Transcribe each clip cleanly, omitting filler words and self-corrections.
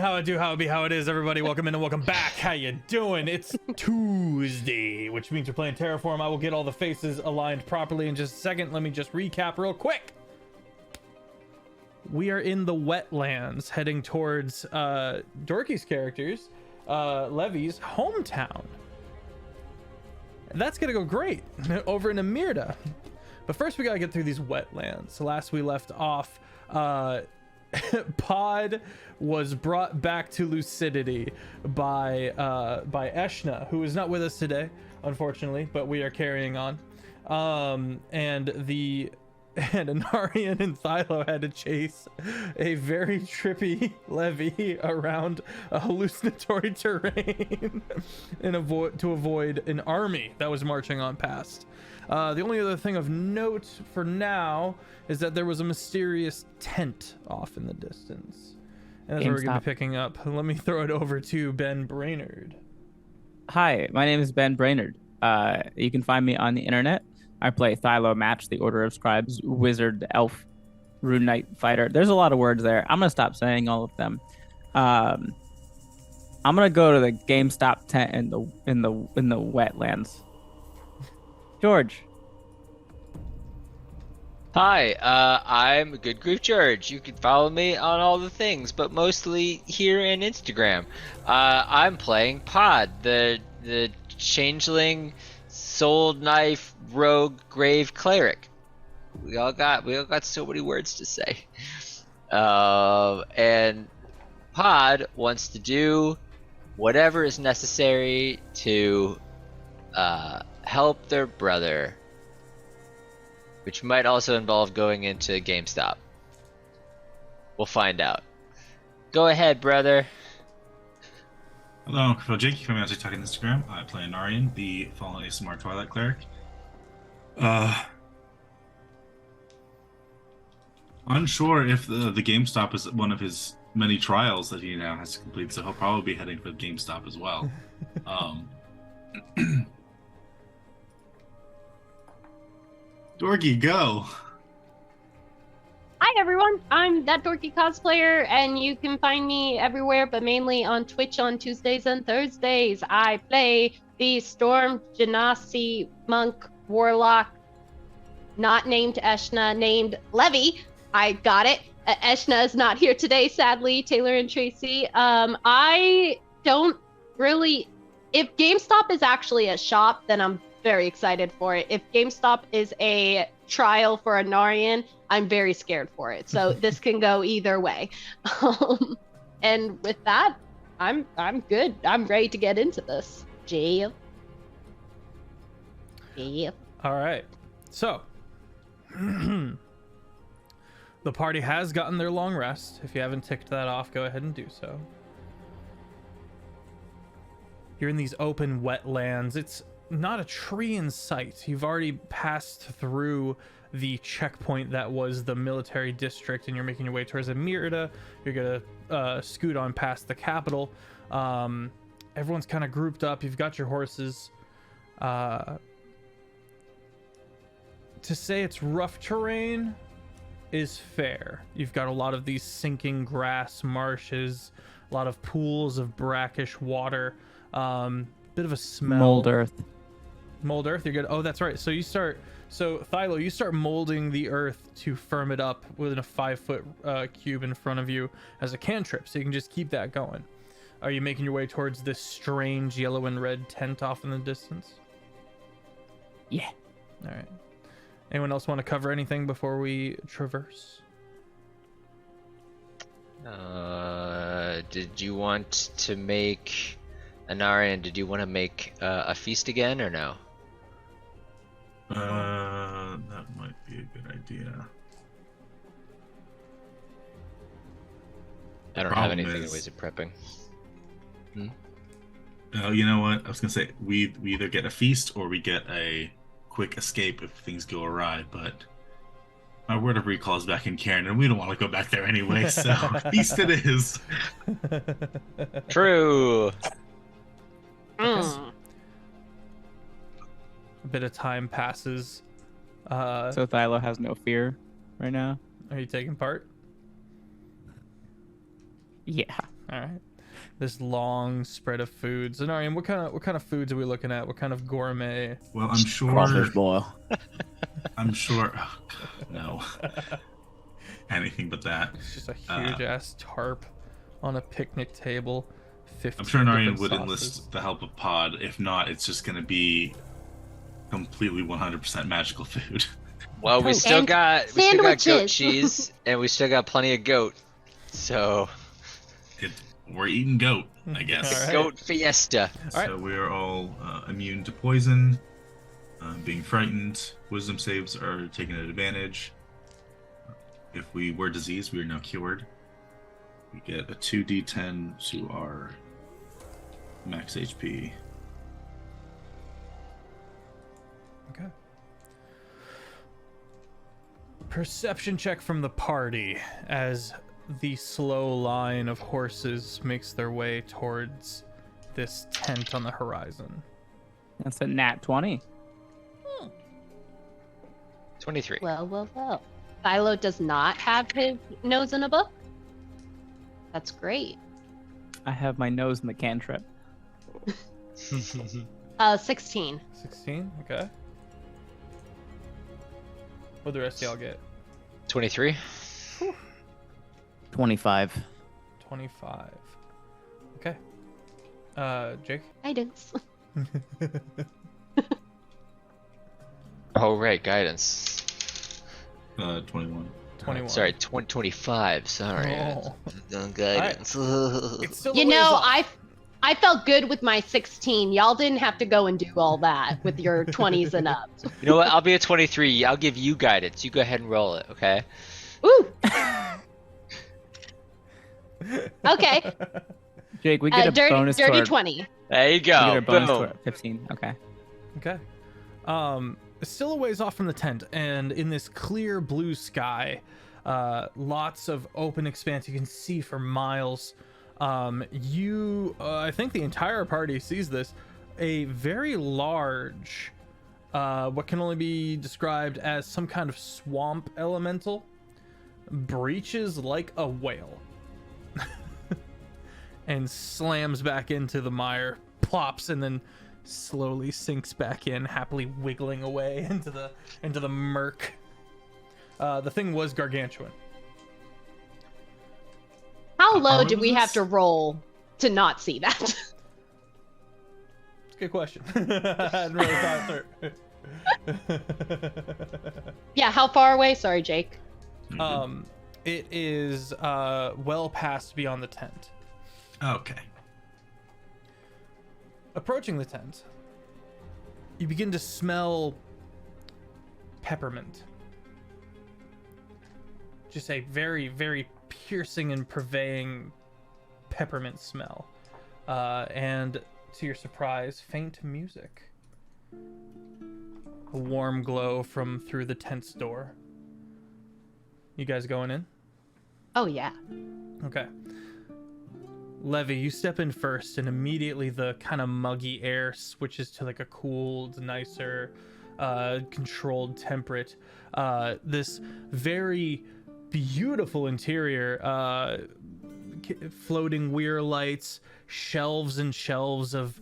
How it do, how it be, how it is, everybody. Welcome in and welcome back. How you doing? It's Tuesday, which means we're playing Terraform. I will get all the faces aligned properly in just a second. Let me just recap real quick. We are in the wetlands, heading towards Dorky's character's, Levy's hometown. That's gonna go great over in Amirda. But first we gotta get through these wetlands. Last we left off, Pod was brought back to lucidity by Eshna, who is not with us today, unfortunately, but we are carrying on. And Anarian and Thylo had to chase a very trippy Levy around a hallucinatory terrain to avoid an army that was marching on past. The only other thing of note for now is that there was a mysterious tent off in the distance. And that's what we're going to be picking up. Let me throw it over to Ben Brainard. Hi, my name is Ben Brainard. You can find me on the internet. I play Thylo Match, the Order of Scribes, Wizard, Elf, Rune Knight, Fighter. There's a lot of words there. I'm going to stop saying all of them. I'm going to go to the GameStop tent in the wetlands. George. Hi, I'm GoodGriefGeorge. You can follow me on all the things, but mostly here in Instagram. I'm playing Pod, the changeling, soul knife, rogue, grave cleric. We all got so many words to say. And Pod wants to do whatever is necessary to help their brother, which might also involve going into GameStop. We'll find out. Go ahead, brother. Hello, I'm Critfail Jake. You can find me on TikTok and Instagram. I play Anarian, the fallen ASMR Twilight Cleric. Unsure if the GameStop is one of his many trials that he now has to complete, so he'll probably be heading for the GameStop as well. Dorky, go! Hi everyone, I'm that dorky cosplayer, and you can find me everywhere, but mainly on Twitch on Tuesdays and Thursdays. I play the Storm Genasi Monk Warlock, not named Eshna, named Levy. I got it. Eshna is not here today, sadly, Taylor and Tracy. I don't really... If GameStop is actually a shop, then I'm very excited for it. If GameStop is a trial for Anarian, I'm very scared for it. So this can go either way. And with that, I'm good. I'm ready to get into this. Jail. All right. So the party has gotten their long rest. If you haven't ticked that off, go ahead and do so. You're in these open wetlands. It's not a tree in sight. You've already passed through the checkpoint that was the military district, and you're making your way towards Amirda. You're gonna scoot on past the capital. Everyone's kind of grouped up. You've got your horses. To say it's rough terrain is fair. You've got a lot of these sinking grass marshes, a lot of pools of brackish water, bit of a smell. Mold earth, you're good. Oh, that's right. So Thylo, you start molding the earth to firm it up within a 5-foot cube in front of you as a cantrip, so you can just keep that going. Are you making your way towards this strange yellow and red tent off in the distance? Yeah. All right. Anyone else want to cover anything before we traverse? Did you want to make... Anarian, did you want to make a feast again, or no? That might be a good idea. I don't have anything in ways of prepping. You know what? I was gonna say we either get a feast or we get a quick escape if things go awry. But my word of recall is back in Cairn, and we don't want to go back there anyway. So feast it is. True. A bit of time passes. So Thylo has no fear right now. Are you taking part? Yeah. All right. This long spread of foods. And Arian, what kind of foods are we looking at? What kind of gourmet? Well, I'm sure. Crawfish boil. I'm sure. Oh, God, no. Anything but that. It's just a huge ass tarp on a picnic table. 15 I'm sure Narian different would sauces. enlist the help of Pod. If not, it's just going to be completely 100% magical food. Well, we still And got goat sandwiches. cheese, and we still got plenty of goat. So We're eating goat, I guess. All right. goat fiesta. All right. So we are all immune to poison, being frightened. Wisdom saves are taken advantage. If we were diseased, we are now cured. We get a 2d10 to our max HP. Okay. Perception check from the party as the slow line of horses makes their way towards this tent on the horizon. That's a nat 20. 23. Well. Philo does not have his nose in a book. That's great. I have my nose in the cantrip. 16. 16, okay. What'd the rest of y'all get? 23. 25. 25. Okay. Jake? Guidance. Oh, right, guidance. 21. 21. Sorry, 25. Sorry. Oh. Guidance. It's still a You ways know, off. I felt good with my 16. Y'all didn't have to go and do all that with your 20s and up. You know what? I'll be a 23. I'll give you guidance. You go ahead and roll it, okay? Ooh. Okay. Jake, we get a bonus to dirty our, 20. There you we go. get our bonus to Boom. our 15. Okay. Okay. Still a ways off from the tent, and in this clear blue sky, lots of open expanse you can see for miles. I think the entire party sees this, a very large, what can only be described as some kind of swamp elemental, breaches like a whale and slams back into the mire, plops, and then slowly sinks back in, happily wiggling away into the murk. The thing was gargantuan. How low How did we was have to this? roll to not see that? It's a good question. I hadn't really thought it through. Yeah, how far away? Sorry, Jake. It is well past beyond the tent. Okay. Approaching the tent, you begin to smell peppermint. Just a very, very piercing and purveying peppermint smell. And to your surprise, faint music. A warm glow from through the tent's door. You guys going in? Oh, yeah. Okay. Levy, you step in first, and immediately the kind of muggy air switches to like a cooled, nicer, controlled, temperate. This very beautiful interior, floating weir lights, shelves and shelves of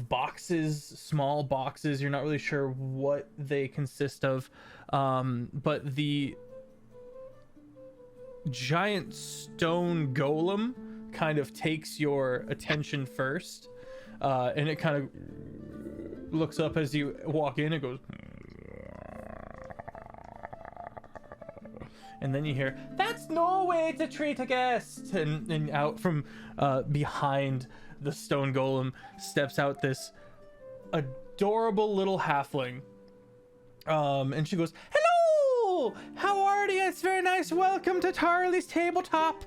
boxes, small boxes. You're not really sure what they consist of, but the giant stone golem kind of takes your attention first, and it kind of looks up as you walk in and goes, and then you hear, "That's no way to treat a guest!" And out from behind the stone golem steps out this adorable little halfling, and she goes, "Hello! How are you? It's very nice. Welcome to Tarly's tabletop.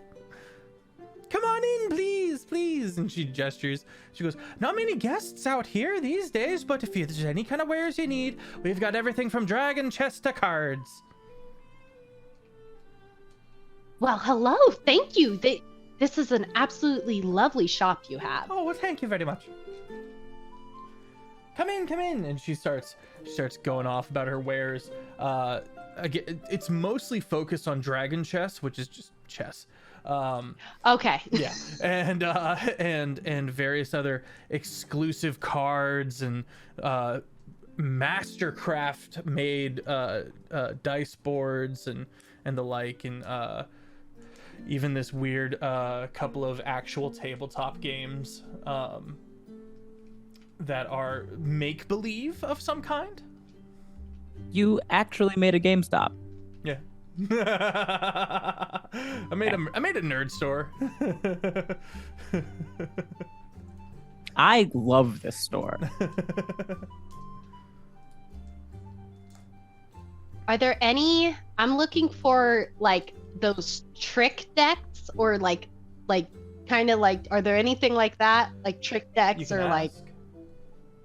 Come on in, please." And she gestures. She goes, "Not many guests out here these days, but if there's any kind of wares you need, we've got everything from dragon chest to cards." Well, hello. Thank you. This is an absolutely lovely shop you have. "Oh, well, thank you very much. Come in." And she starts going off about her wares. Again, it's mostly focused on dragon chess, which is just chess. Okay. Yeah, and various other exclusive cards and mastercraft made dice boards and the like, and even this weird couple of actual tabletop games that are make believe of some kind. You actually made a GameStop. Yeah. I made a nerd store. I love this store. Are there any? I'm looking for like those trick decks or like kind of like. Are there anything like that? Like trick You decks can or like? ask.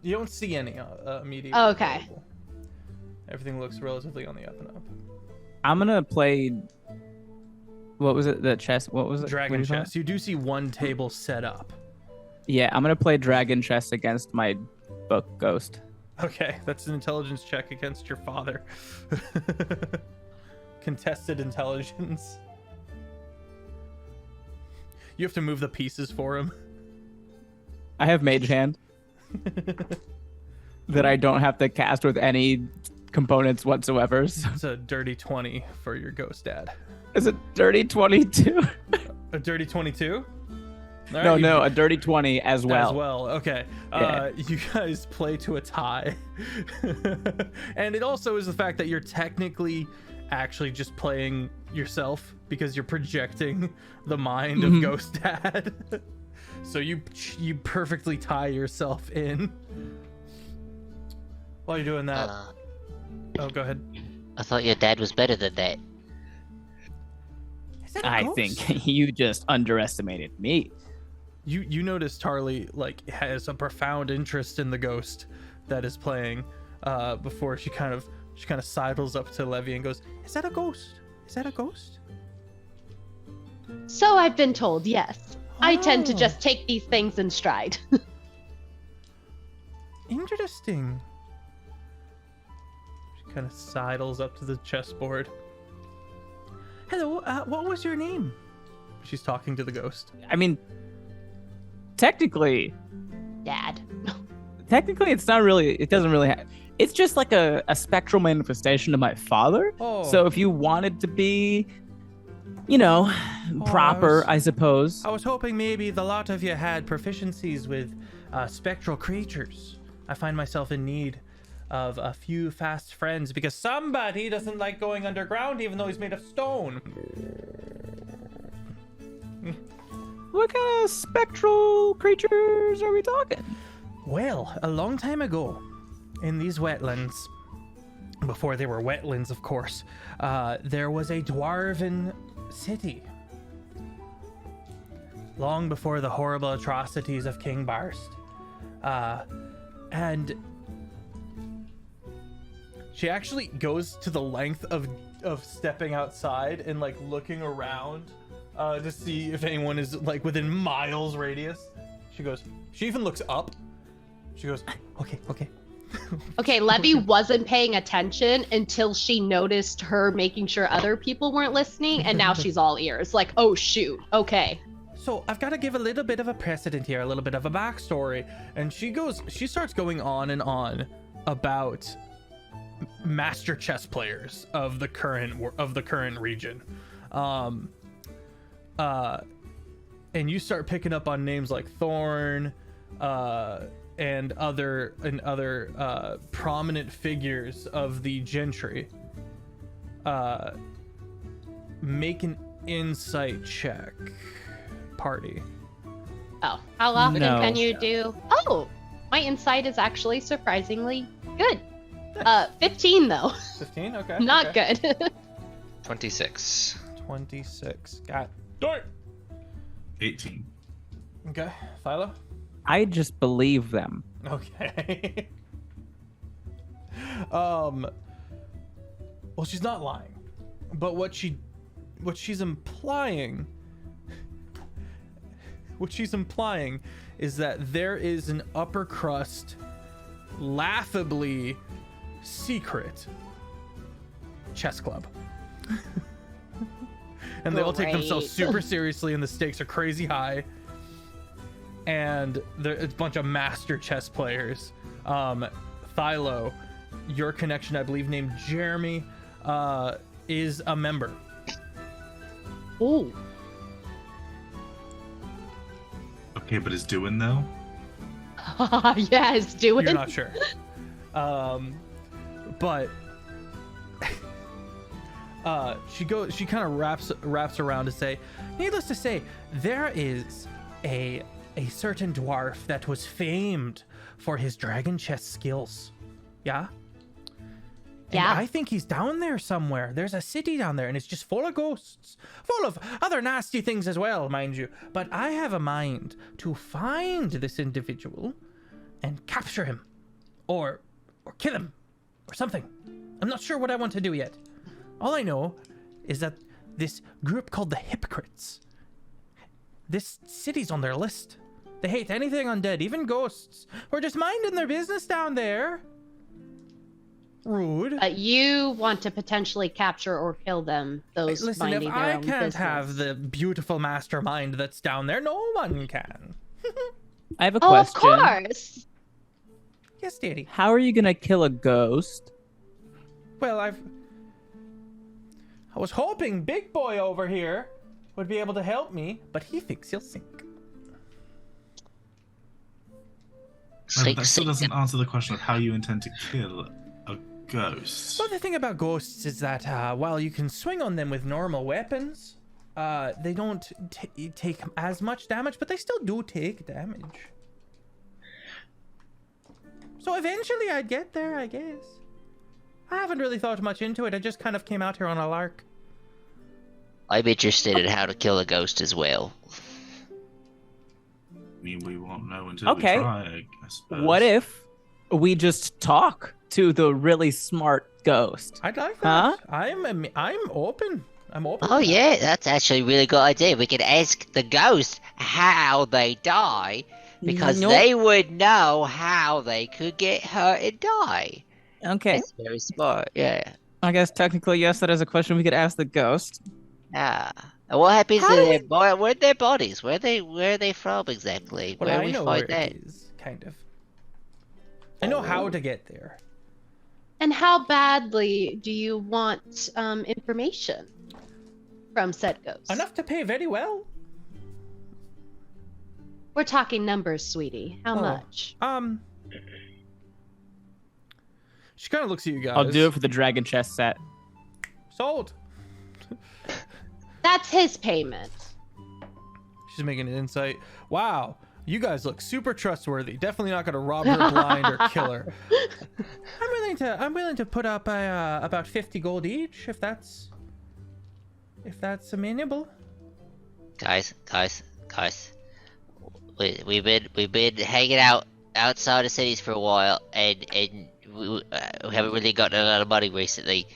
You don't see any immediately. Oh, okay. available. Everything looks relatively on the up and up. I'm gonna play. What was it? The chess. What was it? Dragon What do you call it? chess. You do see one table set up. Yeah, I'm gonna play dragon chess against my book ghost. Okay, that's an intelligence check against your father. Contested intelligence. You have to move the pieces for him. I have mage hand that I don't have to cast with any components whatsoever. So. It's a dirty 20 for your ghost dad. Is it dirty 22? A dirty 22? No, a dirty 20 as well. As well, okay. Yeah. You guys play to a tie. And it also is the fact that you're technically actually just playing yourself because you're projecting the mind of Ghost Dad. So you perfectly tie yourself in. While you're doing that. Oh, go ahead. I thought your dad was better than that. Is that a I ghost? think you just underestimated me. You notice Tarly like has a profound interest in the ghost that is playing before she kind of sidles up to Levy and goes, "Is that a ghost? Is that a ghost?" So I've been told. Yes. I tend to Oh. just take these things in stride. Interesting. She kind of sidles up to the chessboard. Hello, what was your name? She's talking to the ghost. I mean, technically, Dad. it's not really. It doesn't really. It's just like a spectral manifestation of my father. Oh. So if you wanted to be, proper, I suppose. I was hoping maybe the lot of you had proficiencies with spectral creatures. I find myself in need of a few fast friends because somebody doesn't like going underground even though he's made of stone. What kind of spectral creatures are we talking? Well, a long time ago, in these wetlands, before they were wetlands, of course, there was a dwarven city. Long before the horrible atrocities of King Barst. And she actually goes to the length of stepping outside and like looking around to see if anyone is like within miles radius. She even looks up. She goes, okay. Okay, Levy wasn't paying attention until she noticed her making sure other people weren't listening, and now she's all ears. Like, oh shoot, okay. So I've got to give a little bit of a precedent here, a little bit of a backstory. And she starts going on and on about master chess players of the current region. And you start picking up on names like Thorn, and other prominent figures of the gentry. Make an insight check, party. Oh, how often No. can you do? Oh, my insight is actually surprisingly good. 15 though. 15? Okay. Not okay. good. 26. 26. Got it. 18. Okay. Philo? I just believe them. Okay. Well, she's not lying. But what she's implying is that there is an upper crust, laughably secret chess club. and they all take themselves Great. super seriously, and the stakes are crazy high. And it's a bunch of master chess players. Thylo, your connection, I believe, named Jeremy, is a member. Ooh. Okay, but is doing though? Yes, do it. You're not sure. But she kind of wraps around to say, needless to say, there is a certain dwarf that was famed for his dragon chess skills. Yeah? Yeah. And I think he's down there somewhere. There's a city down there, and it's just full of ghosts. Full of other nasty things as well, mind you. But I have a mind to find this individual and capture him. Or kill him. Or something. I'm not sure what I want to do yet. All I know is that this group called the Hypocrites, this city's on their list. They hate anything undead, even ghosts. We're just minding their business down there. Rude. You want to potentially capture or kill them, those Listen, minding if their I own can't business. have the beautiful mastermind that's down there, no one can. I have a Oh, of question. course. Yes, dearie. How are you gonna kill a ghost? Well, I was hoping Big Boy over here would be able to help me, but he thinks he'll sink. But that still doesn't answer the question of how you intend to kill a ghost. Well, the thing about ghosts is that while you can swing on them with normal weapons, they don't take as much damage, but they still do take damage. So eventually I'd get there, I guess. I haven't really thought much into it. I just kind of came out here on a lark. I'm interested in how to kill a ghost as well. I mean, we won't know until Okay. we try, I suppose. What if we just talk to the really smart ghost? I'd like that. Huh? I'm open. I'm open. Oh to that. yeah, that's actually a really good idea. We could ask the ghost how they die, because Nope. they would know how they could get hurt and die. Okay. That's very smart, yeah. I guess technically, yes, that is a question we could ask the ghost. Ah. And what happens How to do their where are their bodies? Where are they from exactly? Well, where I we know where find that? it is, kind of. I know how to get there. And how badly do you want information from said ghost? Enough to pay very well. We're talking numbers, sweetie. How Oh. much? She kind of looks at you guys. I'll do it for the dragon chess set. Sold. That's his payment. She's making an insight. Wow, you guys look super trustworthy. Definitely not gonna rob her blind or kill her. I'm willing to put up about 50 gold each, if that's amenable. Guys. We've been hanging out outside the cities for a while, and we haven't really gotten a lot of money recently,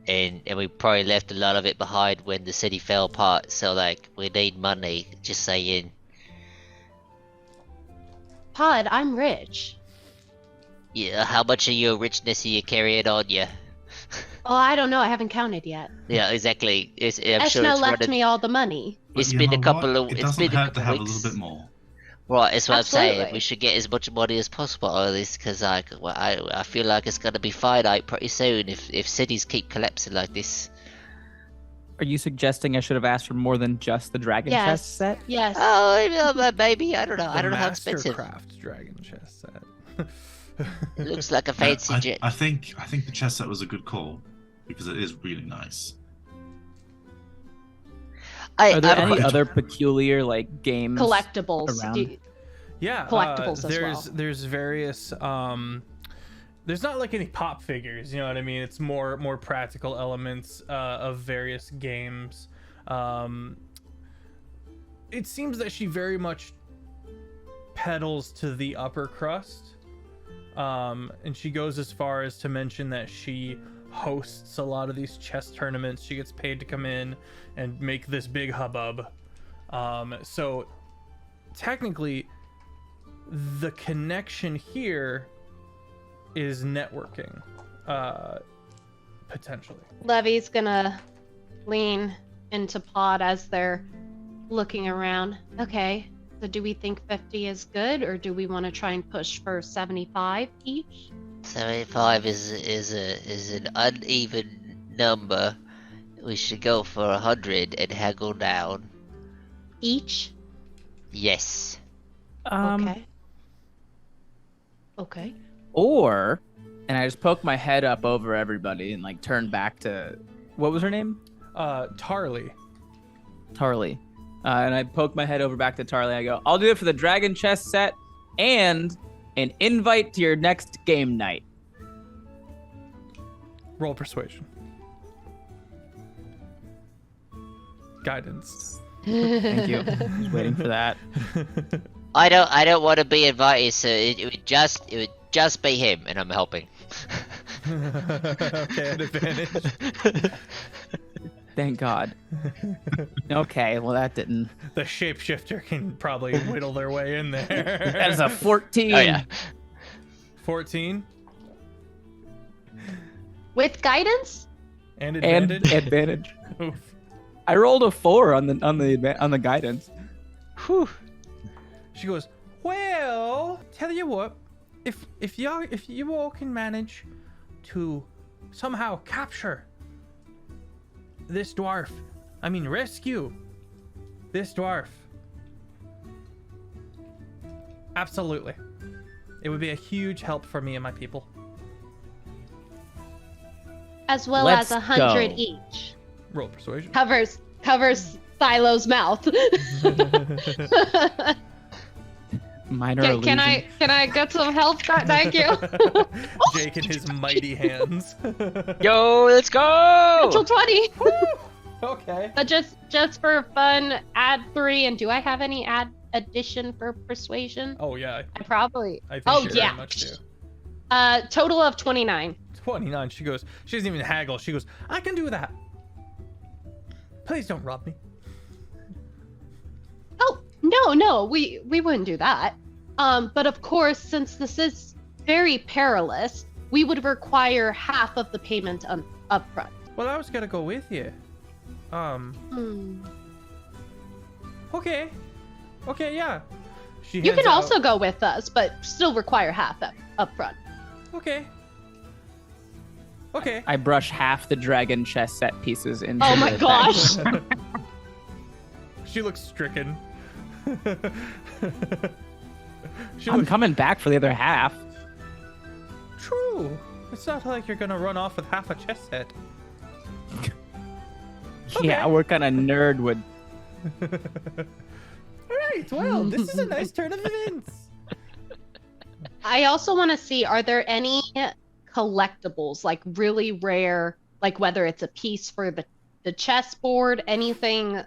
and we probably left a lot of it behind when the city fell apart. So like, we need money. Just saying. Pod, I'm rich. Yeah, how much of your richness are you carrying on you? Oh, I don't know. I haven't counted yet. Yeah, exactly. I'm sure Eshna it's left running. me all the money. But It's you been a know couple what? of. It It's doesn't been a hurt to couple have a weeks. little bit more. Right, that's what I'm saying. Absolutely. We should get as much money as possible out of this, because like, well, I feel like it's gonna be finite pretty soon if cities keep collapsing like this. Are you suggesting I should have asked for more than just the dragon chess Yes. set? Yes. Oh, maybe I don't know. I don't know how The expensive. Mastercraft dragon chess set. It looks like a fancy jet. I think the chess set was a good call because it is really nice. Are there I'm- any other peculiar like games? Collectibles. around. Yeah, Collectibles as there's well. there's various there's not like any pop figures, you know what I mean? It's more practical elements of various games. It seems that she very much peddles to the upper crust, and she goes as far as to mention that she hosts a lot of these chess tournaments. She gets paid to come in and make this big hubbub. So technically, the connection here is networking, potentially. Levy's gonna lean into Pod as they're looking around. Okay, so do we think 50 is good, or do we want to try and push for 75 each? 75 is an uneven number. We should go for 100 and haggle down. Each? Yes. Okay. Okay. Or, and I just poke my head up over everybody and like turn back to, what was her name? Tarly. Tarly. And I poke my head over back to Tarly. I go, I'll do it for the dragon chess set and an invite to your next game night. Roll persuasion. Guidance. Thank you. I was waiting for that. I don't want to be invited, so it would just be him, and I'm helping. Okay, an advantage. Thank God. Okay, well that didn't. The shapeshifter can probably whittle their way in there. That is a 14. Oh yeah. 14 With guidance? and And advantage. advantage. Oof. I rolled a 4 on the guidance. Whew. She goes, well, tell you what, if you all can manage to somehow capture this dwarf, rescue this dwarf, absolutely, it would be a huge help for me and my people. As well Let's as 100 go. each. Roll persuasion. Covers Philo's mouth. Minor Can illusion. I get some help? Thank you. Jake in his mighty hands. Yo, let's go! Natural 20. Okay. But just for fun, add 3. And do I have any addition for persuasion? Oh yeah, I probably. I think Oh you yeah. very much do. Total of 29. 29. She goes, she doesn't even haggle. She goes, I can do that. Please don't rob me. Oh no, we wouldn't do that. But of course, since this is very perilous, we would require half of the payment up front. Well, I was gonna go with you. Okay, yeah. She You hands can out- also go with us, but still require half up front. Okay. I brush half the dragon chess set pieces into Oh my the gosh. bag. She looks stricken. She I'm looks coming back for the other half. true. It's not like you're gonna run off with half a chess set. Yeah, what kind of nerd would? All right. Well, this is a nice turn of events. I also want to see, are there any collectibles, like really rare, like whether it's a piece for the chessboard, anything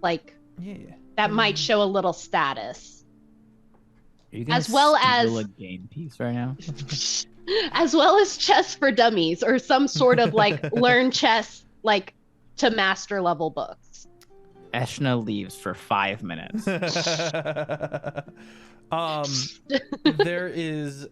like Yeah. that might show a little status, Are you gonna As well steal as- a game piece right now. as well as chess for dummies or some sort of like learn chess like to master level books. Eshna leaves for 5 minutes. There is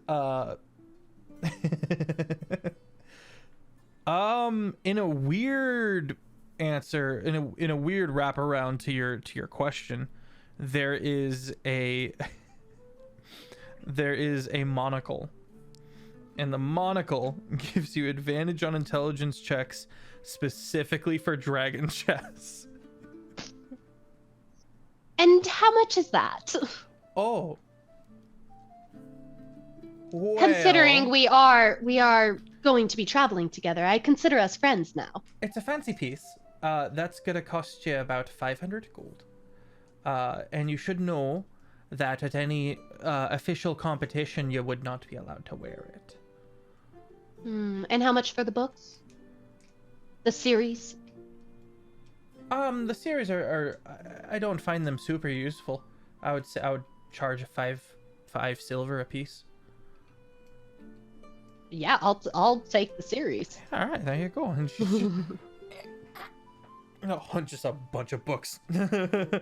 in a weird answer, in a weird wraparound to your question, there is a monocle, and the monocle gives you advantage on intelligence checks specifically for dragon chess. And how much is that? Oh. Well, Considering we are going to be traveling together, I consider us friends now. it's a fancy piece. That's gonna cost you about 500 gold. And you should know that at any official competition, you would not be allowed to wear it. And how much for the books? The series? The series are I don't find them super useful. I would say I would charge five silver a piece. Yeah, I'll take the series. All right, there you go. And she just a bunch of books. That'll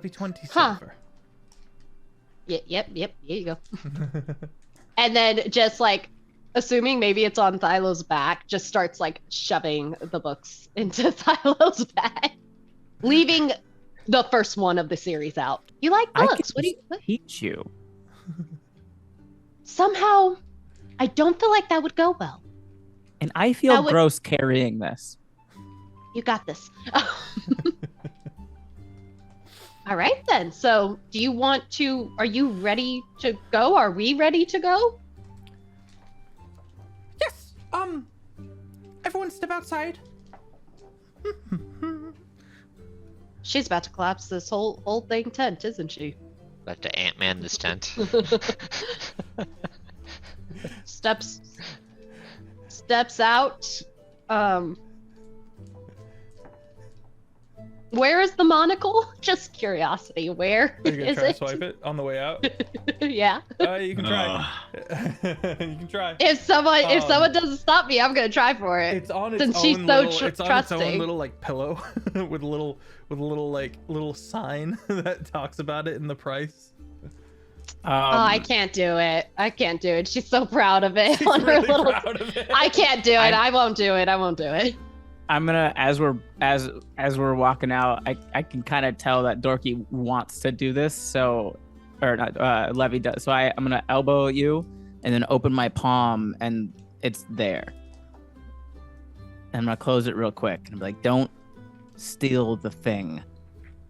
be 20 Huh. silver. Yep. Here you go. And then just like assuming maybe it's on Thylo's back, just starts like shoving the books into Thylo's bag, leaving the first one of the series out. You like books? What do you teach you? Somehow, I don't feel like that would go well. And I feel gross carrying this. You got this. All right then. So, do you want to? Are you ready to go? Are we ready to go? Yes. Everyone step outside. She's about to collapse this whole thing tent, isn't she? About to Ant-Man this tent. Steps out. Where is the monocle? Just curiosity. Where Are you gonna is try it? to swipe it on the way out? Yeah. You can try. You can try. If someone doesn't stop me, I'm gonna try for it. It's on its Since own she's so little, it's on its trusting. own little like pillow with a little sign that talks about it in the price. I can't do it. I can't do it. She's so proud of it. She's on her really little. proud of it. I can't do it. I won't do it. I won't do it. I'm gonna as we're walking out, I can kind of tell that Dorky wants to do this, so or not Levy does. So I'm gonna elbow you and then open my palm and it's there. And I'm gonna close it real quick and be like, don't steal the thing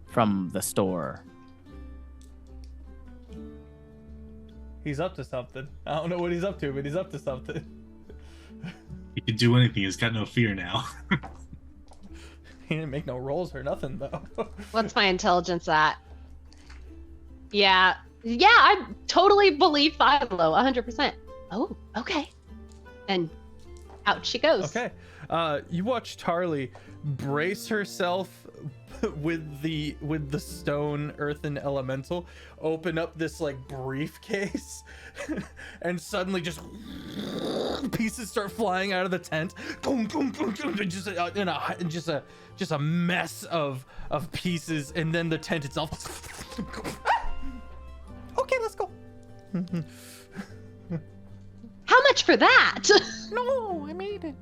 from the store. He's up to something. I don't know what he's up to, but he's up to something. He can do anything. He's got no fear now. He didn't make no rolls or nothing though. What's my intelligence at? Yeah, I totally believe Philo, 100%. Oh, okay. And out she goes. Okay. You watch Tarly brace herself with the stone earthen elemental, open up this like briefcase, and suddenly just pieces start flying out of the tent. Just a mess of pieces, and then the tent itself. Okay, let's go. How much for that? No, I made it.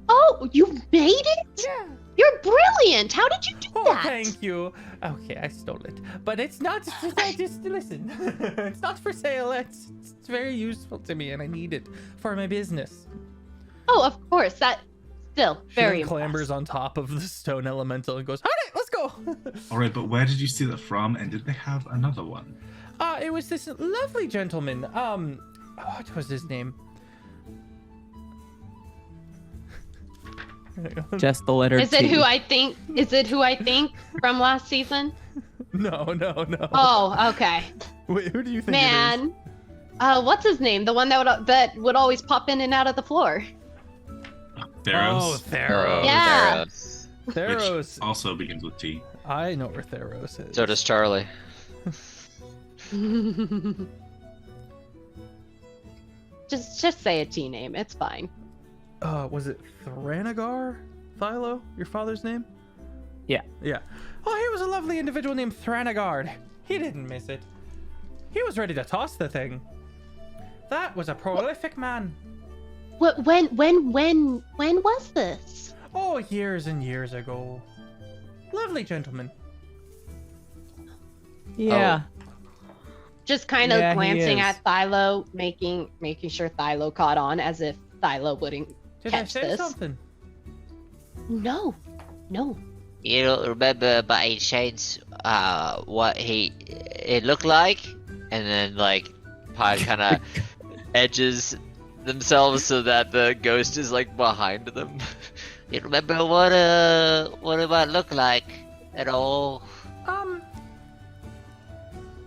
Oh, you made it? Yeah. You're brilliant. How did you do Oh, that? thank you. Okay, I stole it, but it's not. Just listen. It's not for sale. It's very useful to me, and I need it for my business. Oh, of course. That still very She clambers on top of the stone elemental and goes, "All right, let's go." All right, but where did you steal it from? And did they have another one? It was this lovely gentleman. What was his name? Just the letter Is T. it who I think? Is it who I think from last season? No. Oh, okay. Wait, who do you think it Man, what's his name? The one that would always pop in and out of the floor. Theros. Oh, Theros. Yeah. Theros. Which also begins with T. I know where Theros is. So does Charlie. Just say a T name. It's fine. Was it Thranegar? Thylo? Your father's name? Yeah. Yeah. Oh, he was a lovely individual named Thranagard. He didn't miss it. He was ready to toss the thing. That was a prolific man. What? When was this? Oh, years and years ago. Lovely gentleman. Yeah. Just kind of Yeah, he glancing is. at Thylo, making sure Thylo caught on, as if Thylo wouldn't Did I catch say this. something? No. You don't remember by any chance what it looked like? And then like Pod kind of edges themselves so that the ghost is like behind them. You remember what it might look like at all?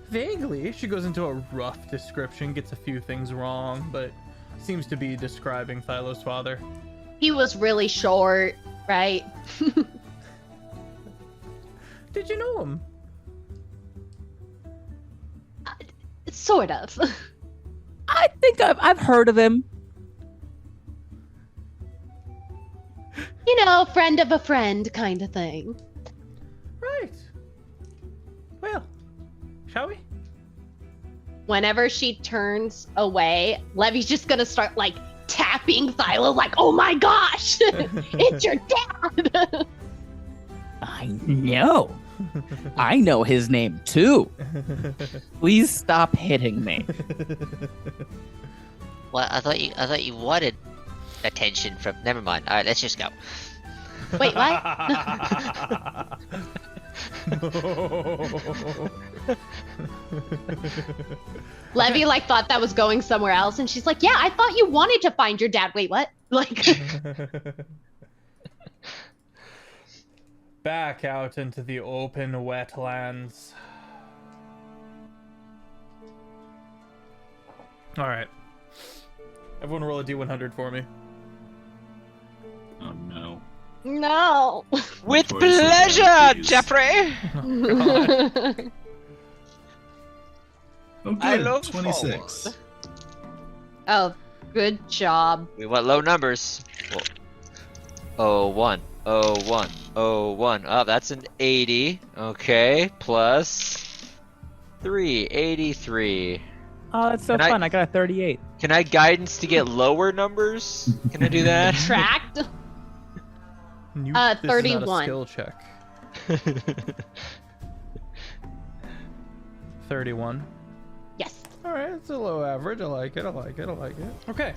Vaguely. She goes into a rough description, gets a few things wrong, but seems to be describing Thylo's father. He was really short, right? Did you know him? Sort of. I think I've heard of him. You know, friend of a friend kind of thing. Right. Well, shall we? Whenever she turns away, Levy's just gonna start like being Thylo, like, oh my gosh, it's your dad. I know. I know his name too. Please stop hitting me. Well, I thought you wanted attention from. Never mind. All right, let's just go. Wait, what? Levy like thought that was going somewhere else, and she's like, "Yeah, I thought you wanted to find your dad." Wait, what? Like, back out into the open wetlands. All right, everyone, roll a d100 for me. Oh no. no. With Of course, pleasure, please. Jeffrey. Oh, good. I look 26. forward. Oh, good job. We want low numbers. Oh, 01, 01, 01. Oh, that's an 80. Okay, plus 3, 83. Oh, that's so Can I- fun. I got a 38. Can I guidance to get lower numbers? Can I do that? Tracked. This is not a 31. skill check. 31. Yes. All right, it's a low average. I like it. I like it. I like it. Okay.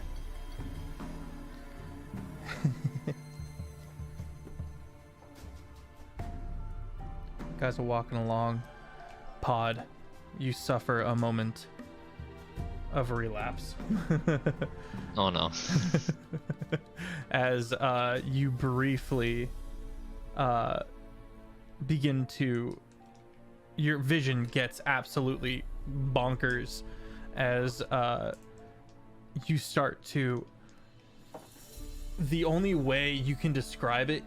Guys are walking along. Pod, you suffer a moment of relapse. Oh no. As you briefly begin to, your vision gets absolutely bonkers as you start to, the only way you can describe it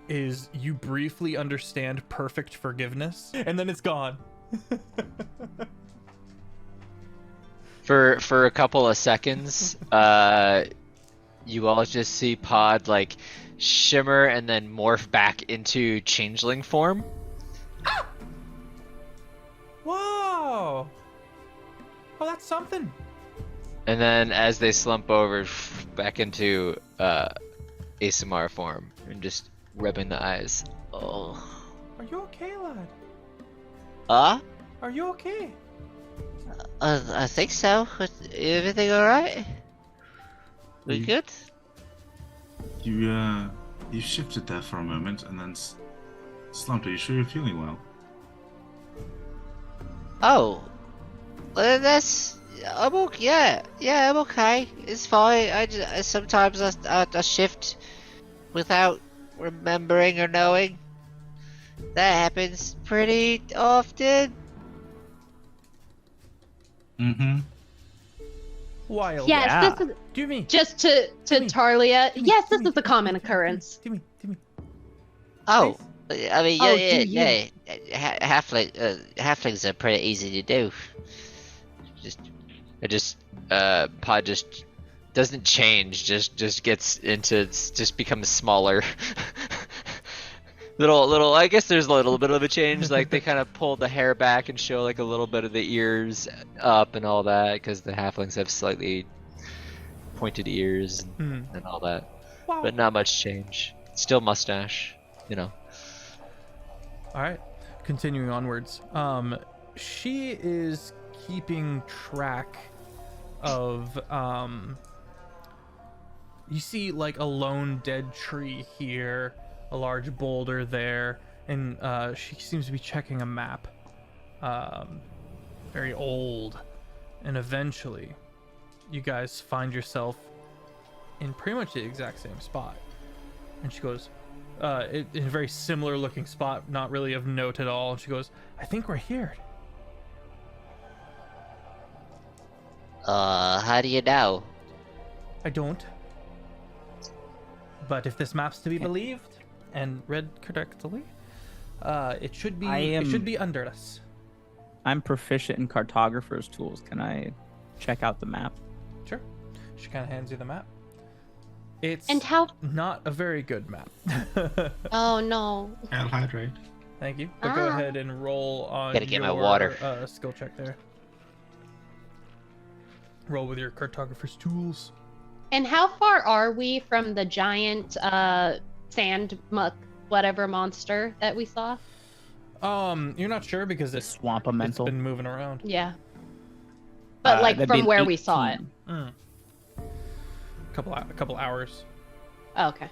is you briefly understand perfect forgiveness and then it's gone. For a couple of seconds, you all just see Pod like shimmer and then morph back into changeling form. Whoa! Oh, that's something. And then as they slump over back into ASMR form and just rubbing the eyes. Oh. Are you okay, lad? Uh? Are you okay? I think so. Everything alright? We You- good? You shifted there for a moment and then slumped. Are you sure you're feeling well? Oh. Well, that's... I'm okay. Yeah, I'm okay. It's fine. Sometimes I shift without remembering or knowing. That happens pretty often. Mm-hmm. Wild. Yes, Yeah. this is Do me. just to Timmy. Tarlia. Timmy, Yes, this Timmy, is a common occurrence. Do me. Oh. I mean, Oh, yeah, do you? yeah. Halflings are pretty easy to do. Pod just doesn't change, just gets into, just becomes smaller. little I guess there's a little bit of a change, like they kind of pull the hair back and show like a little bit of the ears up and all that, because the halflings have slightly pointed ears and all that. Wow. But not much change. Still mustache, you know. All right, continuing onwards. She is keeping track of, you see like a lone dead tree here, a large boulder there, and she seems to be checking a map. Very old. And eventually, you guys find yourself in pretty much the exact same spot. And she goes, in a very similar looking spot, not really of note at all. And she goes, I think we're here. How do you know? I don't. But if this map's to be believed and read correctly, it should be it should be under us. I'm proficient in cartographer's tools. Can I check out the map? Sure. She kind of hands you the map. It's And how? not a very good map. Oh no. I'll hydrate. Thank you. But go Ah. ahead and roll on Gotta get my your water. Skill check there. Roll with your cartographer's tools. And how far are we from the giant sand muck whatever monster that we saw? You're not sure because it's Swampamental. been moving around. Yeah. But like That'd be from an where we saw it. 18. A couple hours. Oh, okay.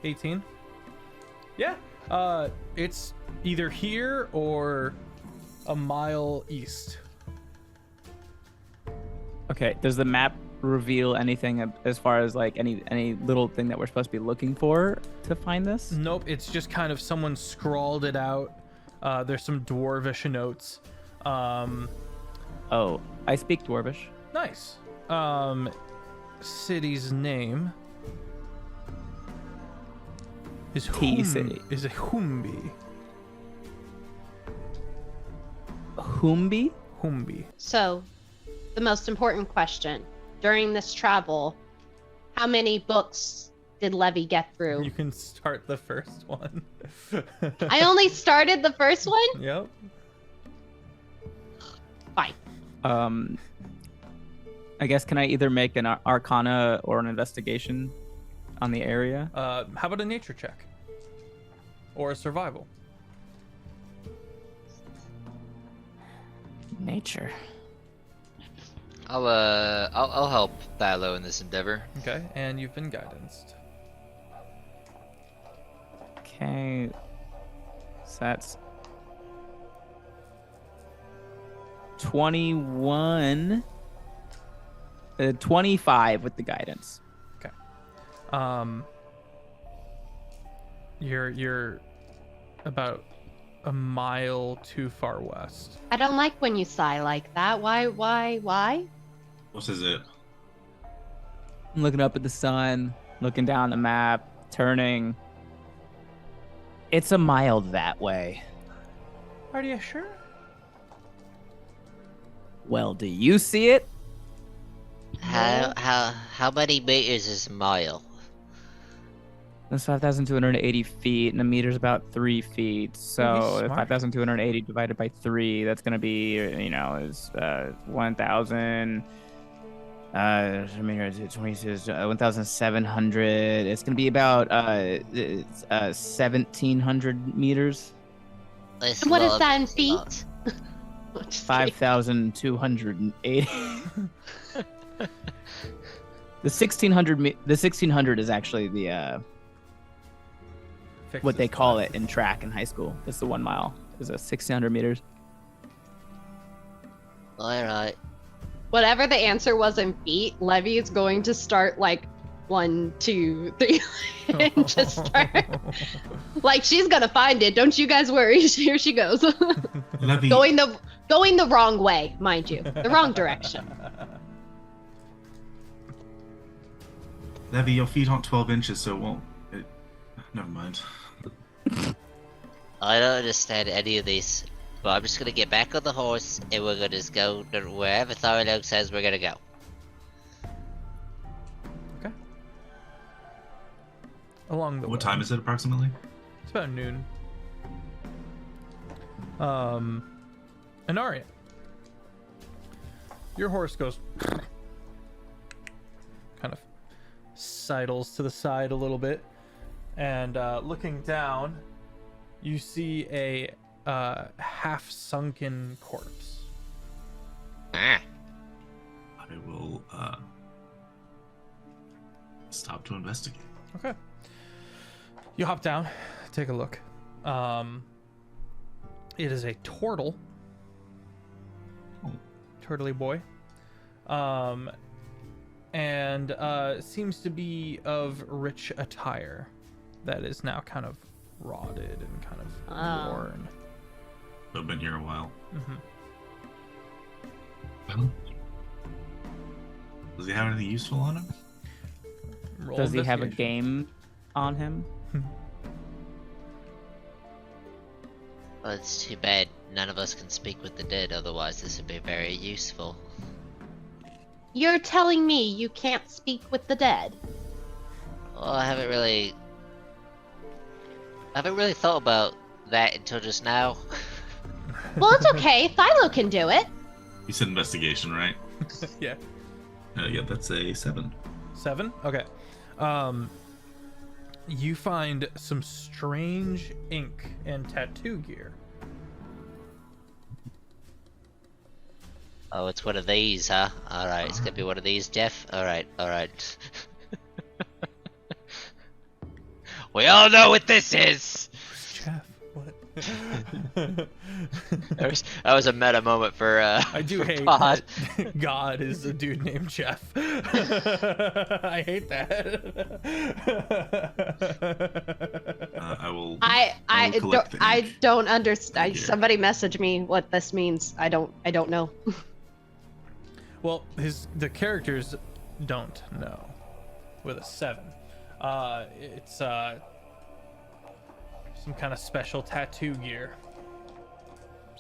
18. Yeah. It's either here or a mile east. Okay. Does the map reveal anything as far as like any little thing that we're supposed to be looking for to find this? Nope. It's just kind of someone scrawled it out. There's some dwarvish notes. Oh, I speak Dwarvish. Nice. City's name is City. Is a Humbi. Humbi? Humbi. So, the most important question. During this travel, how many books did Levy get through? You can start the first one. I only started the first one? Yep. Fine. I guess can I either make an Arcana or an investigation on the area? How about a nature check? Or a survival? Nature. I'll help Thylo in this endeavor. Okay, and you've been guidanced. Okay. So that's 21. 25 with the guidance. Okay. You're about a mile too far west. I don't like when you sigh like that. Why? What is it? I'm looking up at the sun, looking down the map, turning. It's a mile that way. Are you sure? Well, do you see it? How many meters is a mile? That's 5,280 feet, and a meter's about 3 feet. So smart. 5,280 divided by 3, that's going to be, is 1,000. I mean, it's 1,700. It's going to be about 1,700 meters. That's And what a is lot that in of- feet? Just kidding. 5,280. The 1,600 is actually the what they call it in track in high school. It's the 1 mile. It's 1,600 meters. Alright. Whatever the answer was in feet, Levy is going to start like 1, 2, 3, and just start. Like she's gonna find it. Don't you guys worry. Here she goes. Levy, going the wrong way, mind you, the wrong direction. Levy, your feet aren't 12 inches, so it won't. Never mind. I don't understand any of this, but I'm just gonna get back on the horse and we're gonna just go to wherever Thorlog says we're gonna go. Okay. Along the way. What time is it approximately? It's about noon. Anaria. Your horse goes kind of sidles to the side a little bit, and looking down, you see a half-sunken corpse. Ah. I will stop to investigate. Okay. You hop down, take a look. It is a turtle. Oh. Turtly boy. And seems to be of rich attire that is now kind of rotted and kind of worn. I've been here a while. Mm-hmm. Well, does he have anything useful on him? Roll Does he have a investigation. game on him? Well, it's too bad none of us can speak with the dead, otherwise this would be very useful. You're telling me you can't speak with the dead? Well, I haven't really thought about that until just now. Well, it's okay. Thylo can do it. You said investigation, right? Yeah. Yeah, that's a 7. 7? Okay. You find some strange ink and tattoo gear. Oh, it's one of these, huh? Alright, it's gonna be one of these, Jeff. Alright. We all know what this is! Jeff, what? That was a meta moment for I do hate Pod. that God is a dude named Jeff. I hate that. I will. I will collect the ink. don't understand. Here. Somebody message me what this means. I don't know. Well, the characters don't know with a 7. It's some kind of special tattoo gear.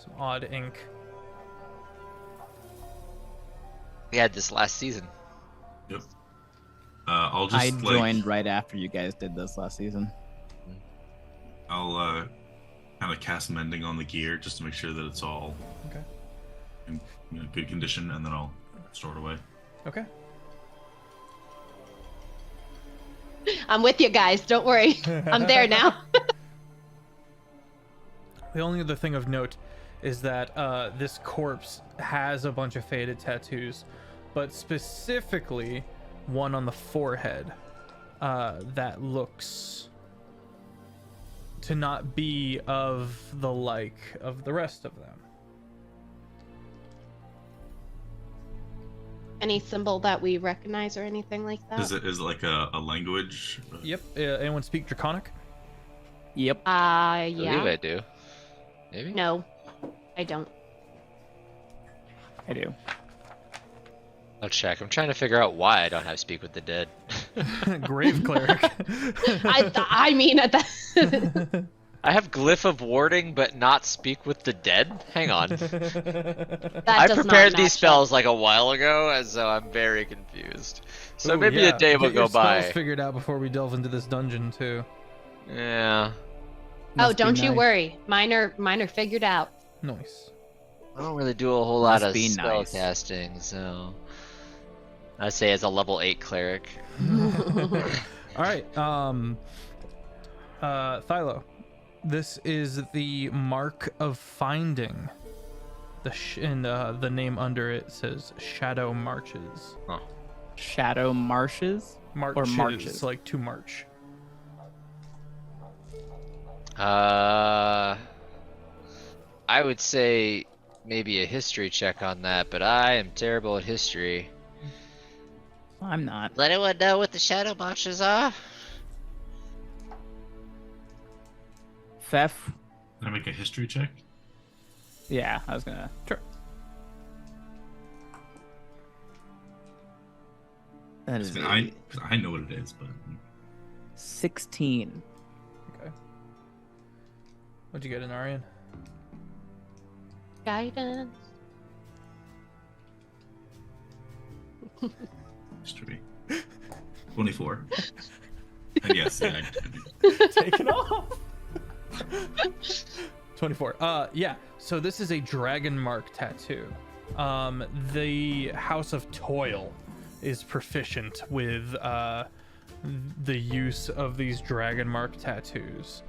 Some odd ink. We had this last season. Yep. I'll just. I joined right after you guys did this last season. I'll kind of cast mending on the gear just to make sure that it's all Okay. in good condition, and then I'll store it away. Okay. I'm with you guys. Don't worry. I'm there now. The only other thing of note is that this corpse has a bunch of faded tattoos, but specifically one on the forehead that looks to not be of the like of the rest of them. Any symbol that we recognize or anything like that? Is it like a language? Yep. Anyone speak Draconic? Yep. I Yeah. believe I do. Maybe? No, I don't. I do. I'll check. I'm trying to figure out why I don't have Speak with the Dead. Grave Cleric. I mean, at that. I have Glyph of Warding, but not Speak with the Dead? Hang on. That I does not prepared match these up. spells like a while ago, and so I'm very confused. So Ooh, maybe yeah. a day will Get your go by. spells figured out before we delve into this dungeon too. Yeah. Oh, Must be don't you nice. worry. Mine are figured out. Nice. I don't really do a whole lot Must of be spell nice. casting, so I'd say as a level 8 cleric. All right. Thylo, this is the Mark of Finding. The name under it says Shadow Marches. Shadow Marshes? Marches, marches? like to march. I would say maybe a history check on that, but I am terrible at history. I'm not. Does anyone know what the shadow marches are? Feff? Can I make a history check? Yeah, I was gonna. Sure. That is I know what it is, but 16. Okay. What'd you get in Arian? Guidance. history. 24. And yes, yeah, Taken off. 24. Yeah. So this is a dragon mark tattoo. The House of Toil is proficient with the use of these dragon mark tattoos.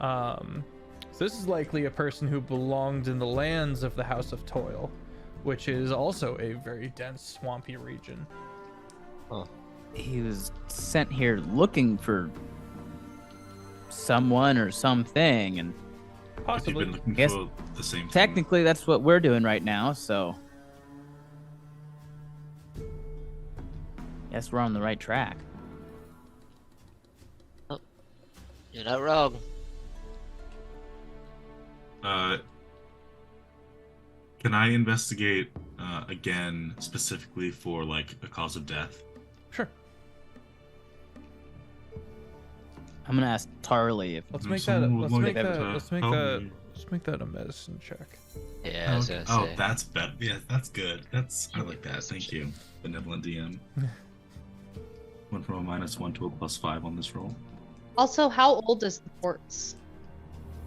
So this is likely a person who belonged in the lands of the House of Toil, which is also a very dense, swampy region. He was sent here looking for someone or something, and you've Possibly. been looking Guess for the same thing. technically that's what we're doing right now, so guess we're on the right track. You're not wrong. Can I investigate again specifically for like a cause of death? Sure. I'm gonna ask Tarly if Let's No, make that. someone would Let's like make that that. to Let's make help that. me. Let's make that a medicine check. Yeah, I was Okay. gonna say. Oh, that's better. Yeah, that's good. I like that. Thank you, benevolent DM. Went from a -1 to a +5 on this roll. Also, how old is the corpse?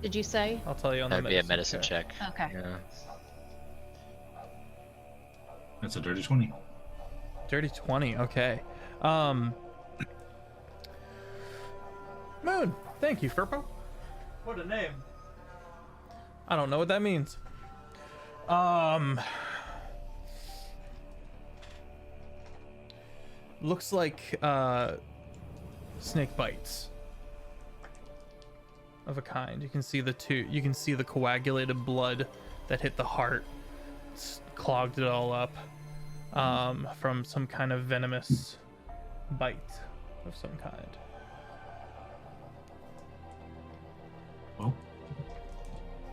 Did you say? I'll tell you on That'd the be a medicine check. Okay. Yeah. That's a dirty 20. Dirty 20. Okay. Moon, thank you, Furpo. What a name. I don't know what that means. Looks like snake bites of a kind. You can see the coagulated blood that hit the heart. It's clogged it all up from some kind of venomous bite of some kind. Well,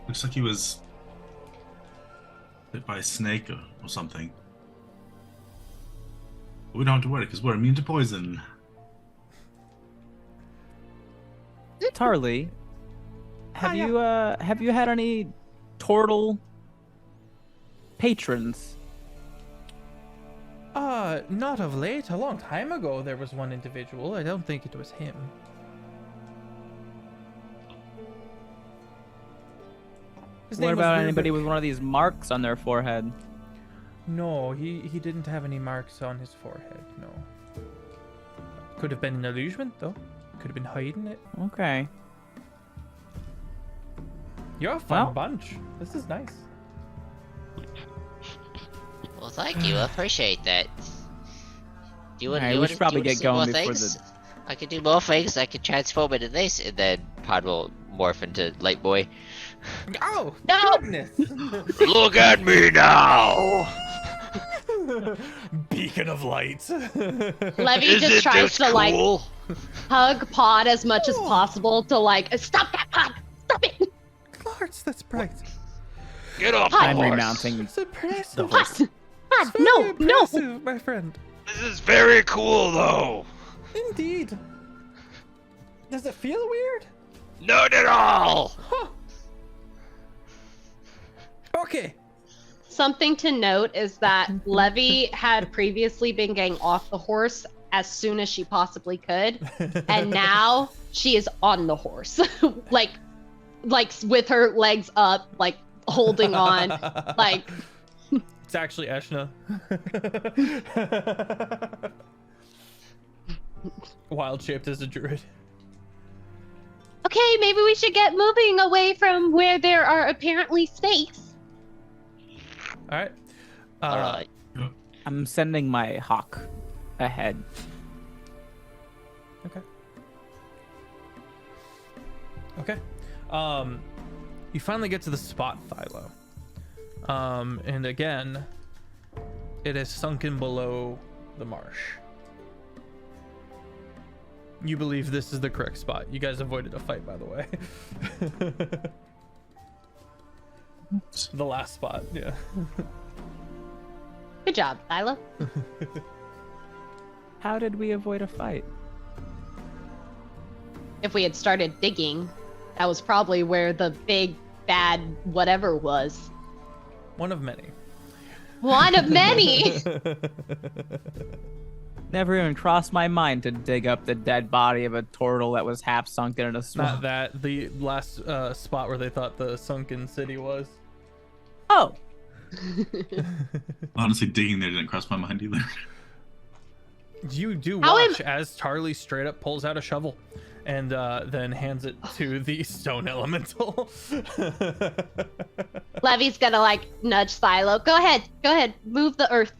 looks like he was bit by a snake or something. But we don't have to worry because we're immune to poison. Tarly, have you had any turtle patrons? Not of late. A long time ago there was one individual. I don't think it was him. His What name was about Ruben. anybody with one of these marks on their forehead? No, he didn't have any marks on his forehead, no. Could have been an illusion, though. Could have been hiding it. Okay. You're a fun Well- bunch. This is nice. Well, thank you. I appreciate that. Do you want, Alright, you we want should to probably do get some more going before things? I could do more things. I could transform into this, and then Pod will morph into Light Boy. Oh, No! goodness! Look at me now! Beacon of light. Levy just tries to like hug Pod as much as possible to like stop that Pod! Stop it! Clarks, that's bright. Get off the Hi. I'm horse. remounting It's impressive. the horse. Pod! Very No! No! impressive, my friend. This is very cool, though. Indeed. Does it feel weird? Not at all. Huh. Okay. Something to note is that Levy had previously been getting off the horse as soon as she possibly could, and now she is on the horse, like with her legs up, like holding on, like. It's actually Eshna. Wild shaped as a druid. Okay, maybe we should get moving away from where there are apparently snakes. All right. Alright. I'm sending my hawk ahead. Okay. Okay. You finally get to the spot, Thylo. And again, it is sunken below the marsh. You believe this is the correct spot. You guys avoided a fight, by the way. The last spot, yeah. Good job, Thyla. How did we avoid a fight? If we had started digging, that was probably where the big bad whatever was. One of many. One of many. Never even crossed my mind to dig up the dead body of a turtle that was half sunken in a Not swamp. that. The last spot where they thought the sunken city was. Oh, Honestly, digging there didn't cross my mind either. You do How am- watch as Tarly straight up pulls out a shovel and then hands it to the stone elemental. Levy's gonna like nudge Silo. Go ahead, move the earth.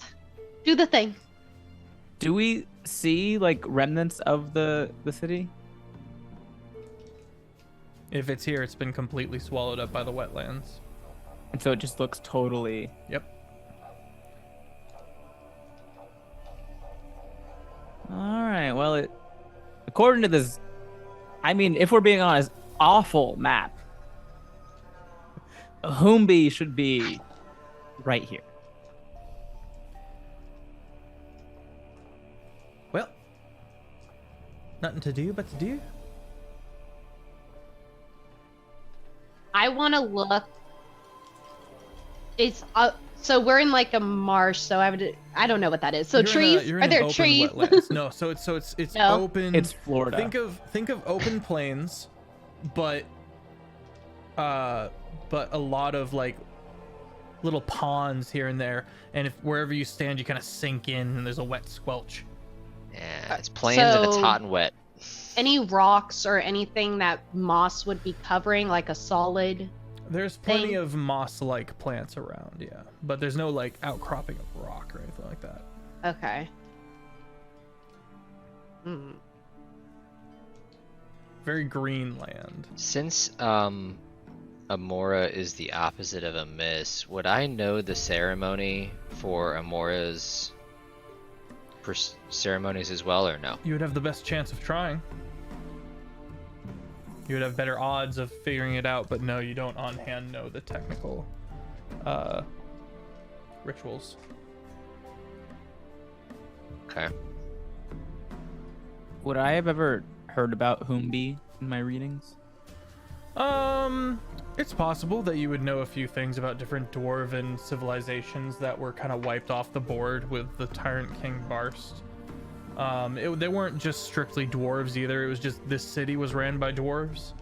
Do the thing. do we see like remnants of the city? If it's here, it's been completely swallowed up by the wetlands. And so it just looks totally. Yep. All right. Well, it according to this, I mean, if we're being honest, awful map. Humbi should be right here. Well, nothing to do but to do. I want to look. It's so we're in like a marsh. So I don't know what that is. So You're in trees? you're in Are an there open trees? wetlands. No, so it's No. open. It's Florida. Think of open plains, but a lot of like little ponds here and there, and if wherever you stand, you kind of sink in, and there's a wet squelch. Yeah, it's plains and it's so- hot and wet. Any rocks or anything that moss would be covering, like a solid? There's plenty thing? of moss-like plants around, yeah, but there's no like outcropping of rock or anything like that. Okay. Hmm. Very green land. Since Amora is the opposite of a miss, would I know the ceremony for Amora's ceremonies as well, or no? You would have the best chance of trying. You would have better odds of figuring it out, but no, you don't on hand know the technical rituals. Okay. Would I have ever heard about Humbi in my readings? It's possible that you would know a few things about different dwarven civilizations that were kind of wiped off the board with the Tyrant King Barst. They weren't just strictly dwarves either. It was just this city was ran by dwarves.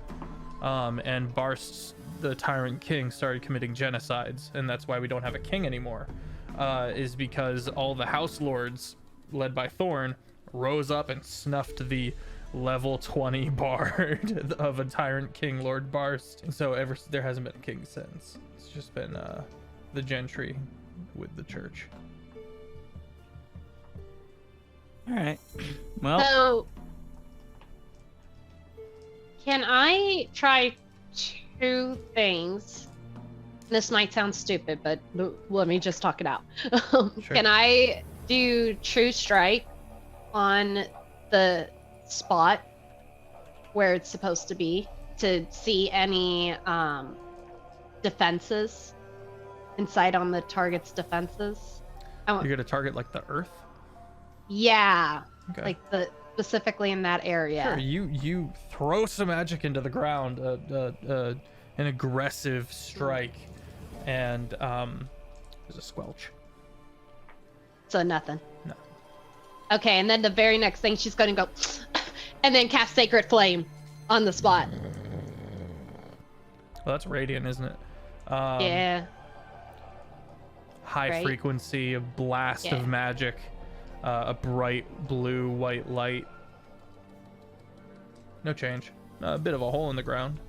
And Barst, the Tyrant King, started committing genocides, and that's why we don't have a king anymore. Is because all the house lords, led by Thorn, rose up and snuffed the level 20 bard of a Tyrant King, Lord Barst. And so there hasn't been a king since. It's just been the gentry with the church. All right. Well, So, can I try 2 things? This might sound stupid, but let me just talk it out. Can I do True Strike on the spot where it's supposed to be to see any defenses inside on the target's defenses? You're gonna target like the earth? Yeah, Okay. like specifically in that area. Sure, you throw some magic into the ground, an aggressive strike, and there's a squelch. So nothing. No. Okay, and then the very next thing she's going to go, and then cast Sacred Flame on the spot. Well, that's radiant, isn't it? Yeah. High Right? frequency, a blast Yeah. of magic, a bright blue white light. No change. A bit of a hole in the ground.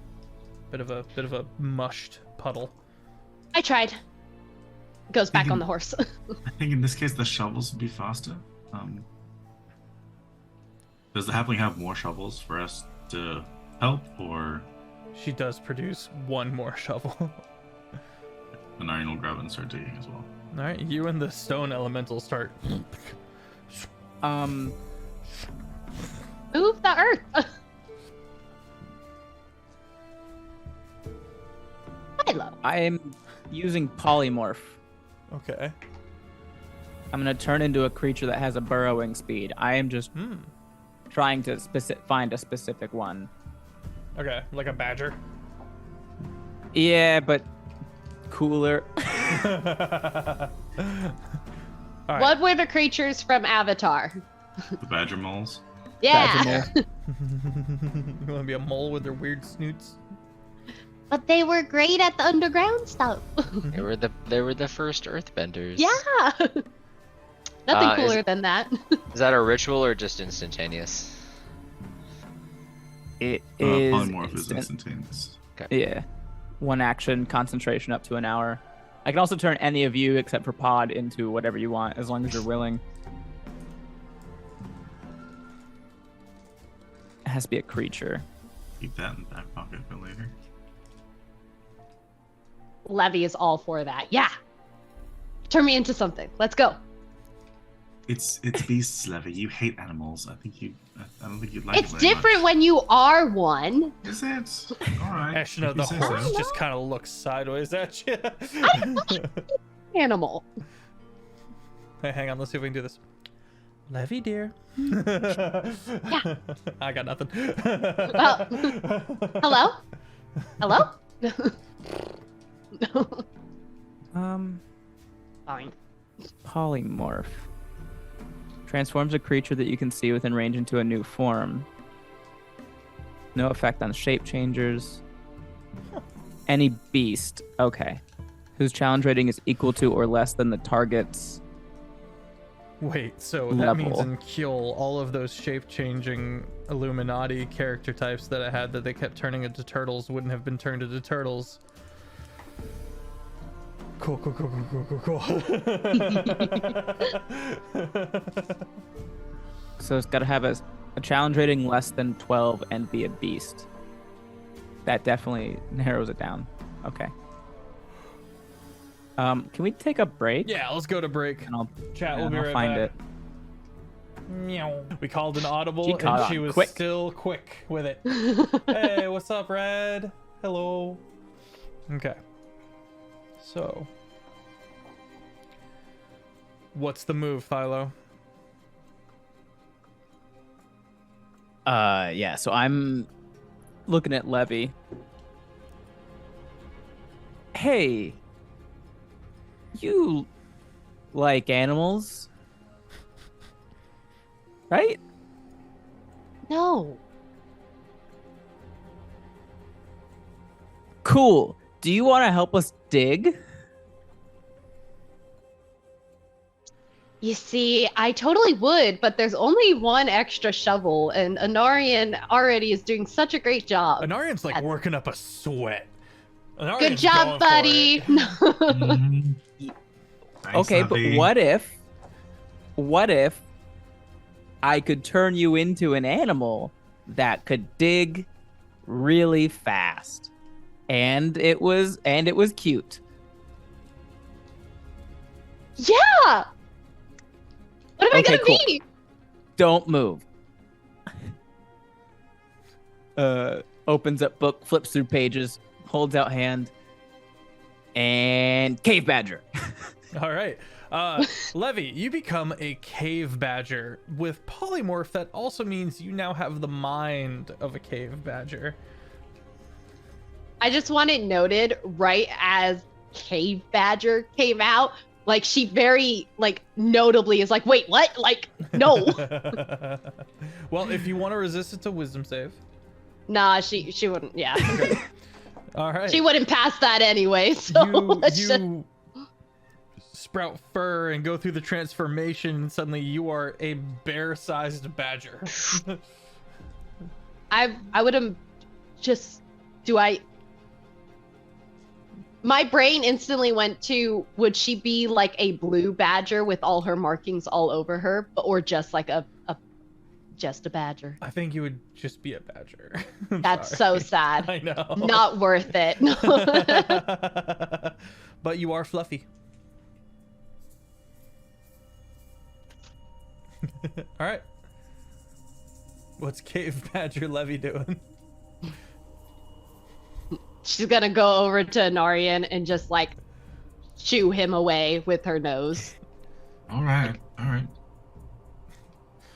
Bit of a mushed puddle. I tried. Goes back on the horse. I think in this case the shovels would be faster. Does the halfling have more shovels for us to help, or She does produce one more shovel. then Iron will grab it and start digging as well? All right, you and the stone elemental start. Move the earth. Milo. I'm using polymorph. Okay. I'm gonna turn into a creature that has a burrowing speed. I am just trying to find a specific one. Okay, like a badger. Yeah, but cooler. All right. What were the creatures from Avatar? The badger moles. Yeah. Badger You want to be a mole with their weird snoots? But they were great at the underground stuff. They were the first earthbenders. Yeah. Nothing Is- cooler than that. Is that a ritual or just instantaneous? It is Polymorph is instant. instantaneous. Yeah. One action, concentration up to an hour. I can also turn any of you except for Pod into whatever you want, as long as you're willing. It has to be a creature. Keep that in the back pocket for later. Levy is all for that. Yeah. Turn me into something. Let's go. It's beasts, Levy. You hate animals. I don't think you'd like It's it very different much. when you are one. Is it? All right. Eshna, if the you say horse, so. just kind of looks sideways at you. Animal. Hey, hang on, let's see if we can do this. Levy, dear. I got nothing. Hello? Hello? Fine. Polymorph. Transforms a creature that you can see within range into a new form. No effect on shape changers. Any beast. Okay. Whose challenge rating is equal to or less than the target's Wait, so that means level. in Kill, all of those shape-changing Illuminati character types that I had that they kept turning into turtles wouldn't have been turned into turtles. Cool. So it's got to have a challenge rating less than 12 and be a beast. That definitely narrows it down. Okay. Can we take a break? Yeah, let's go to break. And I'll, Chat, and we'll be I'll right find back. it. Meow. We called an audible, She caught and she on was quick. still quick with it. Hey, what's up, Red? Hello. Okay. So, what's the move, Philo? Yeah, so I'm looking at Levy. Hey, you like animals, right? No. Cool. Do you want to help us dig? You see, I totally would, but there's only one extra shovel, and Anarian already is doing such a great job. Anarian's like working up a sweat. Good Anarian's job, going for buddy. it. Mhm. Thanks, Okay, but Navi. what if I could turn you into an animal that could dig really fast? And it was cute. Yeah. What am I Okay, gonna cool. be? Don't move. Opens up book, flips through pages, holds out hand, and cave badger. All right. Levy, you become a cave badger. With polymorph, that also means you now have the mind of a cave badger. I just want it noted right as Cave Badger came out. Like, she very, like, notably is like, wait, what? Like, no. Well, if you want to resist, it's a wisdom save. Nah, she wouldn't, yeah. All right. She wouldn't pass that anyway, so let's just... you sprout fur and go through the transformation, and suddenly you are a bear-sized badger. I would have just... My brain instantly went to, would she be like a blue badger with all her markings all over her, or just like just a badger? I think you would just be a badger. That's Sorry. so sad. I know. Not worth it. But you are fluffy. All right. What's Cave Badger Levy doing? She's gonna go over to Anarian and just like shoo him away with her nose. All right.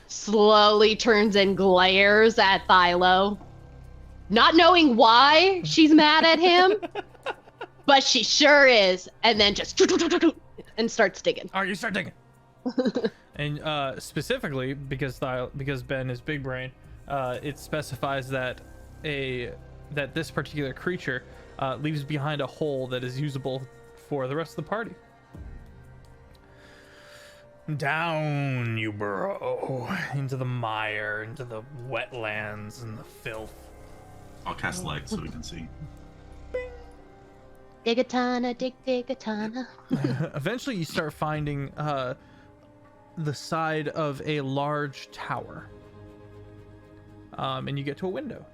Slowly turns and glares at Thilo, not knowing why she's mad at him, but she sure is. And then just and starts digging. All right, you start digging. And specifically because Ben is big brain, it specifies that this particular creature leaves behind a hole that is usable for the rest of the party. Down you burrow into the mire, into the wetlands and the filth. I'll cast light so we can see. Digatana, digatana. Eventually you start finding the side of a large tower. And you get to a window.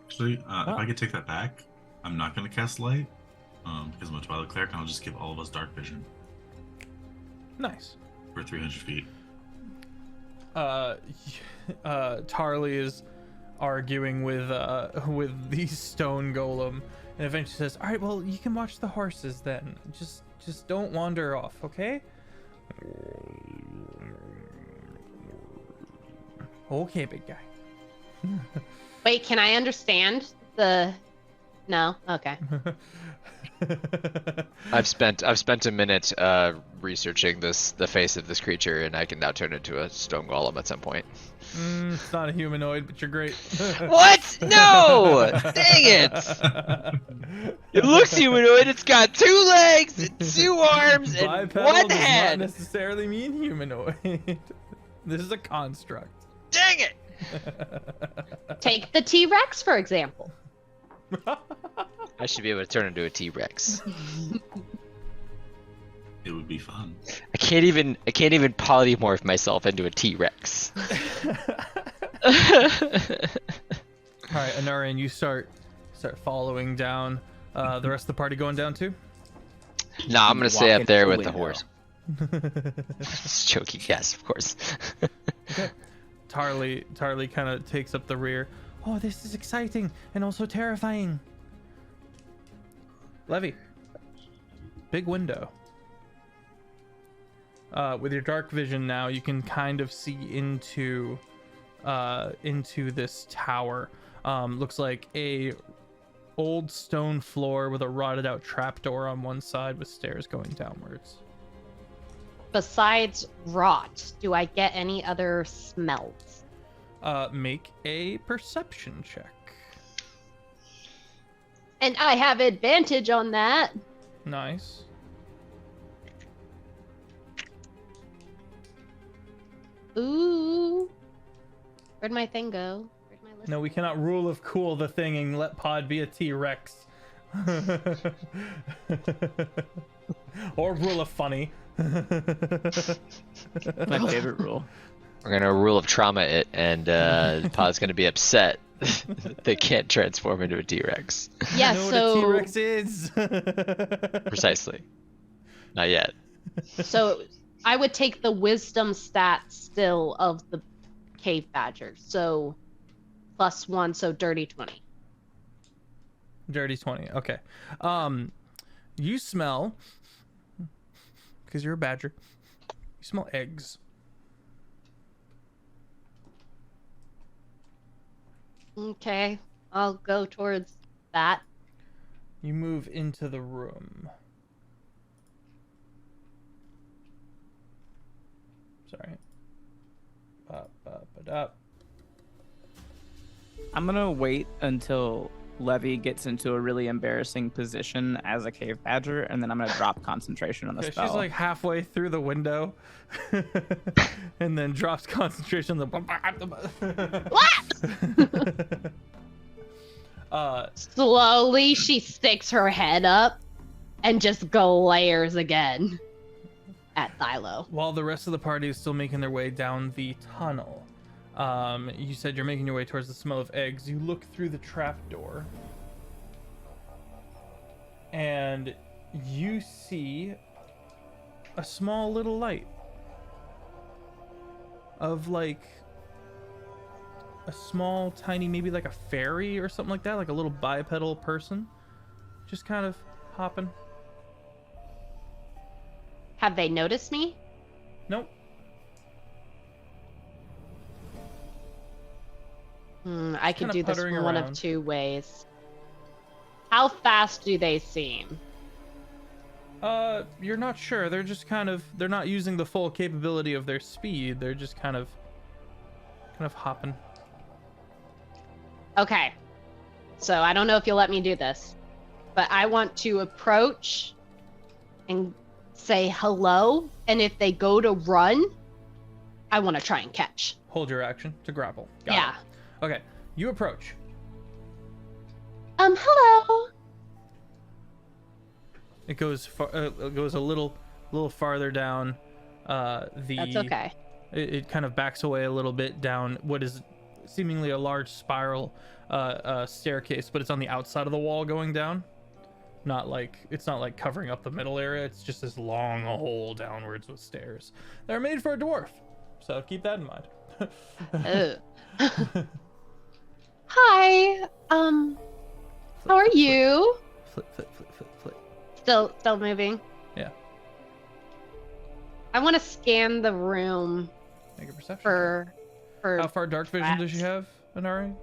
Actually, if I could take that back, I'm not going to cast light because I'm a Twilight Cleric, and I'll just give all of us dark vision Nice. for 300 feet. Tarly is arguing with the stone golem, and eventually says, "All right, well, you can watch the horses then. Just don't wander off, okay?" Okay, big guy. Wait, can I understand the No? Okay. I've spent a minute researching the face of this creature, and I can now turn into a stone golem at some point. It's not a humanoid, but you're great. What? No! Dang it! It looks humanoid. It's got 2 legs, and 2 arms, and Bipedal 1 does head. not necessarily mean humanoid. This is a construct. Dang it! Take the T-Rex, for example. I should be able to turn into a T-Rex. It would be fun. I can't even polymorph myself into a T-Rex. All right, Anarian, you start following down. The rest of the party going down too? Nah, I'm gonna stay Walk up there into with the the window. horse. Just joking, yes, of course. Okay. Tarly kind of takes up the rear. Oh, this is exciting and also terrifying. Levy. Big window. With your dark vision now, you can kind of see into this tower. Looks like a old stone floor with a rotted out trapdoor on one side with stairs going downwards. Besides rot, do I get any other smells? Make a perception check. And I have advantage on that. Nice. Ooh. Where'd my thing go? Where'd my list? No, we cannot rule of cool the thing and let Pod be a T-Rex. Or rule of funny. My favorite rule. We're gonna rule of trauma it, and Pod's gonna be upset that they can't transform into a T-Rex. Yeah, I know so what a T-Rex is. Precisely. Not yet. so I would take the wisdom stat still of the cave badger. So +1, so dirty 20. Dirty 20. Okay. You smell, because you're a badger, you smell eggs. Okay, I'll go towards that. You move into the room. Sorry. Up. I'm gonna wait until Levy gets into a really embarrassing position as a cave badger, and then I'm gonna drop concentration on the Okay, spell. she's like halfway through the window, and then drops concentration on the. Slowly, she sticks her head up and just glares again at Thilo. While the rest of the party is still making their way down the tunnel, you said you're making your way towards the smell of eggs. You look through the trapdoor, and you see a small little light of like a small, tiny, maybe like a fairy or something like that, like a little bipedal person, just kind of hopping. Have they noticed me? Nope. I could kinda do this puttering one around. of 2 ways. How fast do they seem? You're not sure. They're just they're not using the full capability of their speed. They're just kind of hopping. Okay. So I don't know if you'll let me do this, but I want to approach and say hello, and if they go to run, I want to try and catch. Hold your action to grapple. Got Yeah. it. Okay. You approach. Hello. It goes it goes a little farther down. That's okay. It kind of backs away a little bit down what is seemingly a large spiral staircase, but it's on the outside of the wall going down. It's not like covering up the middle area. It's just this long hole downwards with stairs. They're made for a dwarf, so keep that in mind. Oh. Hi. How are you? Flip. Still moving. Yeah. I want to scan the room Make a perception. for How far dark vision does she have, Anari?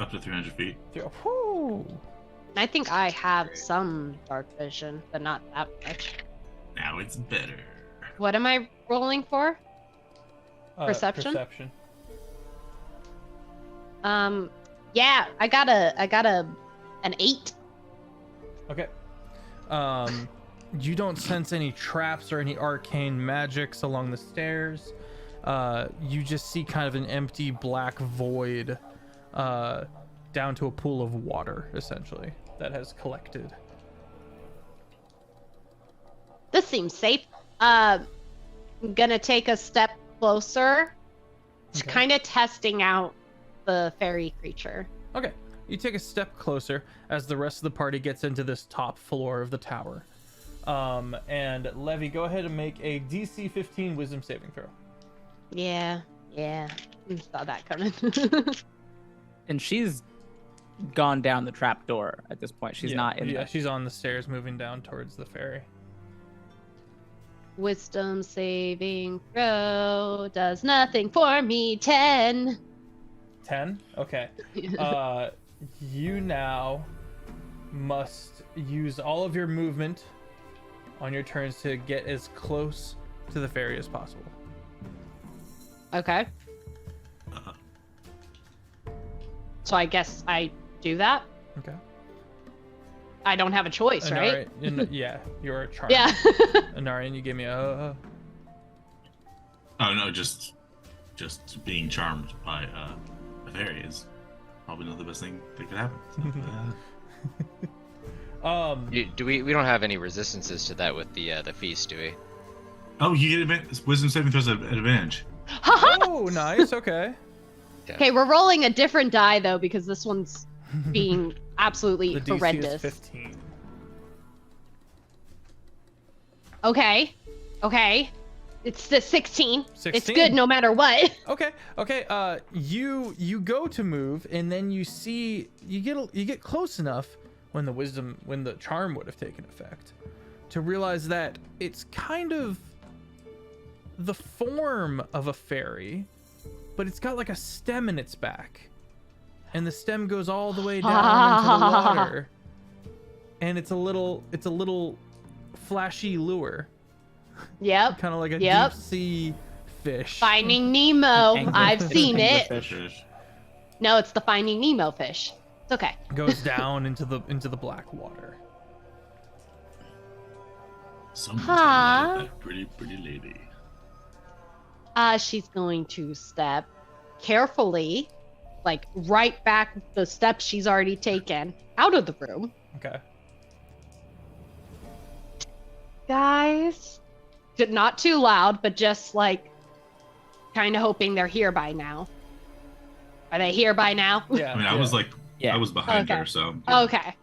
Up to 300 feet. Whew. I think I have some dark vision, but not that much. Now it's better. What am I rolling for? Perception? Perception. Yeah, I got an 8. Okay. You don't sense any traps or any arcane magics along the stairs. You just see kind of an empty black void down to a pool of water, essentially, that has collected. This seems safe. I'm gonna take a step closer, Okay. kind of testing out the fairy creature. Okay. You take a step closer as the rest of the party gets into this top floor of the tower. And Levy, go ahead and make a DC 15 wisdom saving throw. Yeah. Saw that coming. And she's gone down the trap door at this point. She's not in Yeah, there. she's on the stairs moving down towards the ferry. Wisdom saving throw does nothing for me. 10. 10? Okay. You now must use all of your movement on your turns to get as close to the ferry as possible. Okay. So I guess I do that. Okay. I don't have a choice, right? Yeah, you're a charm. Yeah. Anarian, you gave me a... Oh no, just being charmed by a fairy is probably not the best thing that could happen. So, We don't have any resistances to that with the feast, do we? oh, you get wisdom saving throws at advantage. Oh, nice. Okay. Okay, we're rolling a different die though because this one's being absolutely The DC is horrendous. 15. Okay. It's the 16. 16. It's good no matter what. Okay. You go to move, and then you see you get close enough when the charm would have taken effect to realize that it's kind of the form of a fairy, but it's got like a stem in its back, and the stem goes all the way down into the water, and it's a little flashy lure, Yep. kind of like a Yep. deep sea fish. Finding Nemo. Angler- I've it's seen angler it. fish. No, it's the Finding Nemo fish. It's okay. Goes down into the black water. Someone's Huh? gonna like that pretty lady. She's going to step carefully, like right back the steps she's already taken out of the room. Okay. Guys, not too loud, but just like kind of hoping they're here by now. Are they here by now? Yeah. I mean, I was like, Yeah. I was behind Okay. her, so. Okay.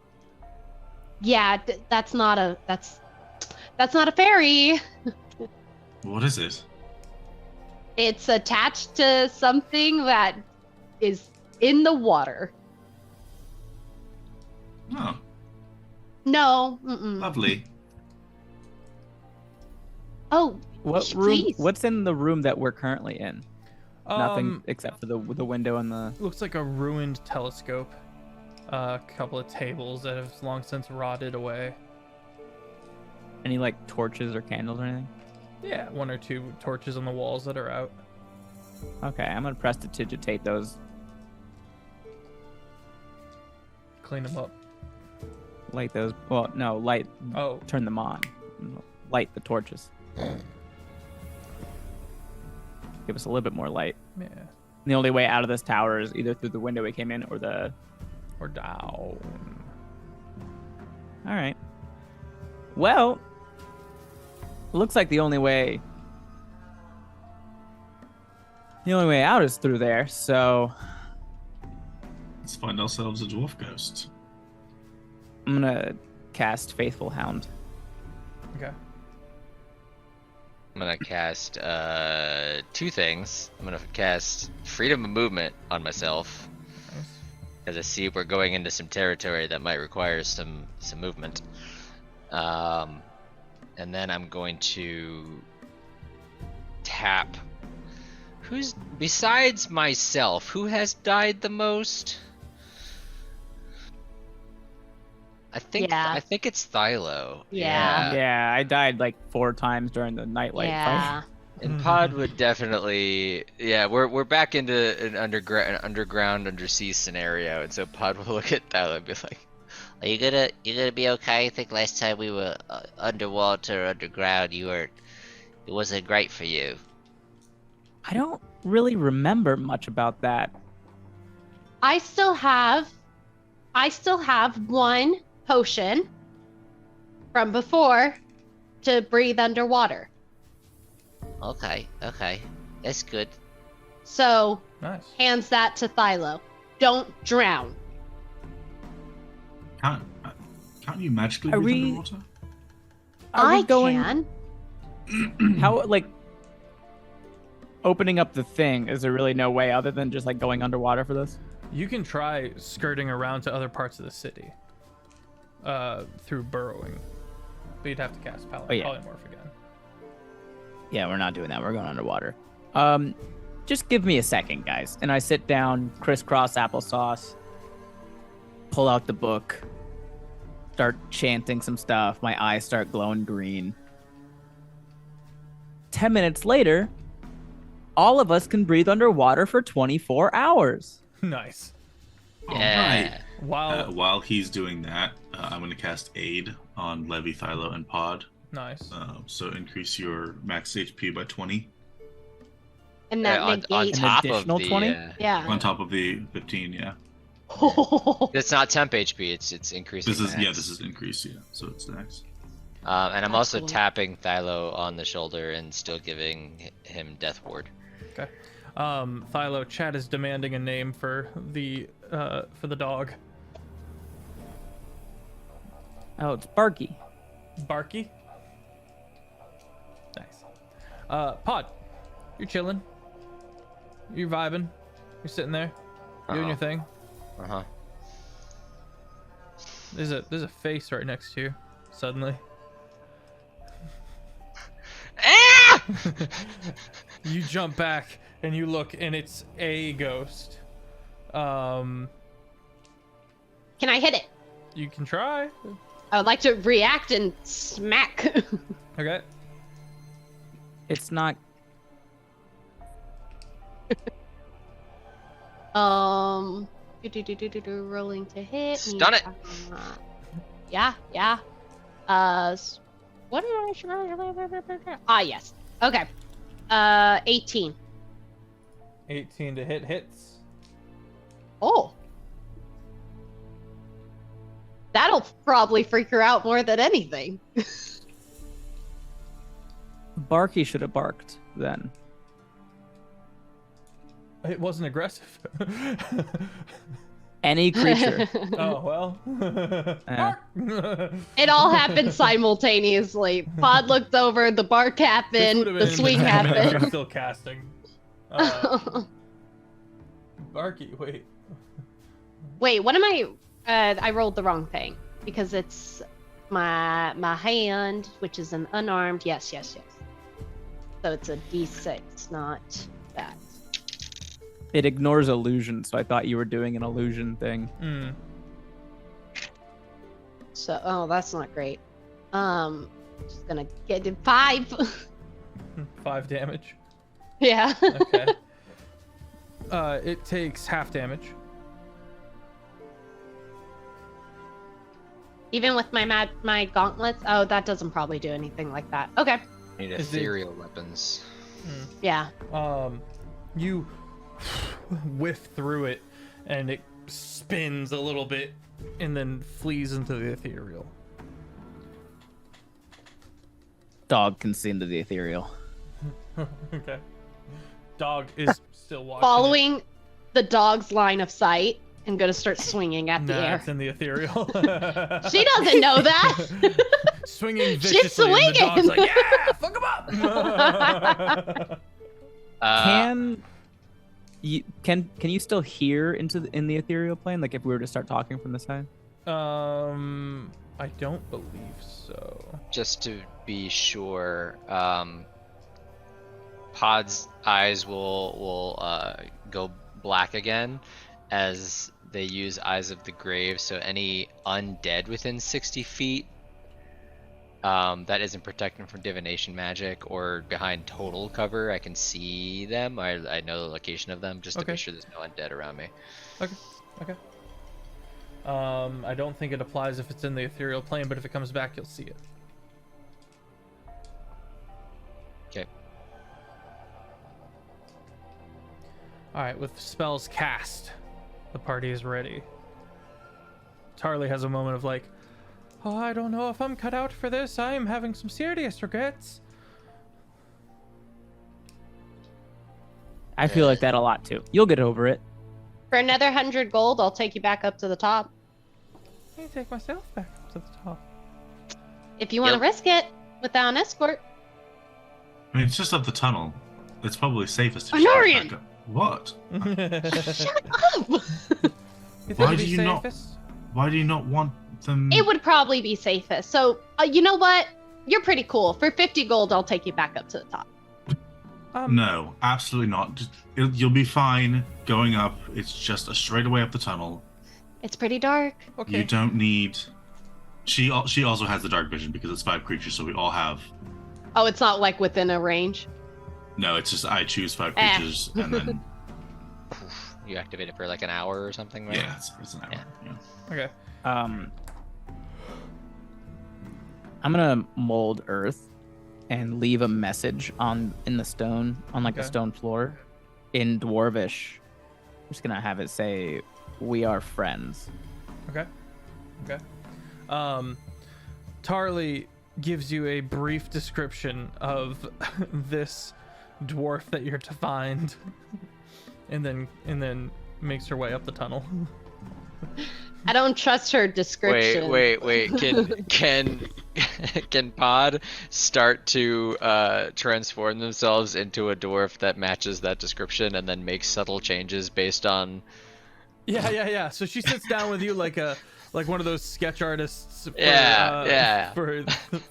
Yeah, that's not a fairy. What is it? It's attached to something that is in the water. Oh, No. Mm-mm. lovely. Oh, What room? please. What's in the room that we're currently in? Nothing Um, except for the window and the. looks like a ruined telescope. A couple of tables that have long since rotted away. Any like torches or candles or anything? Yeah, one or two torches on the walls that are out. Okay, I'm gonna prestidigitate those. Clean them up. Light those. Well, no, light. Oh, Turn them on. Light the torches. Give us a little bit more light. yeah. And the only way out of this tower is either through the window we came in or the. Or down. All right. Well, looks like the only way out is through there. So Let's find ourselves a dwarf ghost. I'm gonna cast Faithful Hound. Okay. I'm gonna cast two things. I'm gonna cast Freedom of Movement on myself, Nice. because I see we're going into some territory that might require some movement. And then I'm going to tap. Who's besides myself? Who has died the most? Yeah. I think it's Thylo. Yeah. Yeah, I died like 4 times during the nightlight Yeah. fight. And Pod would definitely, yeah, we're back into an underground undersea scenario, and so Pod will look at Thylo and be like, Are you gonna be okay? I think last time we were underwater, underground, it wasn't great for you. I don't really remember much about that. I still have 1 potion from before to breathe underwater. Okay, that's good. So Nice. hands that to Thylo. Don't drown. Can't you magically Are breathe we- underwater? Are we I going? can. How like opening up the thing? Is there really no way other than just like going underwater for this? You can try skirting around to other parts of the city through burrowing, but you'd have to cast polymorph again. Yeah, we're not doing that. We're going underwater. Just give me a second, guys. And I sit down, crisscross applesauce, pull out the book, start chanting some stuff. My eyes start glowing green. 10 minutes later, all of us can breathe underwater for 24 hours. Nice. yeah. While he's doing that, I'm going to cast Aid on Levi, Thylo, and Pod. Nice. So increase your max HP by 20 And that on negates. top additional of the 20? Yeah. on top of the 15. Yeah, It's not temp HP. It's increasing. this is max. increase. Yeah, so it's next. And I'm That's also cool. tapping Thylo on the shoulder and still giving him Death Ward. Okay. Thylo, Chad is demanding a name for the dog. Oh, it's Barky. Barky. Nice. Pod, you're chilling. You're vibing. You're sitting there, doing your thing. Uh-huh. There's a face right next to you. Suddenly, you jump back and you look, and it's a ghost. Can I hit it? You can try. I would like to react and smack. Okay. It's not. Rolling to hit. Stun it. Yeah. What did I? Ah, yes. Okay. 18. 18 to hits. Oh. That'll probably freak her out more than anything. Barky should have barked then. It wasn't aggressive. Any creature. Oh well. It all happened simultaneously. Pod looked over, the bark This happened, would've the been swing 10 minutes, happened. I'm still casting. Barky, wait. Wait, what am I? I rolled the wrong thing because it's my hand, which is an unarmed. Yes. So it's a D6, not that. It ignores illusion, so I thought you were doing an illusion thing. So, oh, that's not great. Just gonna get it 5. 5 damage. Yeah. Okay. It takes half damage. Even with my gauntlets. Oh, that doesn't probably do anything like that. Okay. Need Is it- ethereal weapons. Yeah. You whiff through it, and it spins a little bit, and then flees into the ethereal. Dog can see into the ethereal. Okay. Dog is still watching. Following the dog's line of sight and gonna start swinging at the Nah, air. it's in the ethereal. She doesn't know that. Swinging She's viciously, and the dog's swinging. like, yeah, fuck him up. Can you still hear in the ethereal plane? Like if we were to start talking from the side? I don't believe so. Just to be sure, Pod's eyes will go black again, as they use Eyes of the Grave, so any undead within 60 feet that isn't protected from divination magic or behind total cover, I can see them. I know the location of them just to make sure there's no undead around me. Okay. I don't think it applies if it's in the ethereal plane, but if it comes back, you'll see it. Okay. All right, with spells cast, the party is ready. Tarly has a moment of like, oh, I don't know if I'm cut out for this. I'm having some serious regrets. I feel like that a lot too. You'll get over it. For another 100 gold, I'll take you back up to the top. I can take myself back up to the top. If you want to risk it without an escort. I mean, it's just up the tunnel. It's probably safest to Honorian! back up. What? Shut up! Why do you not? Why do you not want them? It would probably be safest. So, you know what? You're pretty cool. For 50 gold, I'll take you back up to the top. No, absolutely not. You'll be fine going up. It's just a straight away up the tunnel. It's pretty dark. Okay. You don't need. She also has the dark vision because it's 5 creatures, so we all have. Oh, it's not like within a range? No, it's just I choose 5 creatures and then. You activate it for like an hour or something, right? Yeah, it's an hour. Yeah. Okay. I'm gonna mold earth and leave a message in the stone on like a stone floor in Dwarvish. I'm just gonna have it say, "We are friends." Okay. Tarly gives you a brief description of this dwarf that you're to find, and then makes her way up the tunnel. I don't trust her description. Wait. Can Pod start to transform themselves into a dwarf that matches that description and then make subtle changes based on? Yeah. So she sits down with you like one of those sketch artists.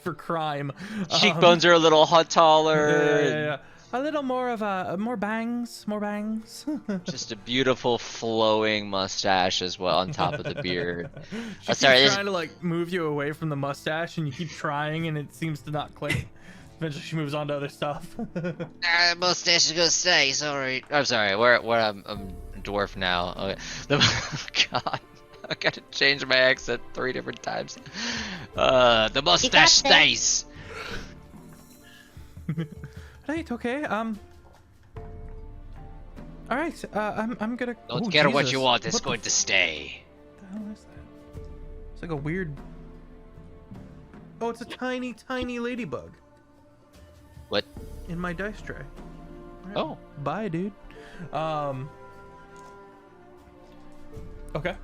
For crime. Cheekbones are a little taller. Yeah. A little more bangs. Just a beautiful flowing mustache as well on top of the beard. She's trying to like move you away from the mustache, and you keep trying, and it seems to not click. Eventually, she moves on to other stuff. Mustache is gonna stay. Sorry. I'm sorry. I'm a dwarf now. Okay. God, I gotta change my accent 3 different times. The mustache stays. Right. Okay. All right. I'm gonna. Don't care what you want. It's going to stay. What the hell is that? It's like a weird. Oh, it's a tiny ladybug. What? In my dice tray. Right. Oh. Bye, dude. Okay.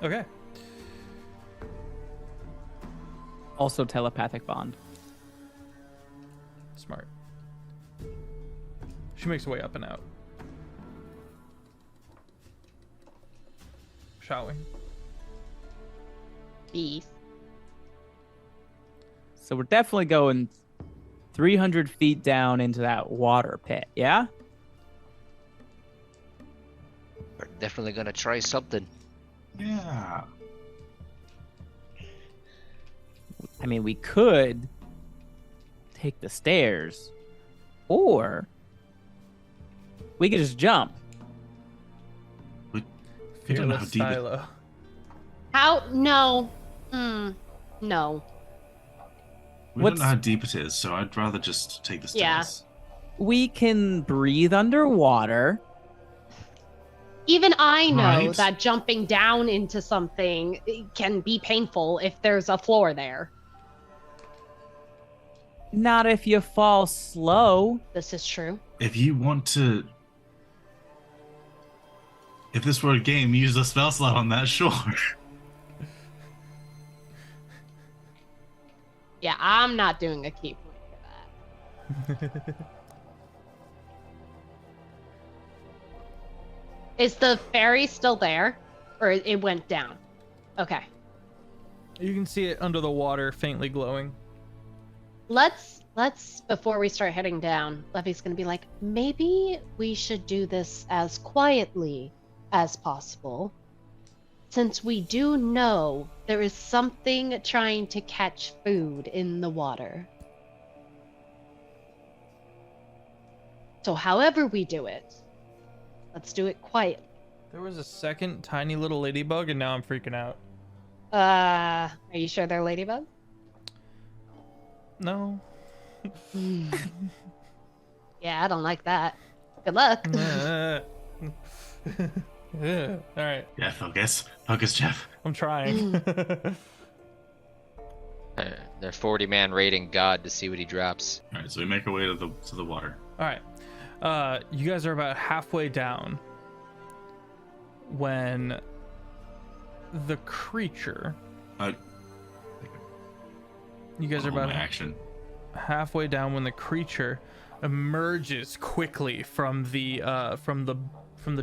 Okay. Also telepathic bond. Smart. She makes her way up and out. Shall we? Beef. So we're definitely going 300 feet down into that water pit, yeah? We're definitely gonna try something. Yeah. I mean, we could take the stairs, or we could just jump. We don't know how Fearless deep it. Stylo. How? No. No. We don't know how deep it is, so I'd rather just take the stairs. Yeah. We can breathe underwater. Even I know Right. that jumping down into something can be painful if there's a floor there. Not if you fall slow. This is true. If you want to, if this were a game, use a spell slot on that, sure. Yeah, I'm not doing a key point for that. Is the ferry still there? Or it went down? Okay. You can see it under the water, faintly glowing. let's before we start heading down, Levy's gonna be like, maybe we should do this as quietly as possible, since we do know there is something trying to catch food in the water. So however we do it, let's do it quietly. There was a second tiny little ladybug, and now I'm freaking out. Are you sure they're ladybug? No. Yeah, I don't like that. Good luck. Yeah. All right. Yeah, focus, Jeff. I'm trying. They're 40-man raiding God to see what he drops. All right, so we make our way to the water. All right. You guys are about halfway down when the creature. You guys are about action. Halfway down when the creature emerges quickly from the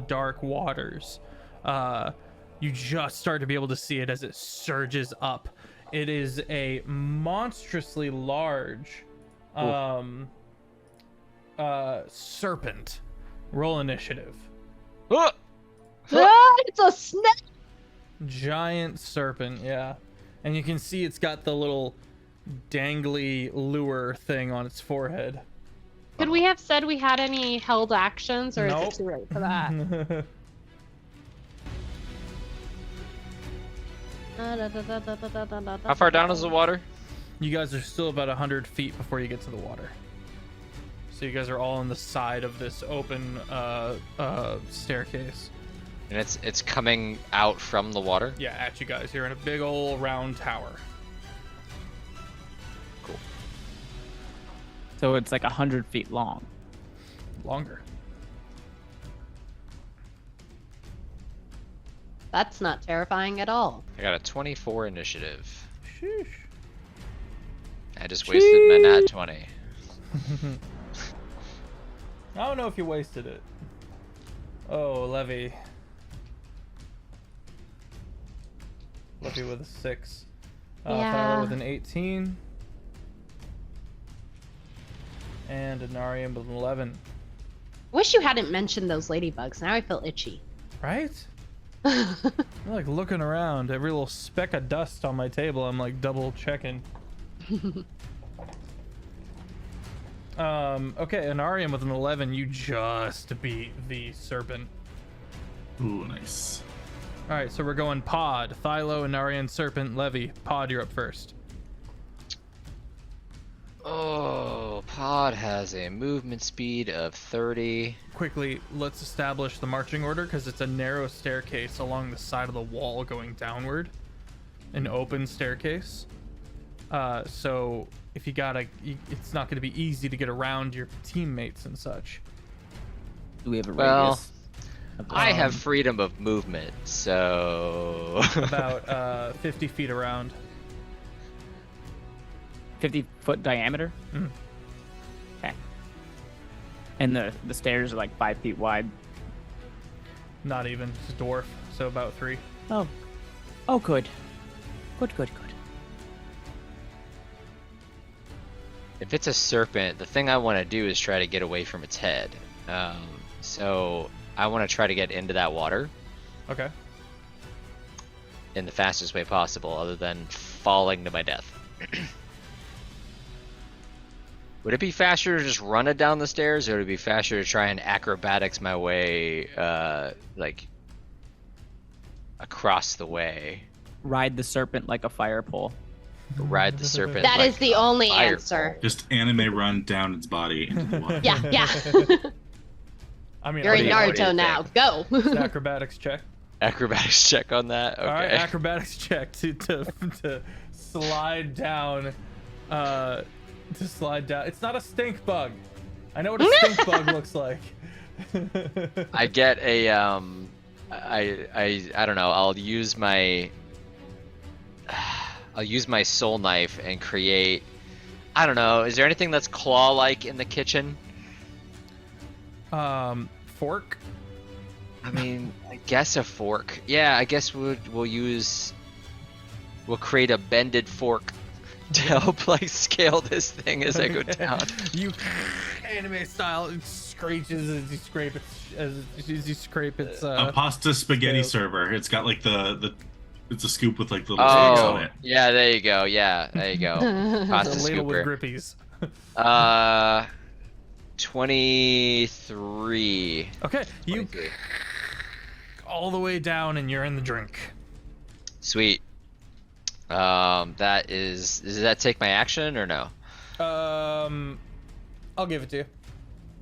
dark waters. You just start to be able to see it as it surges up. It is a monstrously large serpent. Roll initiative. Oh! It's a snake. Giant serpent, yeah. And you can see it's got the little dangly lure thing on its forehead. Could we have said we had any held actions, or Nope. is it too late for that? How far down is the water? You guys are still about 100 feet before you get to the water. So you guys are all on the side of this open staircase. And it's coming out from the water? Yeah, at you guys. You're in a big old round tower. Cool. So it's like 100 feet long. Longer. That's not terrifying at all. I got a 24 initiative. Sheesh. I just wasted my nat 20. I don't know if you wasted it. Oh, Levy. Levy with a 6. Yeah. Tyler with an 18. And Anarium with an 11. Wish you hadn't mentioned those ladybugs. Now I feel itchy. Right? I'm like looking around. Every little speck of dust on my table, I'm like double checking. Okay, Anarium with an 11. You just beat the serpent. Ooh, nice. All right, so we're going Pod, Thylo, Anarian, Serpent, Levy. Pod, you're up first. Oh, Pod has a movement speed of 30. Quickly, let's establish the marching order because it's a narrow staircase along the side of the wall going downward. An open staircase. So if it's not going to be easy to get around your teammates and such. Do we have a Well, radius? I have freedom of movement, so... About 50 feet around. 50-foot diameter? Mm. Okay. And the stairs are like 5 feet wide. Not even. It's a dwarf, so about 3. Oh. Oh, good. Good. If it's a serpent, the thing I want to do is try to get away from its head. So I want to try to get into that water Okay. in the fastest way possible, other than falling to my death. Would it be faster to just run it down the stairs, or would it be faster to try and acrobatics my way, like, across the way? Ride the serpent like a fire pole. Ride the serpent. That like is the a only fire answer. pole. Just anime run down its body into the water. Yeah. I mean, You're in what do you Naruto now. think? Go. it's an acrobatics check. Acrobatics check on that? Okay. All right, acrobatics check to slide down. To slide down. It's not a stink bug. I know what a stink bug looks like. I get a I don't know. I'll use my soul knife and create. I don't know. Is there anything that's claw-like in the kitchen? Fork. I mean, I guess a fork. Yeah, I guess we'll create a bended fork to help like scale this thing as I go down. You anime style it screeches as you scrape it as you scrape its A pasta spaghetti scales. server. It's got like the it's a scoop with like little eggs on Oh, it. yeah, there you go. Yeah, there you go. It's Pasta a ladle with scooper. grippies. 23. Okay, you 23. all the way down and you're in the drink. Sweet. That is. Does that take my action or no? I'll give it to you.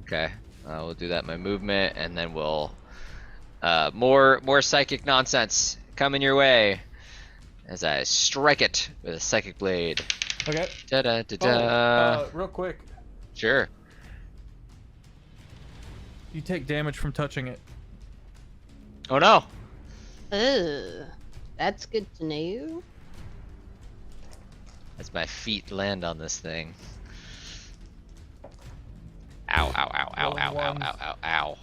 Okay. We'll do that in my movement, and then we'll. More psychic nonsense coming your way as I strike it with a psychic blade. Okay. Da da da da. Real quick, Sure. you take damage from touching it. Oh no. That's good to know. As my feet land on this thing. Ow, ow, ow, ow, ow, ow, ow, ow, ow.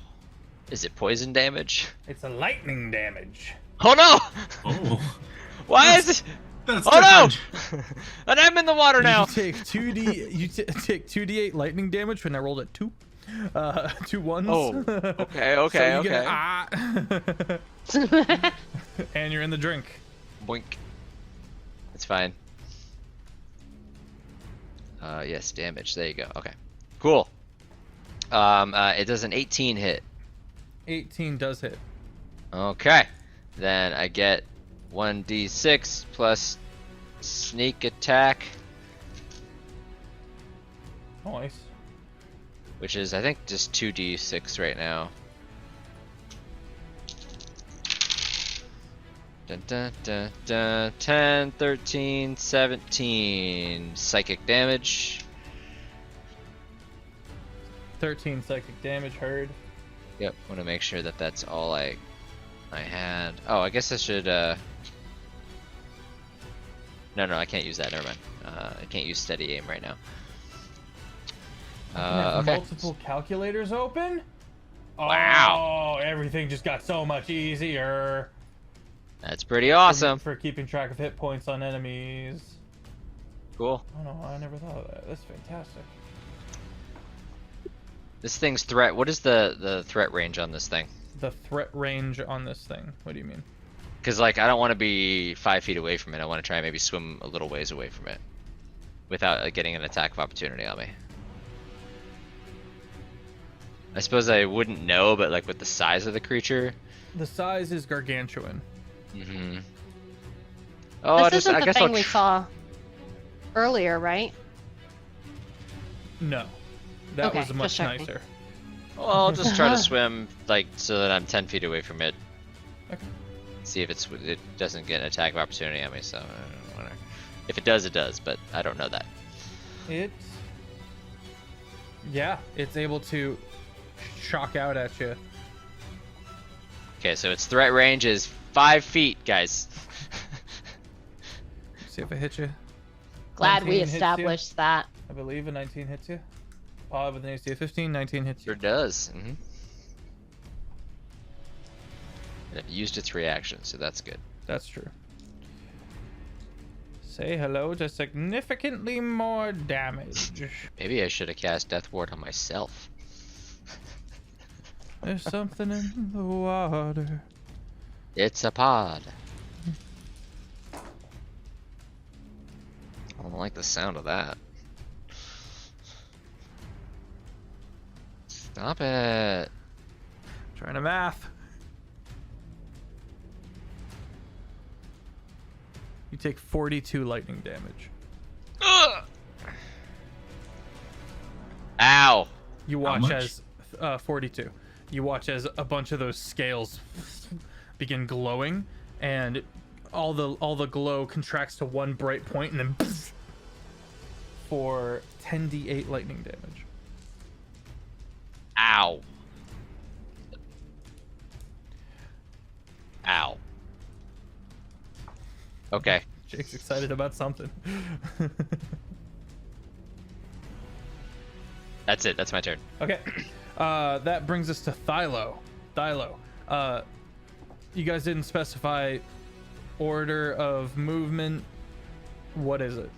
Is it poison damage? It's a lightning damage. Oh no! Oh, Why is it? that's Oh no! different. And I'm in the water now! You take 2d. You take 2d8 lightning damage when I rolled at 2. 2 ones. Oh, okay, So okay, you get okay. a, and you're in the drink. Boink. It's fine. Yes, damage. There you go. Okay. Cool. It does an 18 hit. 18 does hit. Okay. Then I get 1d6 plus sneak attack, Nice. which is, I think, just 2d6 right now. Dun, dun, dun, dun. 10, 13, 17 psychic damage. 13 psychic damage heard. Yep, want to make sure that that's all I had. Oh, I guess I should. No, I can't use that. Never mind. I can't use steady aim right now. I have Okay. multiple calculators open. Wow. Oh, everything just got so much easier. That's pretty awesome. For keeping track of hit points on enemies. Cool. Oh no, I never thought of that. That's fantastic. This thing's threat. What is the threat range on this thing? The threat range on this thing. What do you mean? Because like I don't want to be 5 feet away from it. I want to try and maybe swim a little ways away from it, without getting an attack of opportunity on me. I suppose I wouldn't know, but like with the size of the creature. The size is gargantuan. Mm-hmm. Oh, This isn't I the guess thing I'll we saw earlier, right? No. That Okay, was just much checking. nicer. Well, I'll just try to swim like so that I'm 10 feet away from it. Okay. See if it doesn't get an attack of opportunity on me. So whatever. If it does, it does. But I don't know that. Yeah, it's able to shock out at you. Okay, so its threat range is 5 feet, guys. See if it hits you. Glad 19 we hits you. established that. I believe a 19 hits you. Pod with an AC of 15, 19 hits Sure you. does. And it used its reaction, so that's good. That's true. Say hello to significantly more damage. Maybe I should have cast Death Ward on myself. There's something in the water. It's a pod. I don't like the sound of that. Stop it. Trying to math. You take 42 lightning damage. Ugh. Ow. You How watch much? as 42. You watch as a bunch of those scales begin glowing, and all the glow contracts to one bright point, and then for 10d8 lightning damage. Ow. Ow. Okay. Jake's excited about something. That's it. That's my turn. Okay. That brings us to Thylo. You guys didn't specify order of movement. What is it?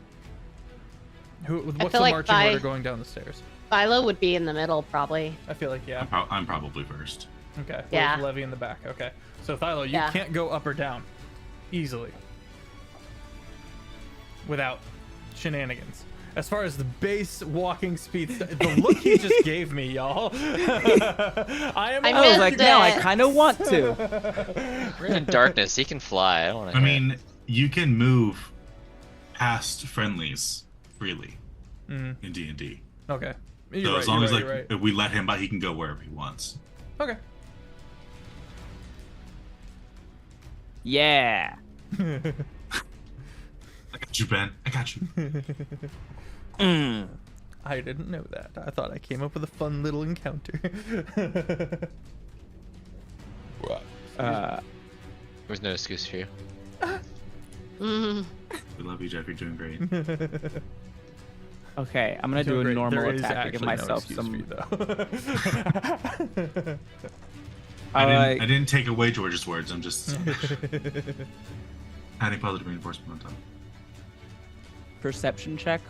What's feel the like marching order going down the stairs? Philo would be in the middle, probably. I feel like, yeah. I'm probably first. Okay. Yeah. Where's Levy in the back? Okay. So, Philo, you Yeah. can't go up or down easily without shenanigans. As far as the base walking speed, the look he just gave me, y'all. I I was missed like, no, I it. kind of want to. We're in darkness. He can fly. I don't want to. I mean, you can move past friendlies freely in D&D. Okay. So You're as long right, as you're right. if we let him by, he can go wherever he wants. Okay. Yeah. I got you, Ben. I got you. I didn't know that. I thought I came up with a fun little encounter. There's no excuse for you. Mm. We love you, Jeff. You're doing great. Okay, I'm gonna do a Great. normal There is attack to give actually no myself excuse for some. you, though. I didn't take away George's words. I'm just adding positive reinforcement on top. Perception check.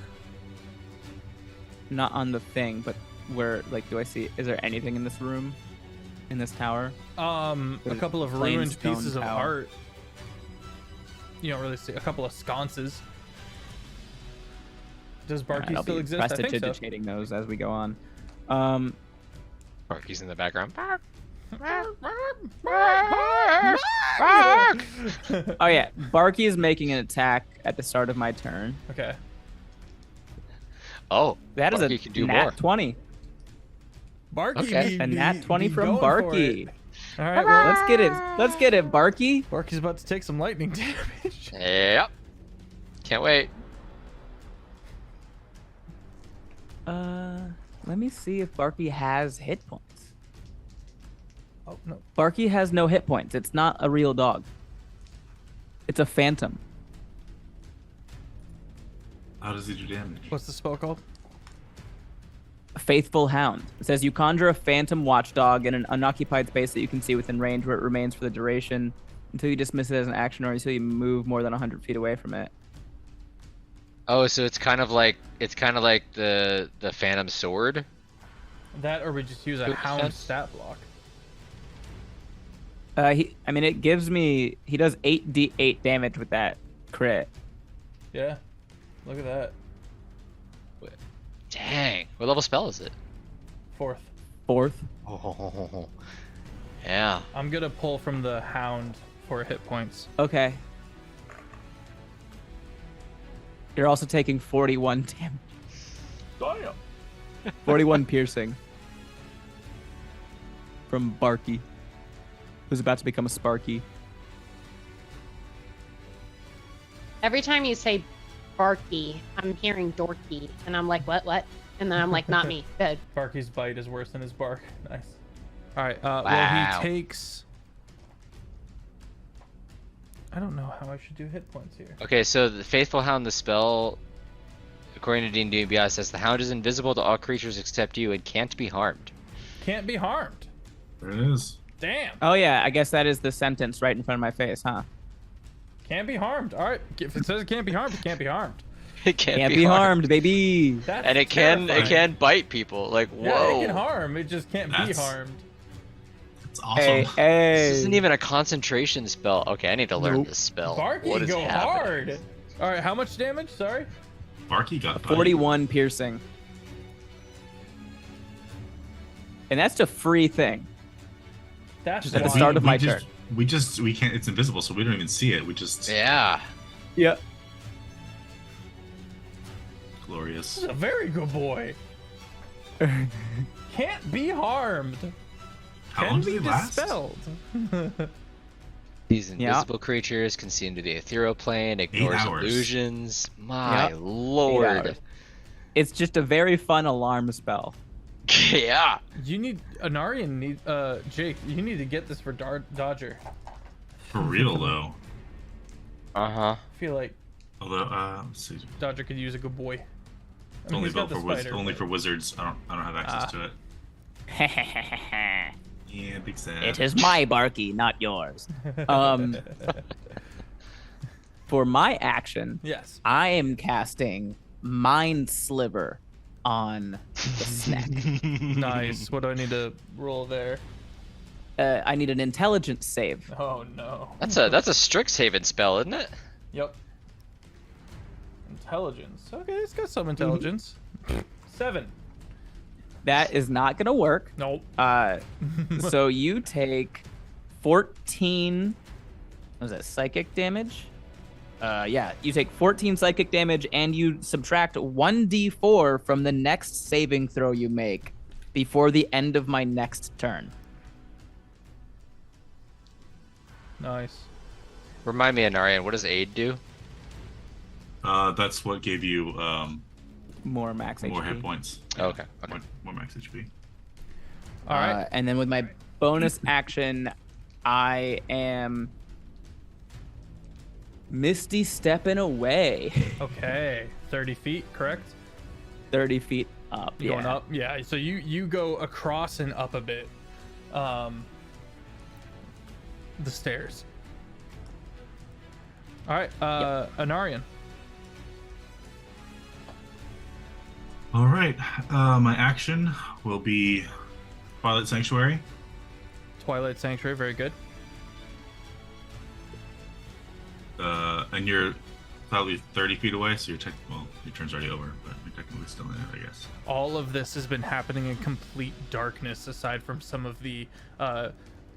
Not on the thing, but where, like, do I see? Is there anything in this room, in this tower? A couple of Plain ruined stone pieces of tower. art. You don't really see a couple of sconces. Does Barky I'll still be exist? I think so. prestidigitating those as we go on. Barky's in the background. Oh yeah, Barky is making an attack at the start of my turn. Okay. Oh, That is Barky a can do nat more. 20. Barky. Okay. A nat 20 be from going for Barky. it. All right. Well, Let's get it. Let's get it, Barky. Barky's about to take some lightning damage. Yep. Can't wait. Let me see if Barky has hit points. Oh no. Barky has no hit points. It's not a real dog. It's a phantom. How does he do damage? What's the spell called? A faithful hound. It says you conjure a phantom watchdog in an unoccupied space that you can see within range where it remains for the duration until you dismiss it as an action or until you move more than 100 feet away from it. Oh, so it's kind of like the Phantom Sword. That, or we just use a Good hound defense. stat block. It gives me. He does 8d8 damage with that crit. Yeah. Look at that. Dang. What level spell is it? Fourth. Fourth. Oh. Yeah. I'm gonna pull from the hound for hit points. Okay. You're also taking 41 damage. Damn. 41 piercing. From Barky. Who's about to become a Sparky. Every time you say Barky, I'm hearing Dorky, and I'm like, what? And then I'm like, not me. Good. Barky's bite is worse than his bark. Nice. All right. Well, Wow. he takes. I don't know how I should do hit points here. Okay, so the Faithful Hound, the spell, according to D&D Beyond, says the hound is invisible to all creatures except you and can't be harmed. Can't be harmed. There it is. Damn. Oh yeah, I guess that is the sentence right in front of my face, huh? Can't be harmed. All right. If it says it can't be harmed, it can't be harmed. It Can't be harmed, baby. That's And it terrifying. can bite people. Like, Yeah, whoa. it can harm. It just can't be That's- harmed. It's awesome. Hey, hey. This isn't even a concentration spell. Okay, I need to learn Nope. this spell. Barky, What is go happening? hard. All right. How much damage? Sorry. Barky got bite. 41 piercing. And that's a free thing. That's Just at the why- start of my just, turn. We can't. It's invisible, so we don't even see it. We just Yeah. Yeah. glorious. This is a very good boy. Can't be harmed. How Can long does be it last? dispelled. These Yeah. invisible creatures can see into the ethereal plane, ignores hours. illusions. My Yep. 8 lord. hours. It's just a very fun alarm spell. Yeah. You need Anarian. Jake. You need to get this for Dodger. For real though. Uh-huh. I feel like Although, let's see. Dodger could use a good boy. I mean, Only he's got vote the for spider, only but- for wizards. I don't have access to it. Yeah, big sad. It is my Barky, not yours. For my action, Yes. I am casting mind sliver on the snack. Nice. What do I need to roll there? I need an intelligence save. Oh no. That's a Strixhaven spell, isn't it? Yep. Intelligence. Okay, it's got some intelligence. 7. That is not gonna work. Nope. So you take 14. Was that psychic damage? Yeah, you take 14 psychic damage, and you subtract 1d4 from the next saving throw you make before the end of my next turn. Nice. Remind me, Anarian, what does aid do? That's what gave you More max more HP. hit points. Oh, okay. More max HP. All right. And then with my bonus action, I am Misty stepping away. Okay. 30 feet, correct? 30 feet up. Going up. Yeah. So you go across and up a bit. The stairs. All right. Anarian. All right. My action will be Twilight Sanctuary. Twilight Sanctuary. Very good. And you're probably 30 feet away, so your turn's already over, but you're technically still in it, I guess. All of this has been happening in complete darkness, aside from some of the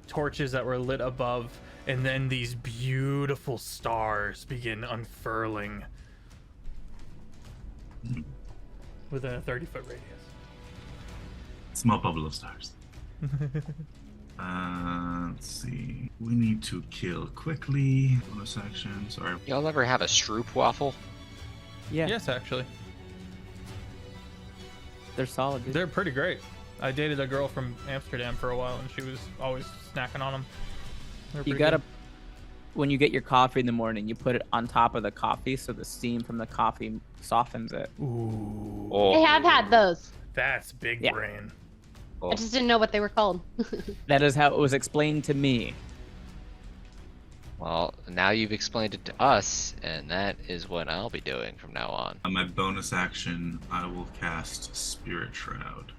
torches that were lit above, and then these beautiful stars begin unfurling within a 30-foot radius. Small bubble of stars. Let's see. We need to kill quickly. Bonus action. Sorry. Y'all ever have a Stroop waffle? Yeah. Yes, actually. They're solid. Dude. They're pretty great. I dated a girl from Amsterdam for a while, and she was always snacking on them. You gotta, when you get your coffee in the morning, you put it on top of the coffee so the steam from the coffee softens it. Ooh, Oh, I have had those. that's big Yeah. brain. oh. I just didn't know what they were called. That is how it was explained to me. Well, now you've explained it to us, and that is what I'll be doing from now on. On my bonus action, I will cast Spirit Shroud.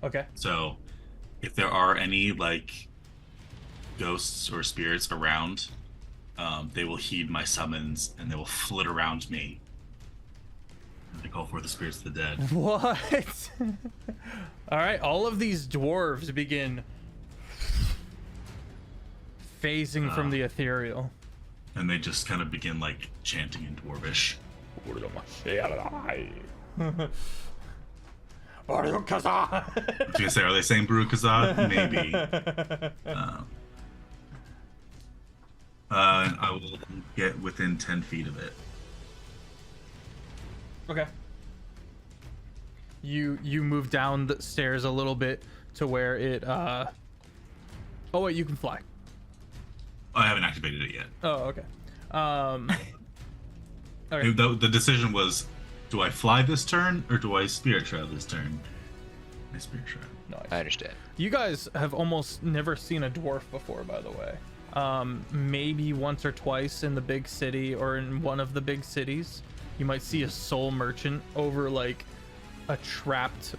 Okay. So, if there are any like ghosts or spirits around, they will heed my summons and they will flit around me. And they call forth the spirits of the dead. What? All right. All of these dwarves begin phasing from the ethereal. And they just kind of begin like chanting in Dwarvish. I was gonna say, are they saying Barukazad? Maybe. I will get within 10 feet of it. Okay. You move down the stairs a little bit to where it oh wait, you can fly. I haven't activated it yet. Oh, okay. Okay. The decision was, do I fly this turn or do I Spirit Shroud this turn? I Spirit Shroud. Nice. I understand. You guys have almost never seen a dwarf before, by the way. Maybe once or twice in the big city or in one of the big cities, you might see a soul merchant over like a trapped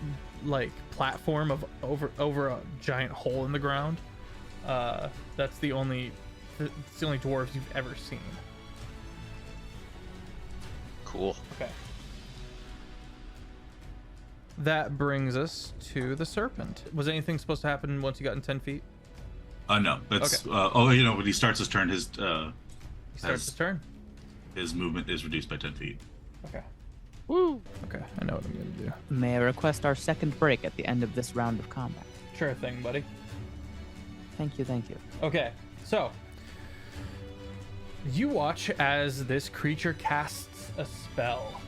like platform of over a giant hole in the ground. That's the only dwarves you've ever seen. Cool. Okay. That brings us to the serpent. Was anything supposed to happen once you got in 10 feet? No. That's Okay. when he starts his turn, He starts his turn. his movement is reduced by 10 feet. Okay. Woo! Okay, I know what I'm gonna do. May I request our second break at the end of this round of combat? Sure thing, buddy. Thank you, thank you. Okay, so you watch as this creature casts a spell.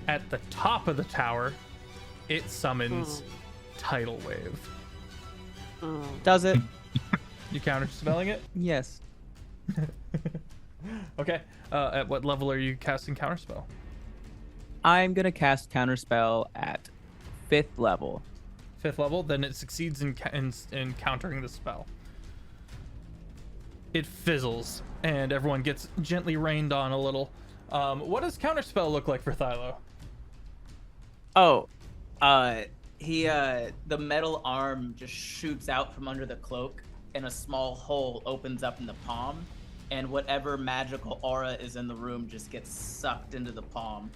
At the top of the tower, it summons Tidal Wave. Does it? You counter spelling it? Yes. Okay. At what level are you casting counterspell? I'm gonna cast counterspell at 5th level. 5th level, then it succeeds in countering the spell. it fizzles, and everyone gets gently rained on a little. What does counterspell look like for Thylo? Oh, the metal arm just shoots out from under the cloak, and a small hole opens up in the palm, and whatever magical aura is in the room just gets sucked into the palm.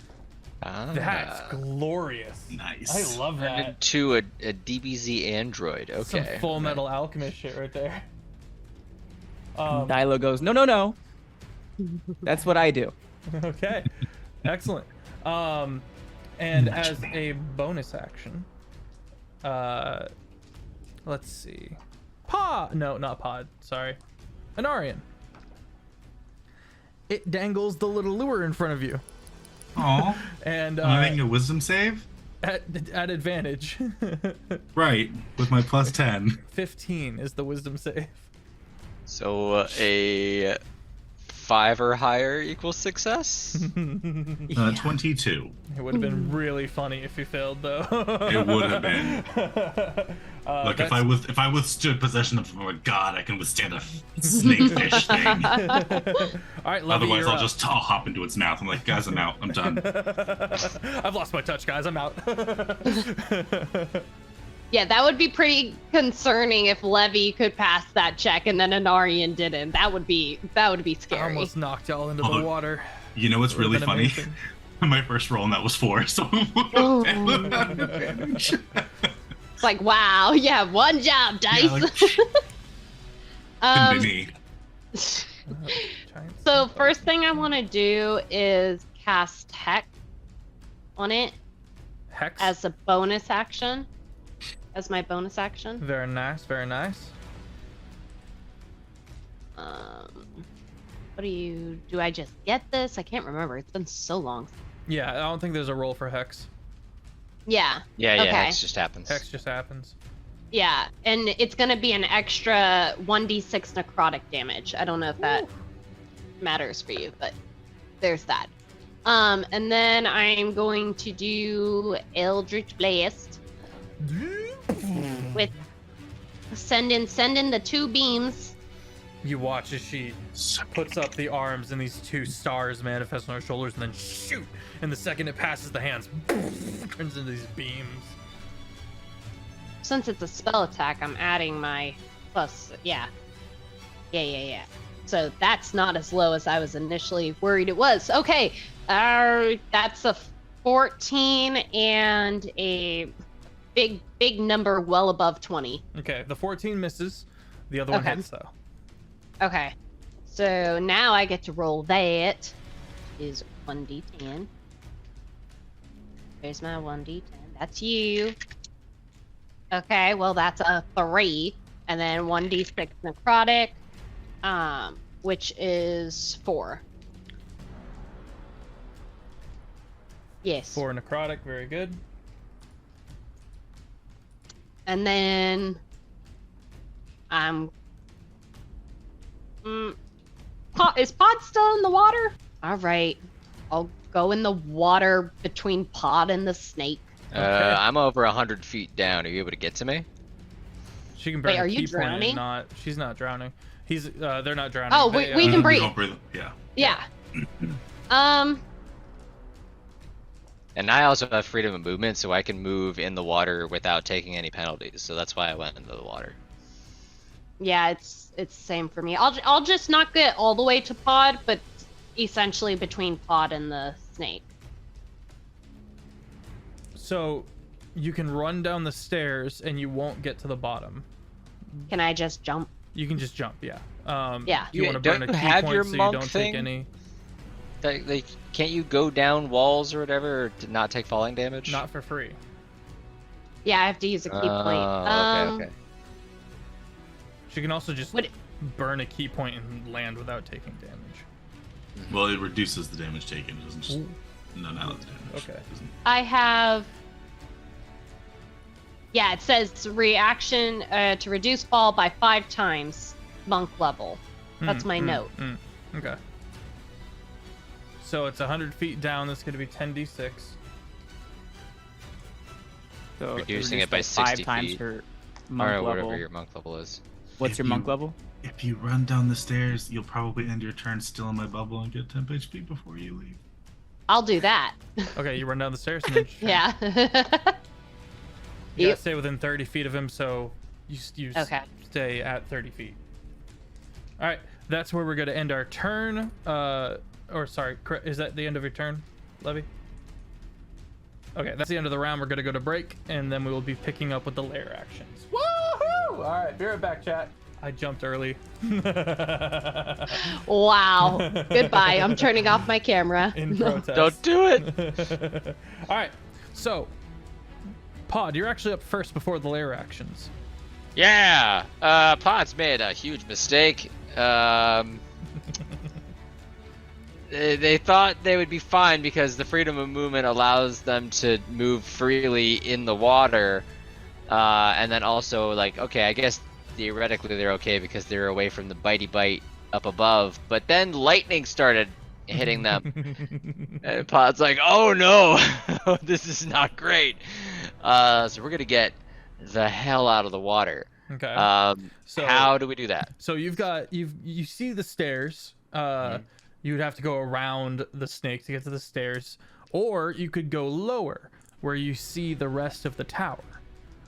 That's glorious. Nice. I love Turned that. into a DBZ android. Okay. Some Full Metal Alchemist shit right there. Dilo goes, no. That's what I do. Okay, excellent. And as a bonus action, let's see. No, not Pod. Sorry. Anarian. It dangles the little lure in front of you. Aw. And Am I making a wisdom save? at advantage. Right, with my plus 10. 15 is the wisdom save. So a 5 or higher equals success. 22. It would have been really funny if you failed, though. It would have been. Look, if I withstood possession of a god, I can withstand a snakefish thing. All right, Levy, Otherwise, you're I'll up. just hop into its mouth. I'm like, guys, I'm out. I'm done. I've lost my touch, guys. I'm out. Yeah, that would be pretty concerning if Levy could pass that check and then Anarian didn't. That would be I scary. almost knocked y'all into Oh, the water. You know what's really been funny? amazing. My first roll, and that was 4, so Oh. advantage. It's like, wow, yeah, one job, Dice. Yeah, like, couldn't be me. So first thing I want to do is cast Hex on it Hex. as a bonus action. As my bonus action. Very nice, very nice. What do I just get this? I can't remember. It's been so long. Yeah, I don't think there's a roll for Hex. Yeah. Yeah, Okay. Hex just happens. Hex just happens. Yeah, and it's gonna be an extra 1d6 necrotic damage. I don't know if that matters for you, but there's that. And then I'm going to do Eldritch Blast with send in the 2 beams. You watch as she puts up the arms and these 2 stars manifest on her shoulders and then shoot. And the second it passes the hands, turns into these beams. Since it's a spell attack, I'm adding my plus. Yeah. So that's not as low as I was initially worried it was. Okay, that's a 14 and a big number well above 20. Okay, the 14 misses. The other one Okay. hits, though. Okay, so now I get to roll that. Is 1d10. There's my 1d10. That's you. Okay, well that's a 3, and then 1d6 necrotic, which is 4. Yes. 4 necrotic, very good. And then is Pod still in the water? All right, I'll go in the water between Pod and the snake. I'm over 100 feet down. Are you able to get to me? She can burn Wait, a are you key point and drowning? she's not drowning. They're not drowning. Oh, They, we can breathe. Don't breathe. Yeah. Yeah. And I also have freedom of movement, so I can move in the water without taking any penalties. So that's why I went into the water. Yeah, it's the same for me. I'll just not get all the way to Pod, but essentially between Pod and the snake. So you can run down the stairs and you won't get to the bottom. Can I just jump? You can just jump, yeah. Yeah. You want to Don't burn a you key have point your so you monk don't thing? take any. Can't you go down walls or whatever to not take falling damage? Not for free. Yeah, I have to use a key point. Okay. She can also just Would it- burn a key point and land without taking damage. Well, it reduces the damage taken. It doesn't just. Ooh. No, not the damage. Okay. It doesn't- I have. Yeah, it says reaction to reduce fall by 5 times monk level. That's my note. Okay. So it's 100 feet down. That's going to be 10d6. So Reducing reduce it by 5 60 times feet. her Or monk whatever level. your monk level is. What's If your you- monk level? If you run down the stairs, you'll probably end your turn still in my bubble and get 10 HP before you leave. I'll do that. Okay, you run down the stairs and then Yeah. you gotta stay within 30 feet of him, so you Okay. stay at 30 feet. All right, that's where we're gonna end our turn. Or sorry, is that the end of your turn, Levy? Okay, that's the end of the round. We're gonna go to break, and then we will be picking up with the lair actions. Woohoo! All right, be right back, chat. I jumped early. Wow. Goodbye. I'm turning off my camera. In protest. Don't do it. All right, so Pod, you're actually up first before the lair actions. Yeah. Pod's made a huge mistake. They thought they would be fine because the freedom of movement allows them to move freely in the water, and then also like, okay, I guess theoretically they're okay because they're away from the bitey bite up above. But then lightning started hitting them, and Pod's like, "Oh no, this is not great." So we're gonna get the hell out of the water. Okay. So How do we do that? So you see the stairs. You would have to go around the snake to get to the stairs, or you could go lower where you see the rest of the tower.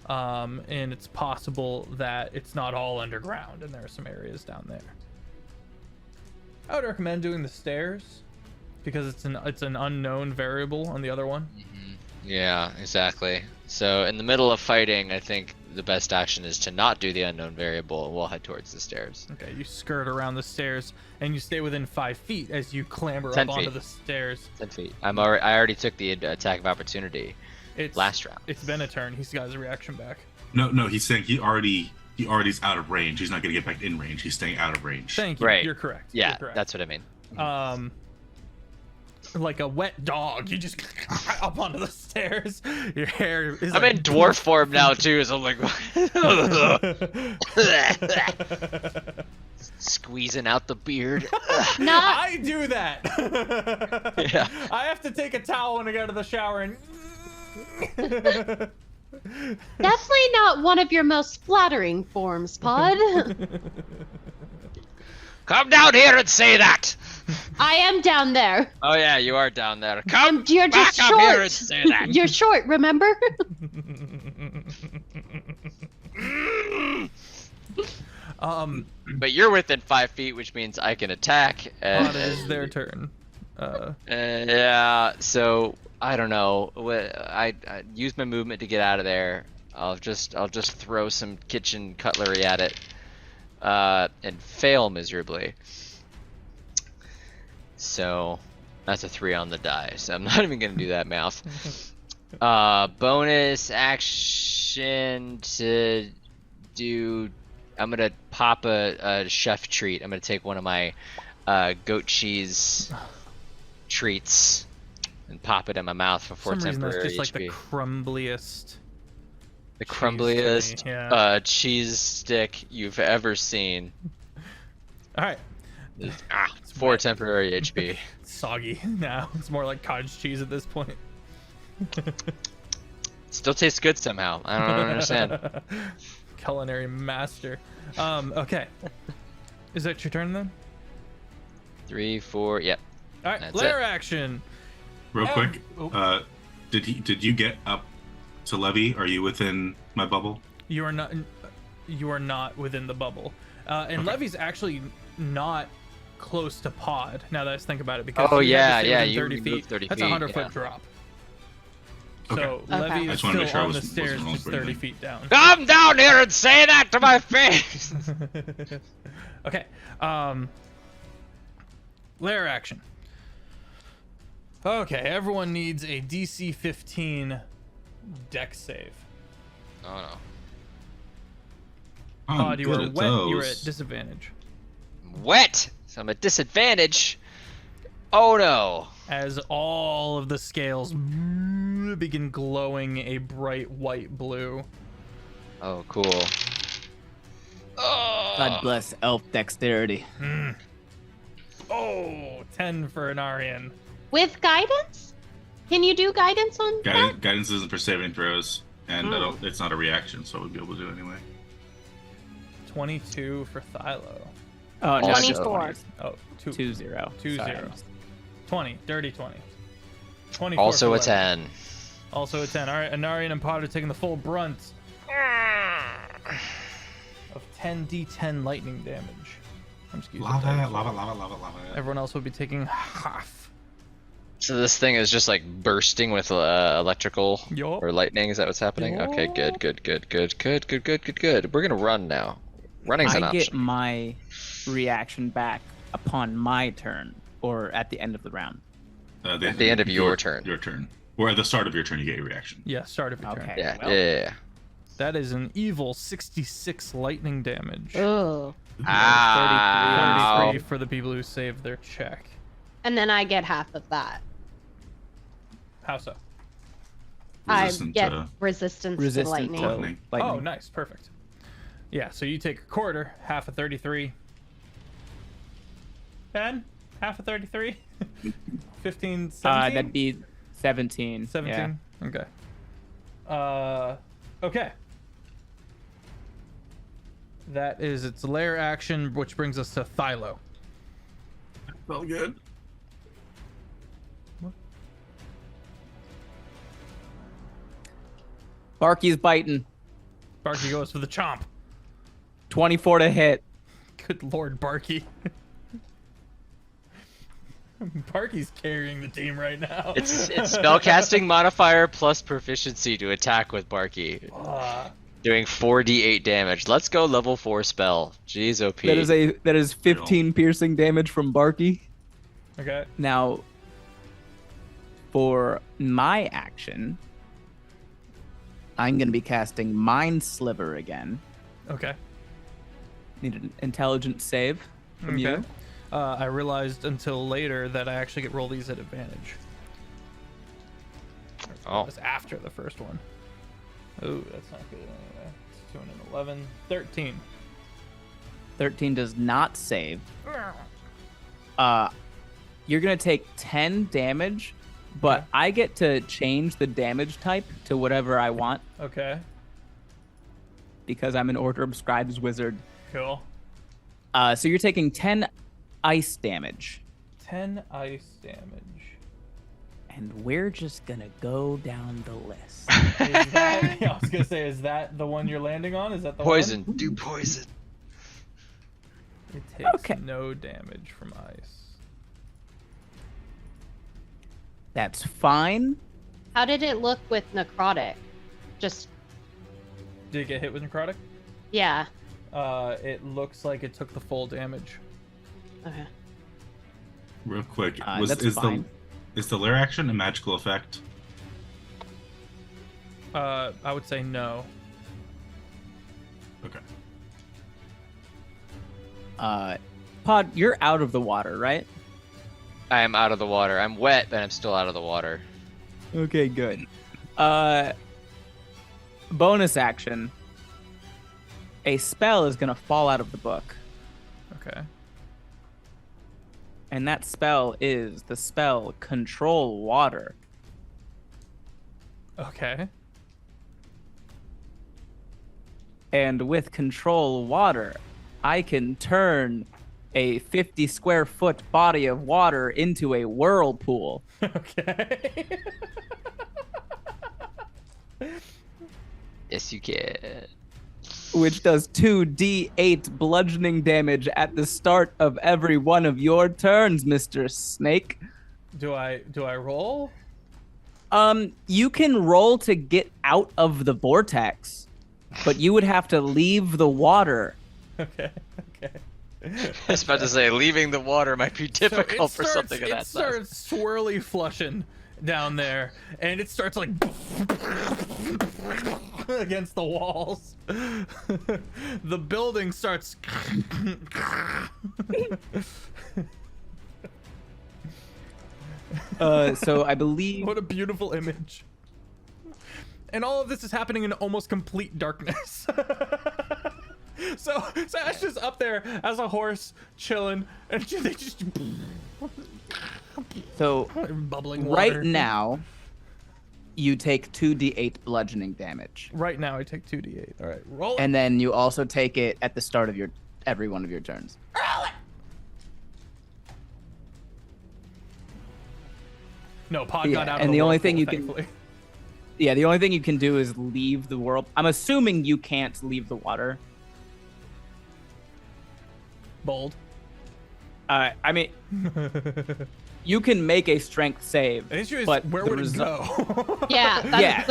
And it's possible that it's not all underground and there are some areas down there. I would recommend doing the stairs because it's an unknown variable on the other one. Yeah, exactly. So in the middle of fighting, I think the best action is to not do the unknown variable, and we'll head towards the stairs. Okay, you skirt around the stairs and you stay within 5 feet as you clamber 10 up onto feet. the stairs. 10 feet. I already took the attack of opportunity It's last round. It's been a turn. He's got his reaction back. No, he's saying he already's out of range. He's not going to get back in range. He's staying out of range. Thank you. Right. You're correct. Yeah, You're correct. that's what I mean. Like a wet dog, you just up onto the stairs. Your hair is. I'm like in dwarf form now too, so I'm like squeezing out the beard. Not I do that. Yeah. I have to take a towel when I get out of the shower and. definitely not one of your most flattering forms, Pod. Come down here and say that. I am down there. Oh yeah, you are down there. Come And you're back just up short. here and say that. You're short, remember? But you're within 5 feet, which means I can attack. It is their turn. Yeah, so I don't know. I use my movement to get out of there. I'll just throw some kitchen cutlery at it, and fail miserably. So that's a 3 on the die. So I'm not even gonna do that math. Bonus action to do. I'm gonna pop a chef treat. I'm gonna take one of my goat cheese treats and pop it in my mouth for 4 For some reason, that's temporary just like HP. the crumbliest. The cheese crumbliest to me, yeah. cheese stick you've ever seen. All right. 4 wet. temporary HP. It's soggy now. It's more like cottage cheese at this point. Still tastes good somehow. I don't understand. Culinary master. Okay. Is that your turn then? 3, 4, yep. All right. That's Lair it. action. Real quick, Oh. did you get up to Levy? Are you within my bubble? You are not. You are not within the bubble. And Okay. Levy's actually not close to Pod. Now that I think about it, because Oh, you had to yeah, stay yeah, within you 30 moved feet. 30 That's feet, a 100-foot yeah. drop. Okay. So Levy I is just wanted to make still sure I on the wasn't stairs, wrong just for 30 anything. feet down. Come down here and say that to my face. Okay. Lair action. Okay, everyone needs a DC 15 dex save. Oh no. I'm Pod, you good are at wet. You are those. at disadvantage. Wet. So I'm at disadvantage. Oh no. As all of the scales begin glowing a bright white blue. Oh cool. Oh. God bless elf dexterity. Oh, 10 for an Aryan. With guidance? Can you do guidance on that? Guidance isn't for saving throws, and it's not a reaction, so I would be able to do it anyway. 22 for Thylo. Oh, no, just 24. 20s. Oh, 2-0. 2-0. Sorry. 20. Dirty 20. 24 Also for a Lemon. 10. Also a 10. All right, Anarian and Pod are taking the full brunt of 10d10 lightning damage. I'm just using Lava, that. lava. Everyone else will be taking half. So this thing is just like bursting with electrical Yup. or lightning. Is that what's happening? Okay, good. We're gonna run now. Running's an I option. get my reaction back upon my turn, or at the end of the round. At the end of your turn. Your turn. Or at the start of your turn, you get a reaction. Yeah, start of your turn. Okay. Yeah, well. yeah. That is an evil 66 lightning damage. Oh. Ow. 33 for the people who saved their check. And then I get half of that. How so? Resistant I get to resistance to Resistant lightning. to lightning. lightning. Oh, nice. Perfect. Yeah, so you take a quarter, half of 33. 10? Half of 33? 15, 17? That'd be 17. 17? Yeah. Okay. Okay. That is its lair action, which brings us to Thylo. Felt good. Barky's biting. Barky goes for the chomp. 24 to hit. Good lord, Barky. Barky's carrying the team right now. It's spellcasting modifier plus proficiency to attack with Barky. Doing 4d8 damage. Let's go level 4 spell. Jeez, OP. That is 15 piercing damage from Barky. Okay. Now, for my action, I'm going to be casting Mind Sliver again. Okay. Need an intelligence save from you. I realized until later that I actually get roll these at advantage. Oh. That was after the first one. Oh, that's not good anyway. It's 211. 13. 13 does not save. You're going to take 10 damage, but Okay. I get to change the damage type to whatever I want Okay. because I'm an Order of Scribes wizard. Cool. So you're taking 10 ice damage. 10 ice damage. And we're just going to go down the list. Is that, I was gonna say, is that the one you're landing on? Is that the Poison. one? Do poison. It takes Okay. no damage from ice. That's fine. How did it look with necrotic? Just Did it get hit with necrotic? yeah. It looks like it took the full damage. Okay. Real quick, That's fine. is the lair action a magical effect? I would say no. Okay. Pod, you're out of the water, right? I am out of the water. I'm wet, but I'm still out of the water. Okay, good. Bonus action. A spell is going to fall out of the book. Okay. And that spell is the spell Control Water. Okay. And with Control Water, I can turn a 50 square foot body of water into a whirlpool. Okay. Yes, you can. Which does 2d8 bludgeoning damage at the start of every one of your turns, Mr. Snake. Do I roll? You can roll to get out of the vortex, but you would have to leave the water. Okay. Okay. I was about to say, leaving the water might be difficult for something of that It size. starts swirly flushing down there, and it starts like against the walls. The building starts. So I believe What a beautiful image. And all of this is happening in almost complete darkness. So Ash is up there as a horse, chilling, and they just so bubbling right water. now you take 2d8 bludgeoning damage. Right now, I take 2d8. All right, roll it. And then you also take it at the start of every one of your turns. No, Pod got out of and the the only whirlpool, thing you can thankfully. Yeah, the only thing you can do is leave the world. I'm assuming you can't leave the water. Bold. I mean, you can make a strength save. The issue is, but where the would it go? Yeah,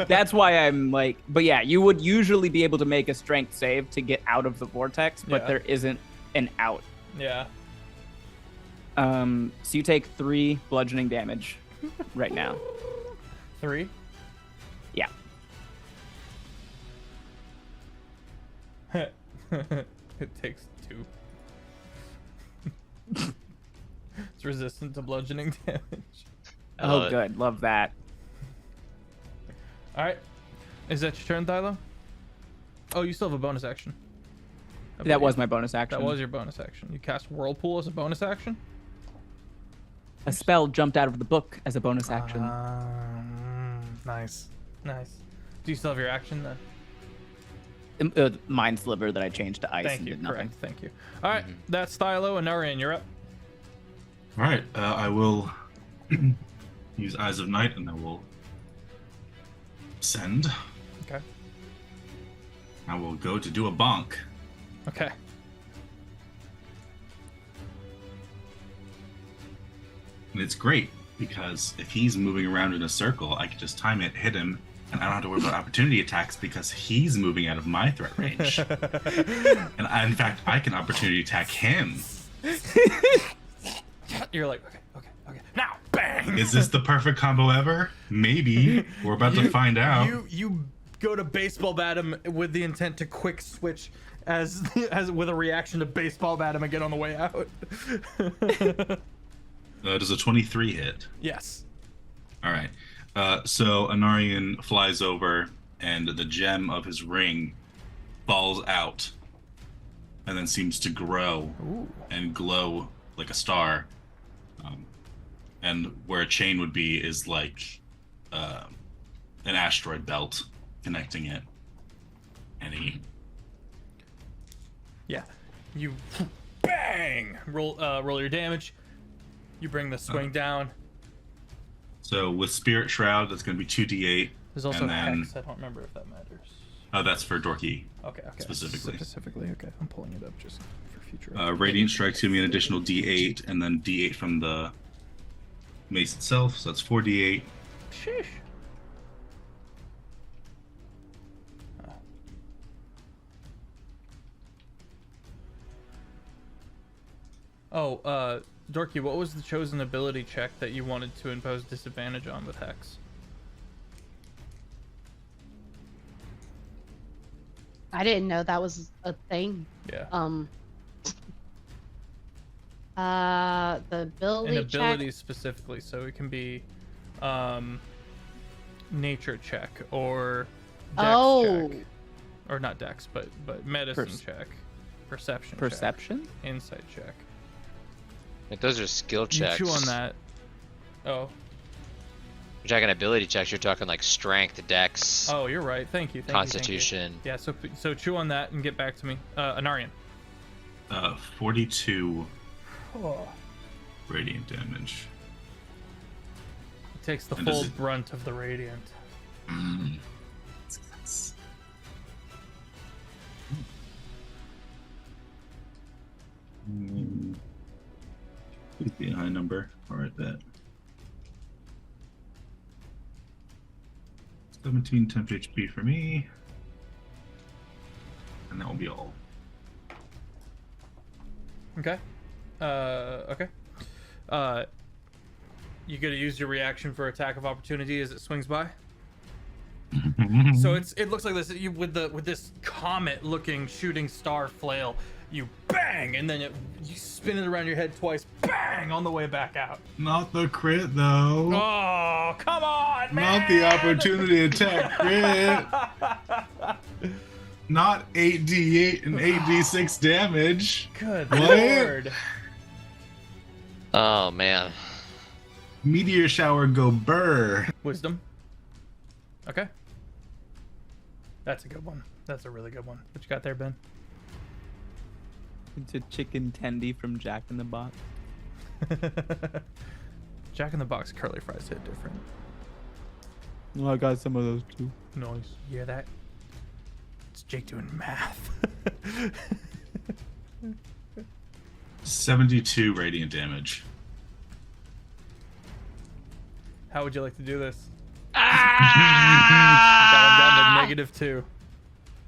That's why I'm like, but yeah, you would usually be able to make a strength save to get out of the vortex, but there isn't an out. Yeah. So you take 3 bludgeoning damage right now. 3? Yeah. It takes 2. It's resistant to bludgeoning damage. Oh, good. Love that. All right. Is that your turn, Thylo? Oh, you still have a bonus action. That was my bonus action. That was your bonus action. You cast Whirlpool as a bonus action? A spell jumped out of the book as a bonus action. Nice. Nice. Do you still have your action then? Mind Sliver that I changed to ice. Thank and you. did nothing. Correct. Thank you. All right. That's Thylo. And Narian, you're up. All right, I will use Eyes of Night, and I will send. Okay. I will go to do a bonk. Okay. And it's great, because if he's moving around in a circle, I can just time it, hit him, and I don't have to worry about opportunity attacks because he's moving out of my threat range. And in fact, I can opportunity attack him. You're like, okay. Now, bang! Is this the perfect combo ever? Maybe. We're about to find out. You go to baseball bat him with the intent to quick switch as with a reaction to baseball bat him again on the way out. Does a 23 hit? Yes. All right. So Anarian flies over, and the gem of his ring falls out, and then seems to grow and glow like a star. And where a chain would be is like an asteroid belt connecting it. And he... Yeah. You bang! Roll your damage. You bring the swing down. So with Spirit Shroud, that's going to be 2d8. There's also and then... Hex. I don't remember if that matters. Oh, that's for Dorky. Okay. Specifically. Okay. I'm pulling it up just for future. Radiant Strike's going to be an additional d8, and then d8 from the mace itself, so that's 4d8. Sheesh. Oh, Dorky, what was the chosen ability check that you wanted to impose disadvantage on with Hex? I didn't know that was a thing. Yeah. The ability An ability check. specifically, so it can be nature check or dex check. Or not dex, but medicine check. Perception check. Insight check. Like those are skill checks. You chew on that. Oh. You're talking ability checks. You're talking like strength, dex. Oh, you're right. Thank you. Constitution. Yeah. So chew on that and get back to me. Anarian. 42 radiant damage. It takes the And full does it- brunt of the radiant. That's... Could be a high number. Alright, bet. 17 temp HP for me. And that will be all. Okay. Okay. You gotta use your reaction for attack of opportunity as it swings by. So it looks like this with this comet-looking shooting star flail. You bang, and then you spin it around your head twice. Bang on the way back out. Not the crit though. Oh, come on, man! Not the opportunity attack crit. Not 8d8 and 8d6 damage. Good What? lord. Oh man. Meteor shower go burr. Wisdom. Okay. That's a good one. That's a really good one. What you got there, Ben? It's a chicken tendy from Jack in the Box. Jack in the Box curly fries hit different. Oh, I got some of those too. Nice. You hear that? It's Jake doing math. 72 radiant damage. How would you like to do this? Ah! Got him down to -2.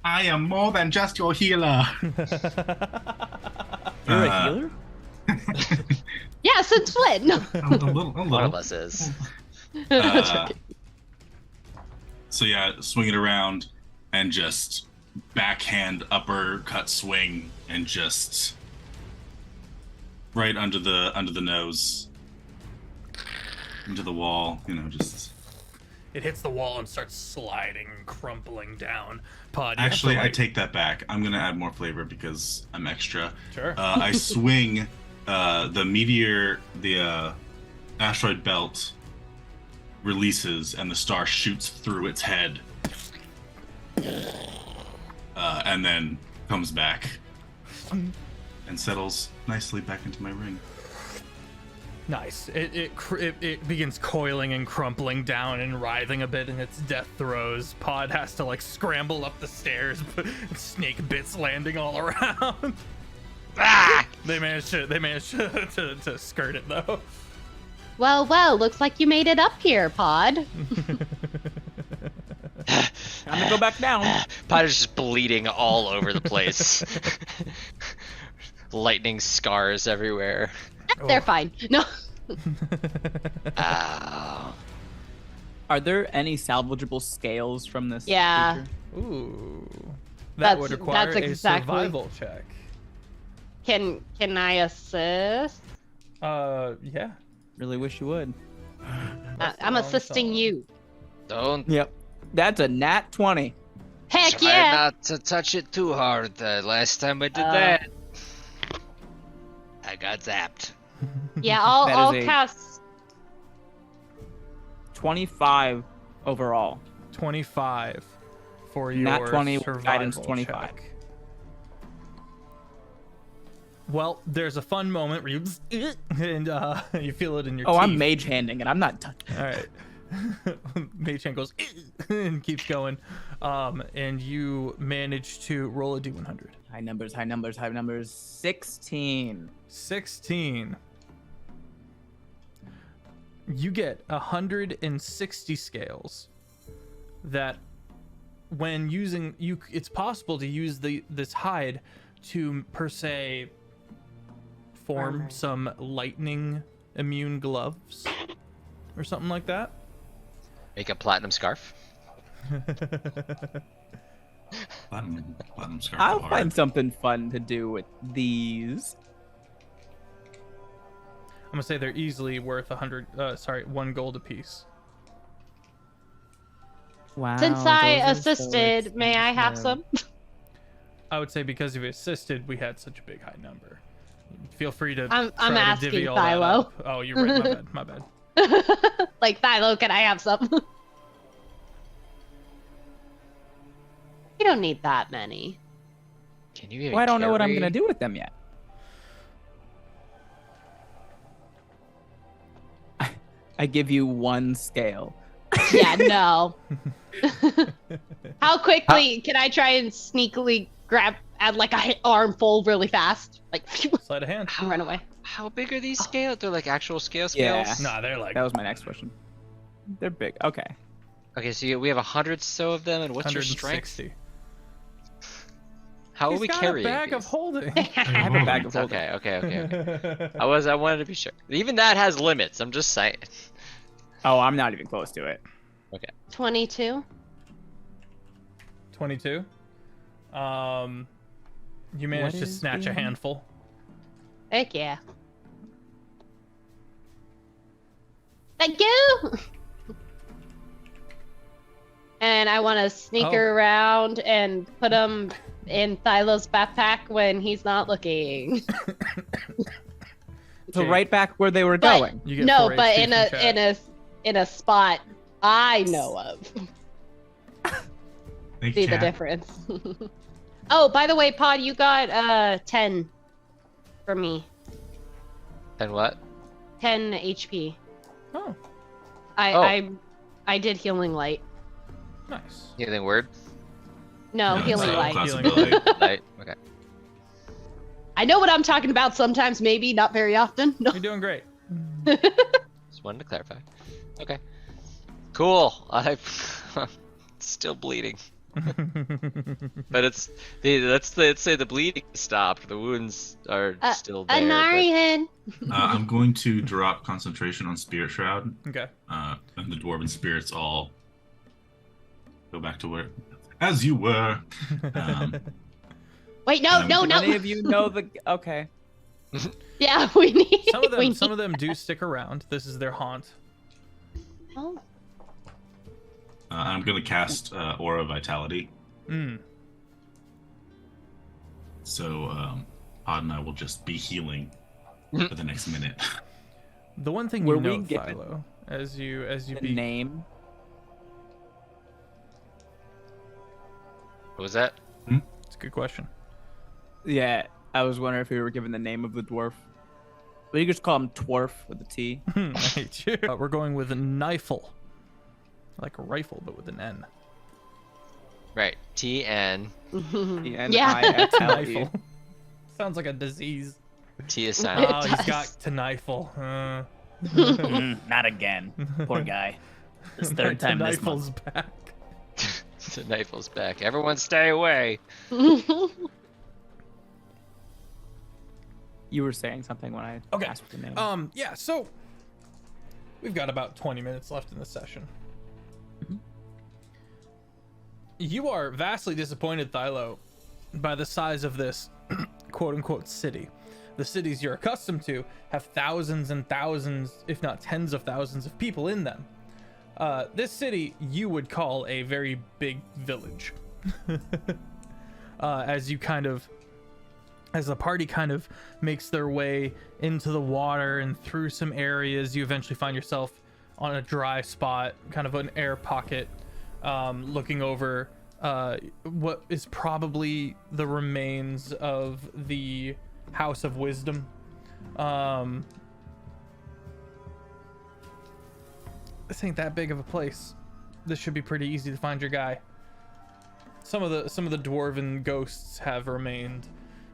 I am more than just your healer. You're a healer? Yeah, since when? a little. One of us is. So yeah, swing it around and just backhand uppercut swing and just right under the nose, into the wall. Just. It hits the wall and starts sliding and crumpling down. Pod. Actually, I take that back. I'm gonna add more flavor because I'm extra. Sure. I swing the meteor, the asteroid belt releases, and the star shoots through its head, and then comes back and settles nicely back into my ring. Nice. It begins coiling and crumpling down and writhing a bit in its death throes. Pod has to like scramble up the stairs, snake bits landing all around. Ah! They managed to skirt it though. Well, looks like you made it up here, Pod. I'm gonna go back down. Pod is just bleeding all over the place. Lightning scars everywhere. They're fine. No. Ow. Are there any salvageable scales from this Yeah. creature? Ooh. That That's- would require that's exactly- a survival check. Can I assist? Yeah. Really wish you would. I'm assisting you. Don't Yep. That's a nat 20. Heck try yeah! not to touch it too hard. Last time I did that, I got zapped. Yeah, I'll That is a- cast. 25 overall. 25 for your Nat 20 with survival guidance 25. check. Well, there's a fun moment where you and you feel it in your Oh, teeth. I'm mage handing it. I'm not touching. All right. Mage hand goes and keeps going. And you manage to roll a D100. High numbers, high numbers, high numbers. 16. 16. You get 160 scales that when using it's possible to use this hide to per se form Armor. some lightning immune gloves or something like that. Make a platinum scarf. Platinum scarf. I'll hard. find something fun to do with these. I'm gonna say they're easily worth 1 gold apiece. Wow. Since I those are so assisted, may I have some? I would say because you assisted, we had such a big high number. Feel free to. I'm try to asking divvy all that Philo. up. Oh, you're right. My bad. Like, Philo, can I have some? You don't need that many. Can you even Well, I don't know what I'm carry- gonna do with them yet. I give you 1 scale. Yeah, no. How quickly can I try and sneakily add like a armful really fast? Like, Sleight of hand. and run away. How big are these scales? They're like actual scales. Yeah. Nah, they're like That was my next question. They're big. Okay. Okay, so we have 100 so of them, and what's your strength? 160. How will He's we got carry a bag of these? holding. I have a bag of holding. Okay. I wanted to be sure. Even that has limits. I'm just saying. Oh, I'm not even close to it. 22. 22. You managed to is snatch a the- handful. Heck yeah. Thank you! And I want to sneak Oh. around and put them in Thylo's backpack when he's not looking. So Okay. right back where they were But- going. You get No, 4 but HP in from a chat. in a spot I know of. Thank see you, the Cat. difference. Oh, by the way, Pod, you got 10 from me. And what? 10 HP. Oh, I did healing light. nice. Healing word? No, Yeah, healing so light. classic Healing light. Light. Okay. I know what I'm talking about sometimes, maybe, not very often. No. You're doing great. Just wanted to clarify. Okay. Cool. I'm still bleeding. But let's say the bleeding stopped. The wounds are still there. Anarian. I'm going to drop concentration on Spirit Shroud, Okay. and the dwarven spirits all go back to where, as you were. Wait, no. Any of you know the? Okay. Yeah, we need. Some of them do stick around. This is their haunt. Oh. I'm going to cast Aura Vitality. Mm. So Pod and I will just be healing for the next minute. The one thing Were you we know, given Philo, as you The be name. What was that? it's a good question. Yeah, I was wondering if we were given the name of the dwarf. But you could just call him Twerf with a T. I hate you. We're going with a Knifle. Like a rifle, but with an N. Right. TN. Yeah. Knifle. Sounds like a disease. T is It silent. Oh, he's does. got Knifle. Not again. Poor guy. This third time this month. Knifle's back. The Knifle's back. Everyone stay away. You were saying something when I Okay. asked for the name. Yeah, so we've got about 20 minutes left in the session. You are vastly disappointed, Thylo, by the size of this quote-unquote city. The cities you're accustomed to have thousands and thousands, if not tens of thousands of people in them. This city you would call a very big village. As the party kind of makes their way into the water and through some areas, you eventually find yourself on a dry spot, kind of an air pocket, looking over what is probably the remains of the House of Wisdom. This ain't that big of a place. This should be pretty easy to find your guy. Some of the dwarven ghosts have remained.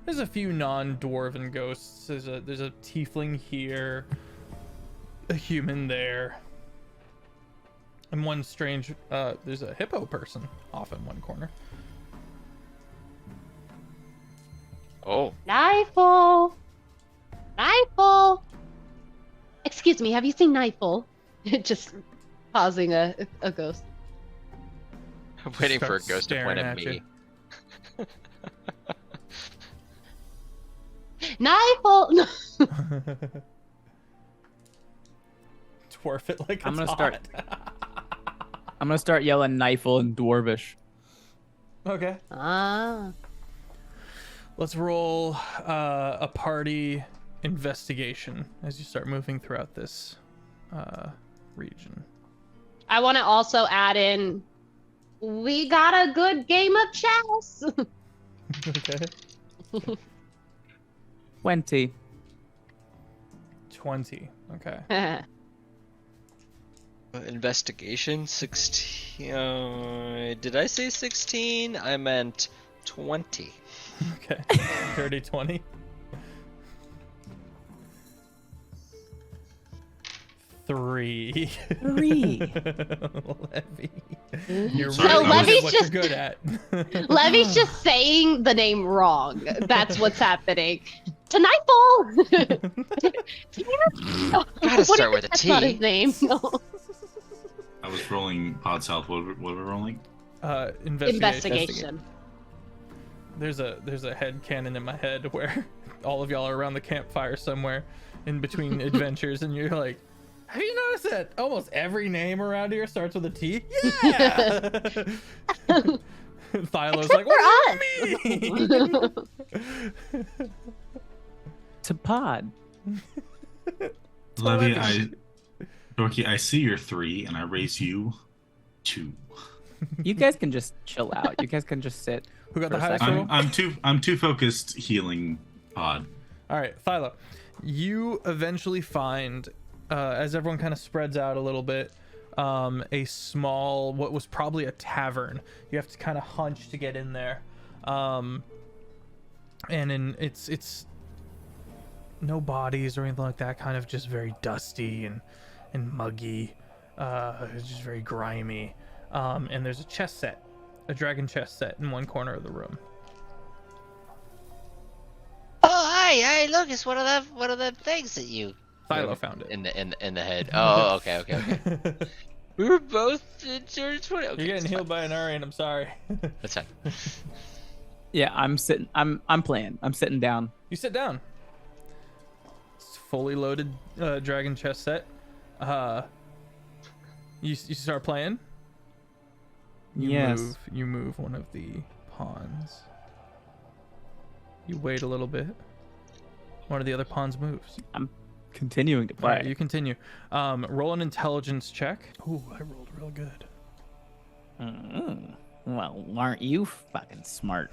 There's a few non-dwarven ghosts. There's a tiefling here, a human there, and one strange. There's a hippo person off in one corner. Oh. Knifle. Excuse me, have you seen Knifle? Just pausing a ghost. I'm waiting for a Starts ghost to point staring at at me. Knifle. Dwarf it like I'm it's gonna start- hot. I'm gonna start yelling Knifle in Dwarvish. Okay. Ah. Let's roll a party investigation as you start moving throughout this region. I want to also add in, we got a good game of chess. Okay. 20. 20. Okay. Investigation 16. Did I say 16? I meant 20. Okay. Dirty 20. Three. Three. Levy. You're So really good Levy's at what just- you're good at. Levy's just saying the name wrong. That's what's happening. To Knifle. Gotta start with a That's not T. his name. No. I was rolling Pod's health. What were we rolling? Investigation. There's a head cannon in my head where all of y'all are around the campfire somewhere in between adventures, and you're like, have you noticed that almost every name around here starts with a T? Yeah. Thylo's like, what do you mean? To Pod. Levy, Dorky, I see your 3, and I raise you 2. You guys can just chill out. You guys can just sit. Who got For the a highest second. roll? I'm too focused healing Pod. All right, Philo, you eventually find, as everyone kind of spreads out a little bit, a small, what was probably a tavern. You have to kind of hunch to get in there, and it's no bodies or anything like that. Kind of just very dusty and muggy. It's just very grimy. And there's a chess set, a dragon chess set in one corner of the room. Oh, hey, look, it's one of them things that you Philo found it. in the head. Oh, okay. We were both in turn 20. Okay, You're it's getting healed fine. by an Arian. I'm sorry. That's fine. Yeah, I'm sitting. I'm playing. I'm sitting down. You sit down. It's fully loaded dragon chess set. You start playing. Yes. You move one of the pawns. You wait a little bit. One of the other pawns moves. I'm continuing to All play. right, you continue. Roll an intelligence check. Ooh, I rolled real good. Well, aren't you fucking smart?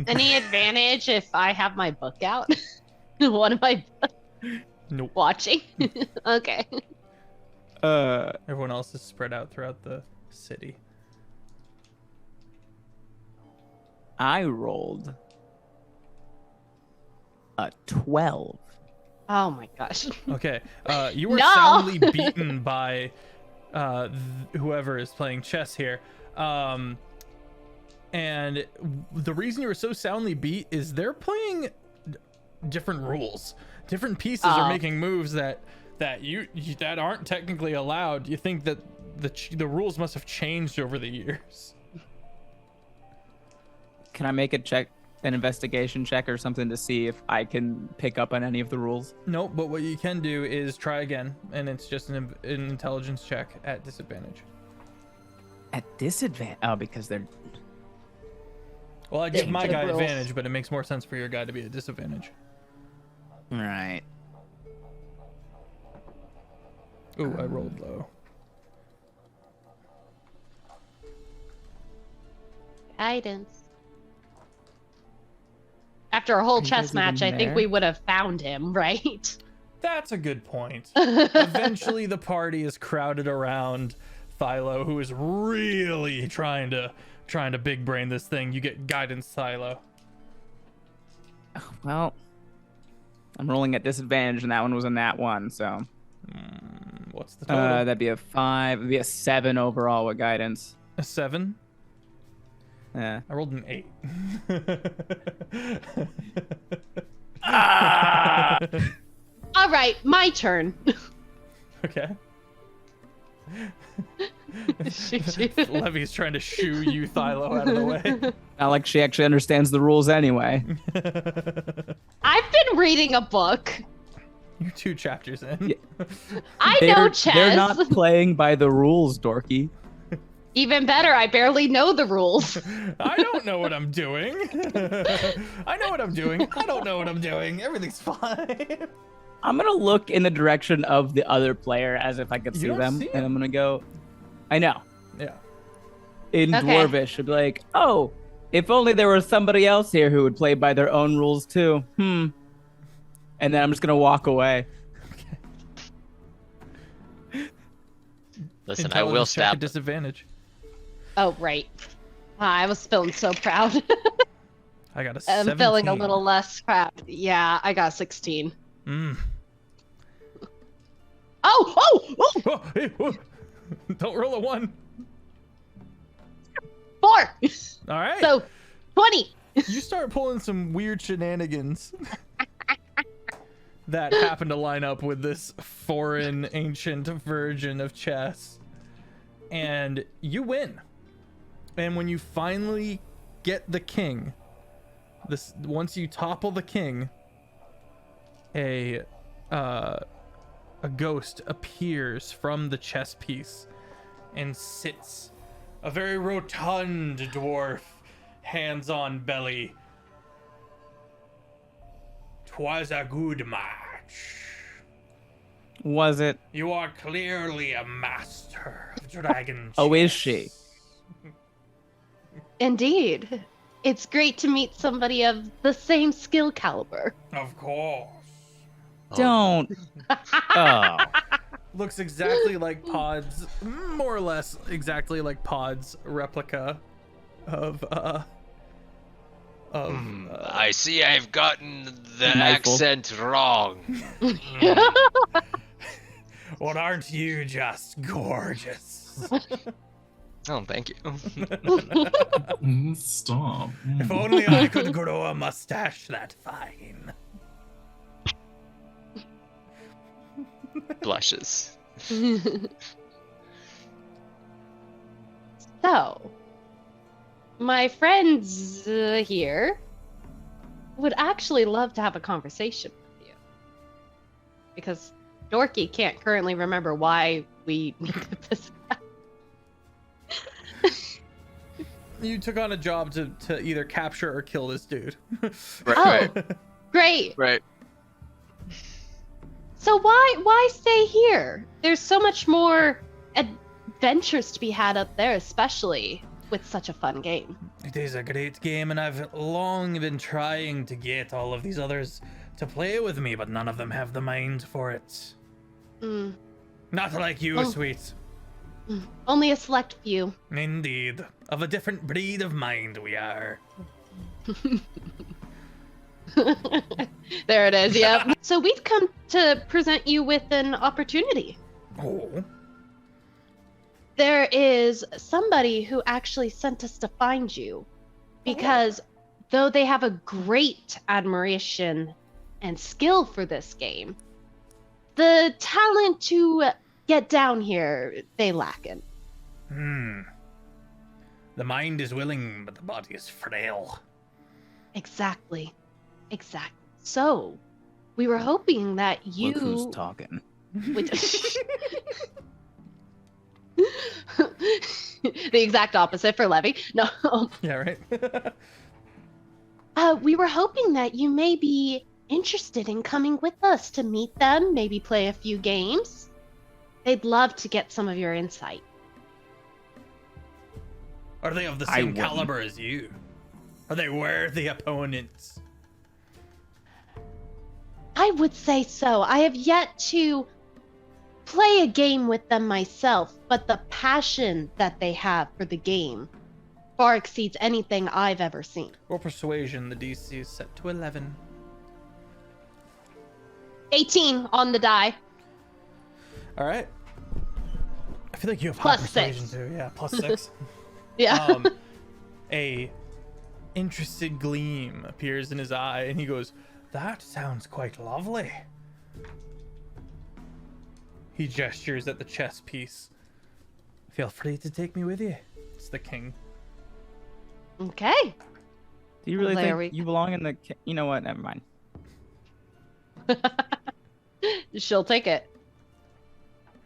Any advantage if I have my book out? What am I Nope. watching? Okay. Everyone else is spread out throughout the city. I rolled a 12. Oh my gosh. Okay. You were No! soundly beaten by whoever is playing chess here. And the reason you were so soundly beat is they're playing different rules. Different pieces are making moves that that aren't technically allowed. You think that the rules must have changed over the years. Can I make an investigation check or something to see if I can pick up on any of the rules? Nope, but what you can do is try again, and it's just an intelligence check at disadvantage. At disadvantage? Oh, because they're... Well, I give my guy rules. advantage, but it makes more sense for your guy to be at disadvantage. Right. Ooh, I rolled low. Guidance. After a whole you chess guys match, I even think there? we would have found him, right? That's a good point. Eventually, the party is crowded around Philo, who is really trying to big brain this thing. You get guidance, Philo. Well, I'm rolling at disadvantage, and that one was a nat 1, so... What's the total? that'd be a 5. It'd be a 7 overall with guidance. A 7? Yeah. I rolled an 8. All right, my turn. Okay. Shoot. Levy's trying to shoo you, Philo, out of the way. Not like she actually understands the rules anyway. I've been reading a book. You're 2 chapters in. Yeah. I know chess. They're not playing by the rules, Dorky. Even better, I barely know the rules. I don't know what I'm doing. I know what I'm doing. I don't know what I'm doing. Everything's fine. I'm gonna look in the direction of the other player as if I could see don't them, see and I'm gonna go. I know. Yeah. In Okay. Dwarvish, I'd be like, "Oh, if only there was somebody else here who would play by their own rules too." And then I'm just gonna walk away. Listen, I will Intelligence check at stab. disadvantage. Oh, right. I was feeling so proud. I got a I'm 17. feeling a little less proud. Yeah, I got 16. Mm. Oh! Oh, hey, oh. Don't roll a 1. 4! All right. So, 20. You start pulling some weird shenanigans that happen to line up with this foreign ancient version of chess. And you win. And when you finally get the king, once you topple the king, a ghost appears from the chess piece and sits, a very rotund dwarf, hands on belly. "'Twas a good match. Was it? You are clearly a master of dragon chess." Oh, is she? Indeed. It's great to meet somebody of the same skill caliber. Of course. Don't. Oh. Looks exactly like Pod's, more or less exactly like Pod's replica of I see I've gotten the Knifel. accent wrong. Well, aren't you just gorgeous? Oh, thank you. Stop. If only I could grow a mustache that fine. Blushes. So, my friends here would actually love to have a conversation with you. Because Dorky can't currently remember why we needed this. You took on a job to either capture or kill this dude. Oh, great. Right. So why stay here? There's so much more adventures to be had up there, especially with such a fun game. It is a great game, and I've long been trying to get all of these others to play with me, but none of them have the mind for it. Not like you, Oh. sweet. Only a select few. Indeed. Of a different breed of mind we are. There it is, yep. So we've come to present you with an opportunity. Oh. There is somebody who actually sent us to find you because though they have a great admiration and skill for this game, the talent to get down here, they lack it. The mind is willing, but the body is frail. Exactly. So, we were hoping that you Look who's talking. would... The exact opposite for Levy. No. Yeah, right? We were hoping that you may be interested in coming with us to meet them, maybe play a few games. They'd love to get some of your insight. Are they of the I same wouldn't. caliber as you? Are they worthy opponents? I would say so. I have yet to play a game with them myself, but the passion that they have for the game far exceeds anything I've ever seen. Or persuasion, the DC is set to 11. 18 on the die. All right. I feel like you have Plus high persuasion 6. too. Yeah, plus 6. Yeah. A interested gleam appears in his eye, and he goes, "That sounds quite lovely." He gestures at the chess piece. "Feel free to take me with you." It's the king. Okay. Do you really There think we- you belong in the? You know what? Never mind. She'll take it.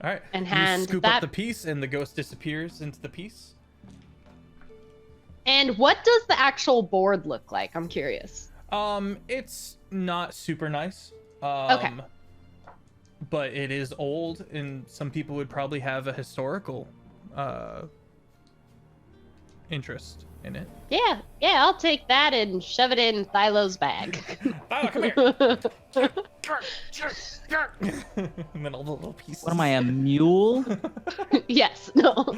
All right. And you hand scoop that- up the piece, and the ghost disappears into the piece. And what does the actual board look like? I'm curious. It's not super nice. Okay. But it is old, and some people would probably have a historical interest in it. Yeah, I'll take that and shove it in Thylo's bag. Oh, come here. And then all the little pieces. What am I, a mule? Yes, no.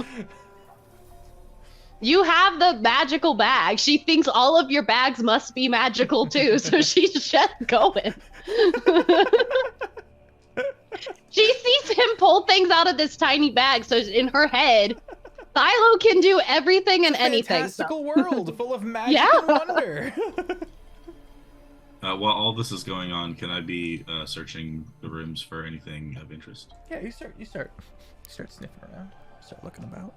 You have the magical bag. She thinks all of your bags must be magical too, so she's just going. She sees him pull things out of this tiny bag, so in her head, Thylo can do everything and anything. So. Fantastical world full of magic Yeah. and wonder. While all this is going on, can I be searching the rooms for anything of interest? Yeah, you start sniffing around, start looking about.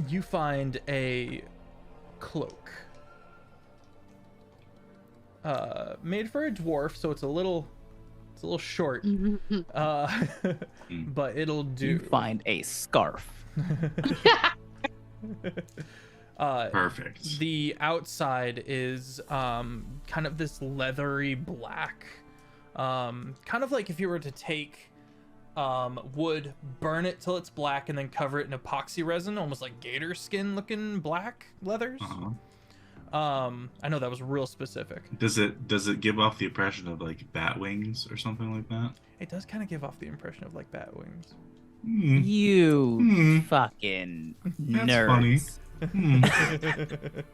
You find a cloak. Made for a dwarf, so it's a little short. But it'll do. You find a scarf. Perfect. The outside is kind of this leathery black, kind of like if you were to take would burn it till it's black and then cover it in epoxy resin, almost like gator skin looking black leathers. I know that was real specific. Does it give off the impression of like bat wings or something like that? It does kind of give off the impression of like bat wings. You fucking That's nerds. funny.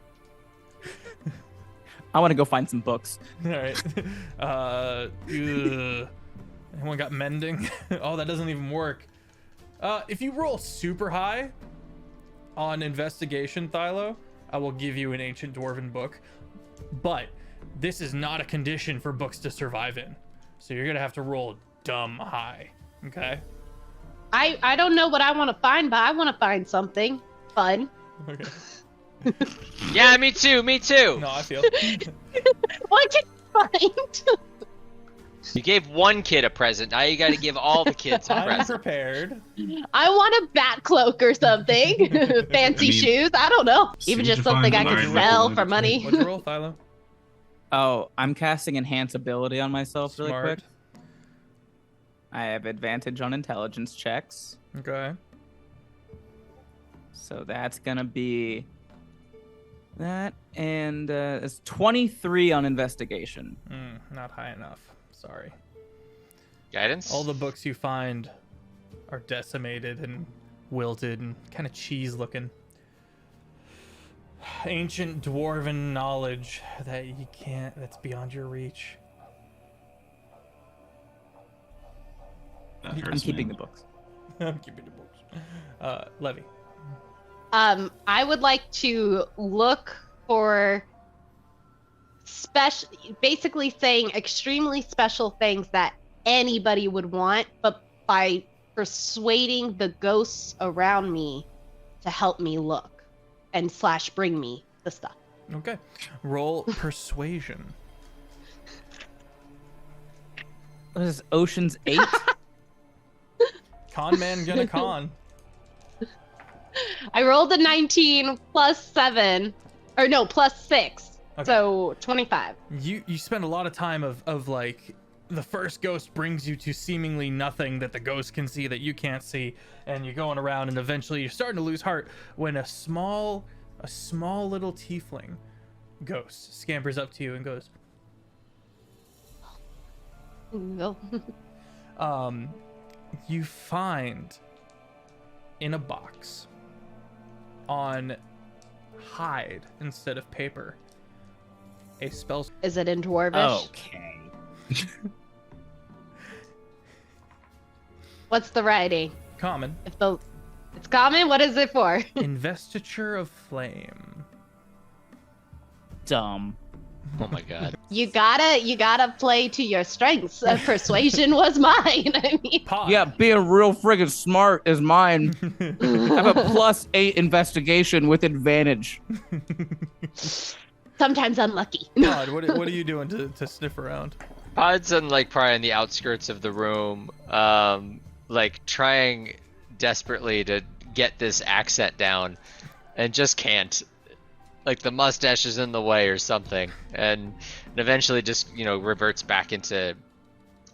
I want to go find some books. All right. Anyone got mending? Oh, that doesn't even work. If you roll super high on investigation, Thylo, I will give you an ancient dwarven book. But this is not a condition for books to survive in. So you're gonna have to roll dumb high. Okay? I don't know what I want to find, but I want to find something fun. Okay. Yeah, me too. Me too. No, I feel. What can you find? You gave one kid a present. Now you got to give all the kids a I'm present. prepared. I want a bat cloak or something. Fancy shoes. I don't know. Even seems just to find something I the could right sell level for in money. What'd you roll, Thylo? Oh, I'm casting enhance ability on myself really Smart. quick. I have advantage on intelligence checks. Okay. So that's gonna be that, and it's 23 on investigation. Not high enough. Sorry. Guidance? All the books you find are decimated and wilted and kind of cheese looking. Ancient dwarven knowledge that you can't, that's beyond your reach. That I'm hurts keeping me. the books. I'm keeping the books. Levy. I would like to look for basically saying extremely special things that anybody would want, but by persuading the ghosts around me to help me look and / bring me the stuff. Okay. Roll persuasion. What is this, Ocean's 8? Con man gonna con. I rolled a 19 plus 7, or no, plus 6. Okay. So 25. You spend a lot of time of like the first ghost brings you to seemingly nothing that the ghost can see that you can't see, and you're going around and eventually you're starting to lose heart when a small little tiefling ghost scampers up to you and goes, No. you find in a box on hide instead of paper a spell. Is it in Dwarvish? Okay. What's the writing? Common. It's common. What is it for? Investiture of flame. Dumb. Oh my god. You gotta play to your strengths. Persuasion was mine. I mean, Pod. Yeah, being real friggin' smart is mine. I have a +8 investigation with advantage. sometimes unlucky. Pod, what are you doing to sniff around? Pod's on like probably on the outskirts of the room, like trying desperately to get this accent down, and just can't. Like the mustache is in the way or something, and eventually just reverts back into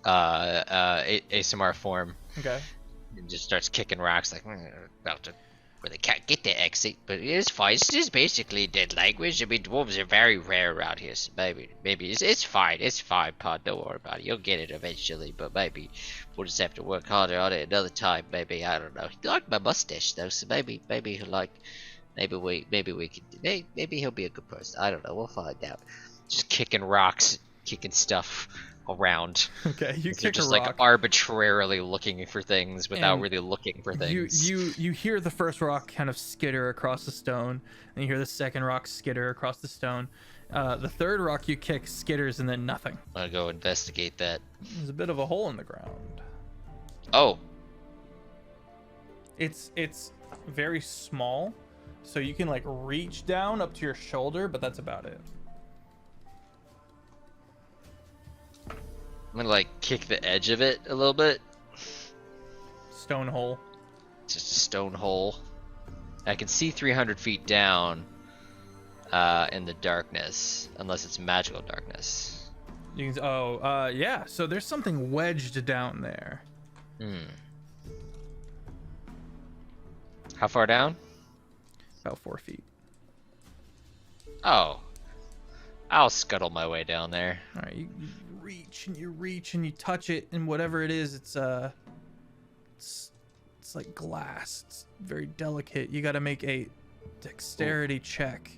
ASMR form. Okay. And just starts kicking rocks like about to. Well, they can't get the exit, but it's fine. It's just basically a dead language. I mean, dwarves are very rare around here, so maybe it's fine. It's fine, Pod. Don't worry about it. You'll get it eventually, but maybe we'll just have to work harder on it another time. Maybe, I don't know. He liked my mustache though, so maybe he'll like. Maybe we can. Maybe he'll be a good person. I don't know. We'll find out. Just kicking rocks, kicking stuff around. Okay, you They're kick just a like rock. arbitrarily looking for things without And really looking for things. You hear the first rock kind of skitter across the stone, and you hear the second rock skitter across the stone. The third rock you kick skitters and then nothing. I'm gonna go investigate that. There's a bit of a hole in the ground. Oh, It's very small, so you can like reach down up to your shoulder, but that's about it. I'm gonna like kick the edge of it a little bit. Stone hole. It's just a stone hole. I can see 300 feet down in the darkness, unless it's magical darkness. You can yeah. So there's something wedged down there. Hmm. How far down? About 4 feet. Oh. I'll scuttle my way down there. All right, you reach and you touch it, and whatever it is, it's like glass. It's very delicate. You got to make a dexterity check.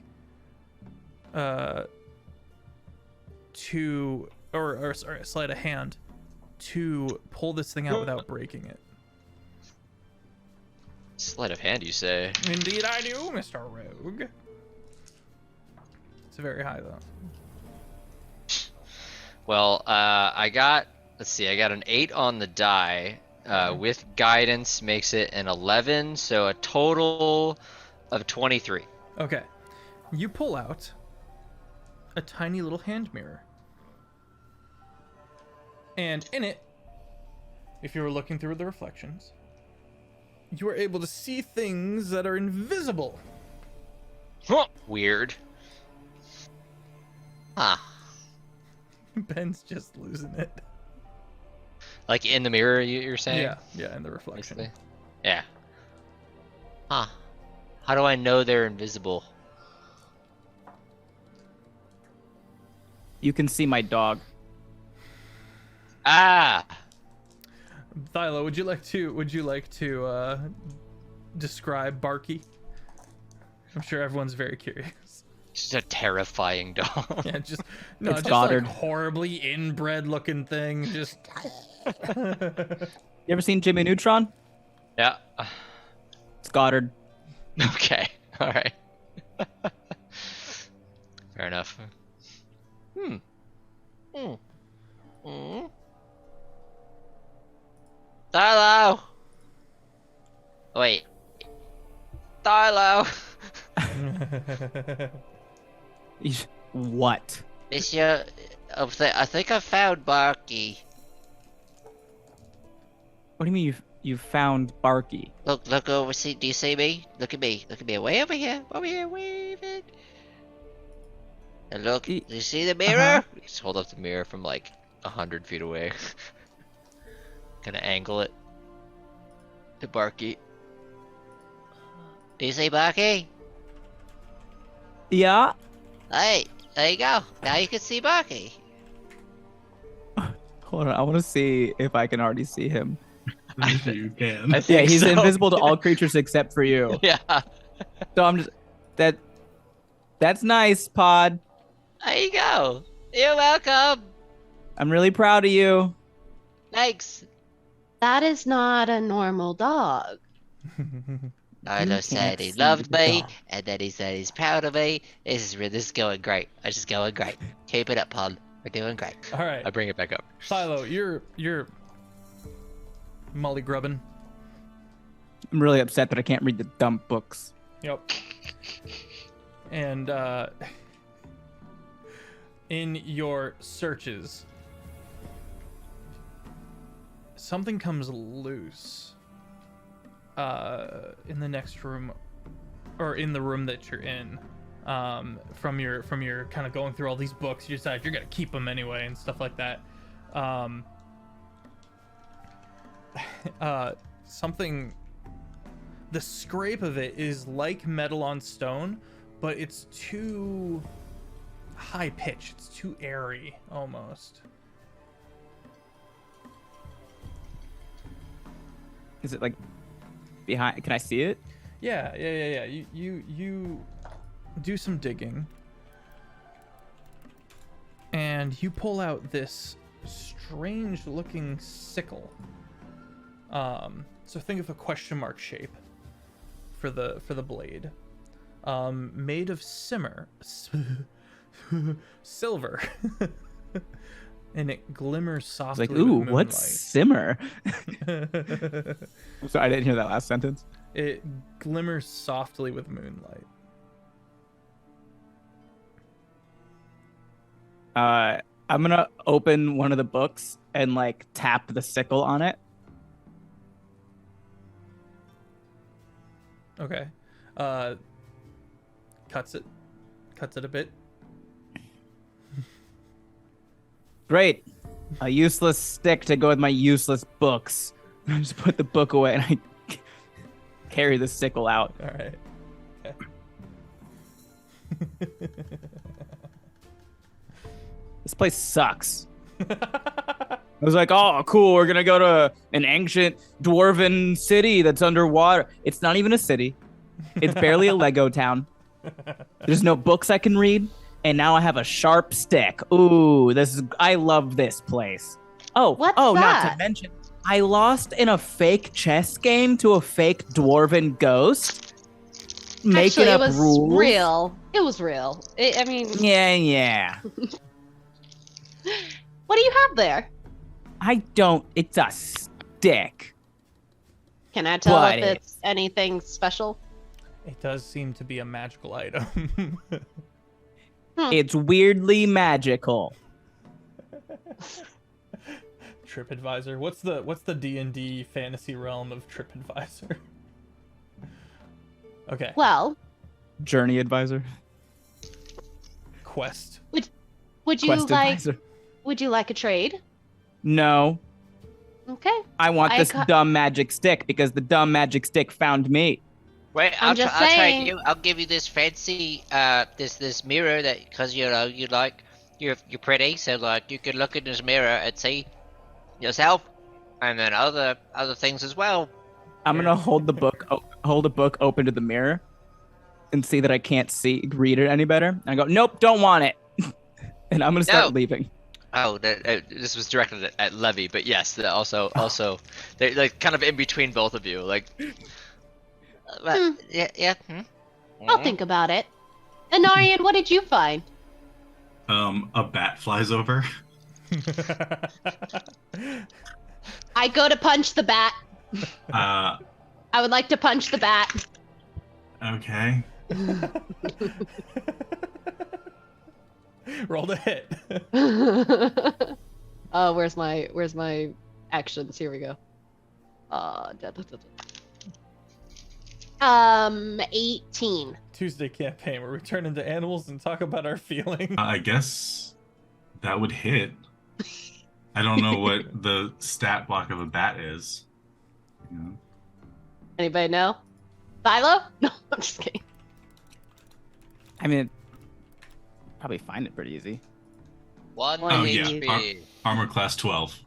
Sorry, sleight of hand to pull this thing out without breaking it. Sleight of hand, you say? Indeed, I do, Mr. Rogue. It's very high though. Well, I got an 8 on the die. With guidance makes it an 11, so a total of 23. Okay, you pull out a tiny little hand mirror, and in it, if you were looking through the reflections, you are able to see things that are invisible. Huh. Weird. Huh. Ben's just losing it. Like in the mirror, you're saying? Yeah, in the reflection. Basically. Yeah. Huh. How do I know they're invisible? You can see my dog. Ah! Thylo, would you like to describe Barky? I'm sure everyone's very curious. Just a terrifying dog. Yeah, just Goddard. like horribly inbred looking thing. Just. You ever seen Jimmy Neutron? Yeah. It's Goddard. Okay. All right. Fair enough. Thilo! Wait. Thilo! What? Monsieur, I think I found Barky. What do you mean you found Barky? Look over, see, do you see me? Look at me, way over here, waving. And look, do you see the mirror? Just hold up the mirror from like 100 feet away. Gonna angle it to Barky. Do you see Barky? Yeah. Hey, there you go. Now you can see Barky. Hold on, I want to see if I can already see him. You can. I think He's so. invisible to all creatures except for you. Yeah. So I'm just that's nice, Pod. There you go. You're welcome. I'm really proud of you. Thanks. That is not a normal dog. Nilo said he can't see loved the me, dog. and then he said he's proud of me. This is going great. It's just going great. Keep it up, Pod. We're doing great. All right, I bring it back up. Philo, you're molly grubbing. I'm really upset that I can't read the dumb books. Yep. And in your searches, something comes loose in the next room, or in the room that you're in. From your kind of going through all these books, you decide you're gonna keep them anyway and stuff like that. Something, the scrape of it is like metal on stone, but it's too high pitched. It's too airy almost. Is it like behind? Can I see it? Yeah. You do some digging, and you pull out this strange looking sickle. So think of a question mark shape for the blade, made of silver, and it glimmers It's softly. like, ooh, with what's simmer? I'm sorry, I didn't hear that last sentence. It glimmers softly with moonlight. I'm gonna open one of the books and like tap the sickle on it. Okay. Cuts it a bit. Great. A useless stick to go with my useless books. I just put the book away and I carry the sickle out. All right. Okay. This place sucks. I was like, oh, cool. We're going to go to an ancient dwarven city that's underwater. It's not even a city. It's barely a Lego town. There's no books I can read. And now I have a sharp stick. Ooh, I love this place. What's not that? to mention, I lost in a fake chess game to a fake dwarven ghost. Making Actually, up it was rules. real. It was real. I mean, Yeah. what do you have there? It's a stick. Can I tell But if it's anything special? It does seem to be a magical item. It's weirdly magical. TripAdvisor. What's the D&D fantasy realm of TripAdvisor? Okay. Well, Journey advisor. Quest. would you Quest like advisor. would you like a trade? No. Okay. I want I this ca- dumb magic stick because the dumb magic stick found me. Wait, I'm I'll just try saying. you. I'll give you this fancy, this mirror that, because you like, you're pretty, so like you could look in this mirror and see yourself, and then other things as well. I'm gonna hold the book open to the mirror, and see that I can't read it any better. And I go, nope, don't want it, and I'm gonna start No. leaving. Oh, this was directed at Levy, but yes, also they're like kind of in between both of you, like. Yeah. I'll think about it. Anarian, what did you find? A bat flies over. I go to punch the bat. Uh, I would like to punch the bat. okay. Roll to hit. Oh, where's my actions? Here we go. 18. Tuesday campaign where we turn into animals and talk about our feelings. I guess that would hit. I don't know what the stat block of a bat is. You know? Anybody know? Philo? No, I'm just kidding. I mean, probably find it pretty easy. 1 Oh, yeah. HP. Armor class 12.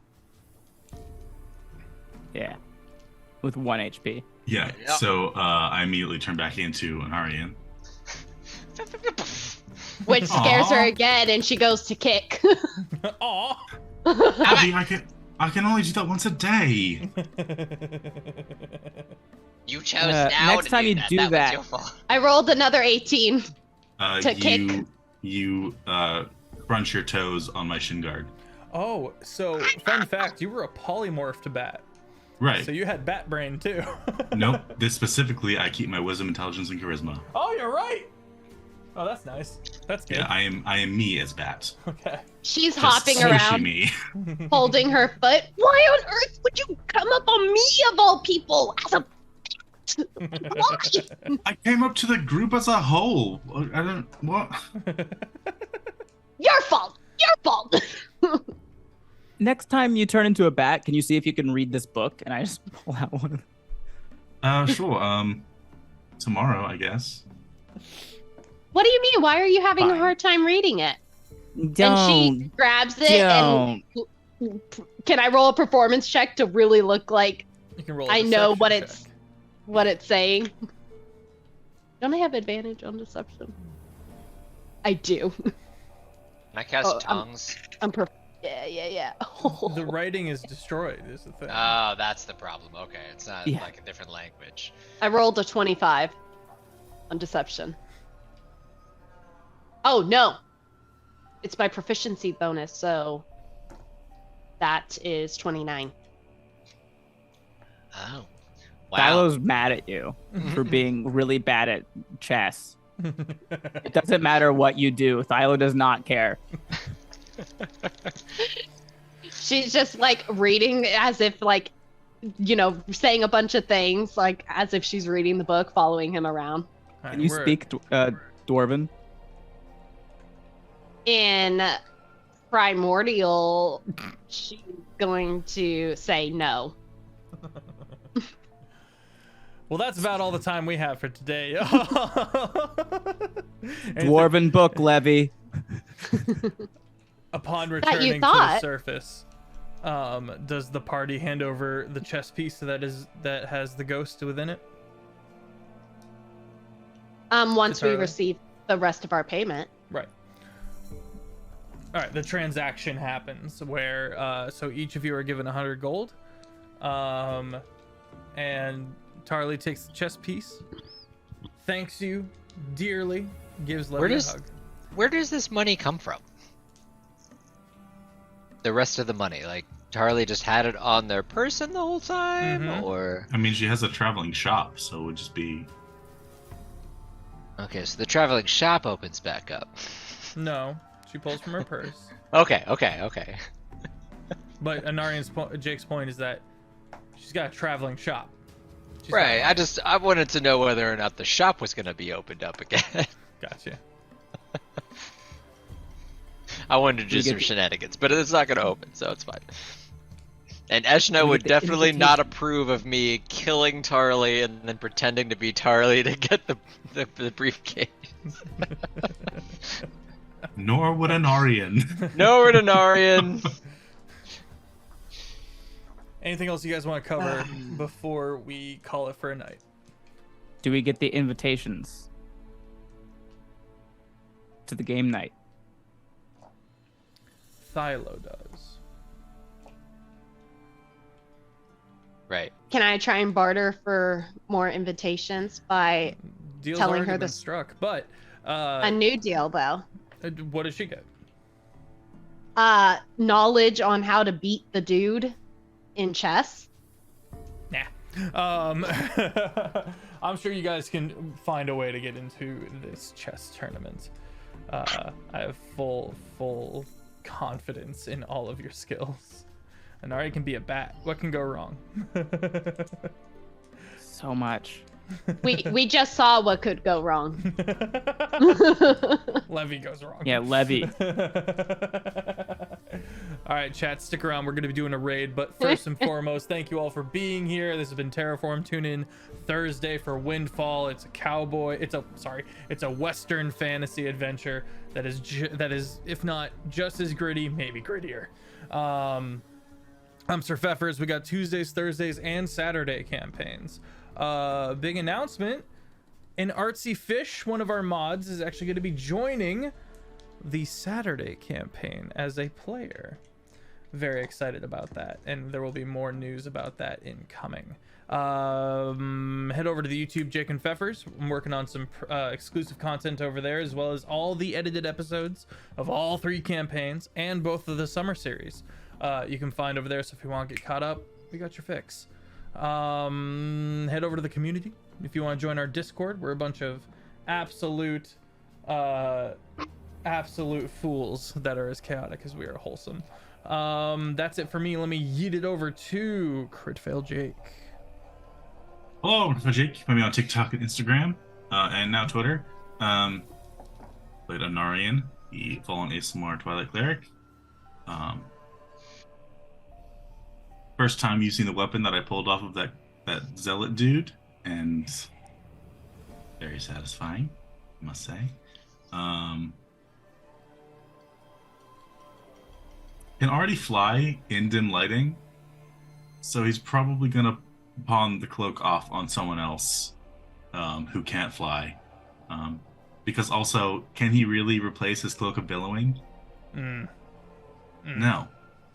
Yeah, with 1 HP. Yeah. Yeah. So I immediately turn back into an Aryan. Which scares her Aw. again, and she goes to kick. Aw. Abby, I can only do that once a day. You chose now next to time do you that. do that that- was your fault. I rolled another 18. To kick. You crunch your toes on my shin guard. Oh, so fun fact, you were a polymorphed bat. Right. So you had bat brain too. Nope. This specifically, I keep my wisdom, intelligence, and charisma. Oh, you're right. Oh, that's nice. That's good. Yeah, I am me as bat. Okay. She's Just hopping squishy around, me. holding her foot. Why on earth would you come up on me of all people? As a why? I came up to the group as a whole. I don't what. Your fault. Your fault. Next time you turn into a bat, can you see if you can read this book? And I just pull out one. Sure. Tomorrow, I guess. What do you mean? Why are you having a Fine. hard time reading it? And Don't. she grabs it and can I roll a performance check to really look like You can roll. a I know deception what check. it's saying? Don't I have advantage on deception? I do. I cast Oh, tongues. Yeah. The writing is destroyed. Is the thing. Oh, that's the problem. Okay, it's not Yeah. like a different language. I rolled a 25 on deception. Oh no, it's my proficiency bonus, so that is 29. Oh, wow. Dilo's mad at you for being really bad at chess. It doesn't matter what you do. Thylo does not care. She's just like reading as if like, you know, saying a bunch of things like as if she's reading the book, following him around. Alright, Can you we're- speak Dwarven? In Primordial, she's going to say no. Well, that's about all the time we have for today. Dwarven book levy. Upon you returning to the thought. surface, does the party hand over the chess piece that has the ghost within it? Once we Charlie? receive the rest of our payment. Right. All right. The transaction happens where so each of you are given 100 gold, and Tarly takes the chess piece, thanks you dearly, gives Levy a hug. Where does this money come from? The rest of the money, like Tarly just had it on their person the whole time, or I mean, she has a traveling shop, so it would just be. okay, so the traveling shop opens back up. No, she pulls from her purse. Okay. But Jake's point is that she's got a traveling shop. She's Right. got- I wanted to know whether or not the shop was going to be opened up again. Gotcha. I wanted to do some shenanigans, but it's not going to open, so it's fine. And Eshna would the definitely invitation. not approve of me killing Tarly and then pretending to be Tarly to get the briefcase. Nor would an Aryan. No, Renarian. Anything else you guys want to cover before we call it for a night? Do we get the invitations to the game night? Thylo does. Right. Can I try and barter for more invitations by Deal's telling already her been this- struck, but a new deal, though? what does she get? Knowledge on how to beat the dude in chess. Nah. I'm sure you guys can find a way to get into this chess tournament. I have full confidence in all of your skills. Anari can be a bat. What can go wrong? So much. We just saw what could go wrong. Levy goes wrong. Yeah, Levy. All right, chat, stick around. We're going to be doing a raid, but first and foremost, thank you all for being here. This has been Terraform. Tune in Thursday for Windfall. It's a Western fantasy adventure that is if not just as gritty, maybe grittier. I'm Sir Feffers. We got Tuesdays, Thursdays, and Saturday campaigns. Big announcement. An Artsy Fish, one of our mods, is actually going to be joining the Saturday campaign as a player. Very excited about that, and there will be more news about that incoming. Head over to the YouTube Jake and Feffers. I'm working on some exclusive content over there, as well as all the edited episodes of all 3 campaigns and both of the summer series. You can find over there, so if you want to get caught up, we got your fix. Head over to the community if you want to join our Discord. We're a bunch of absolute fools that are as chaotic as we are wholesome. That's it for me. Let me yeet it over to Critfail Jake. Hello, I'm Jake. Find me on TikTok and Instagram, and now Twitter. Played Anarian, the fallen ASMR Twilight Cleric. First time using the weapon that I pulled off of that zealot dude, and very satisfying, I must say. Can already fly in dim lighting, so he's probably gonna pawn the cloak off on someone else who can't fly. Because also, can he really replace his cloak of billowing? No.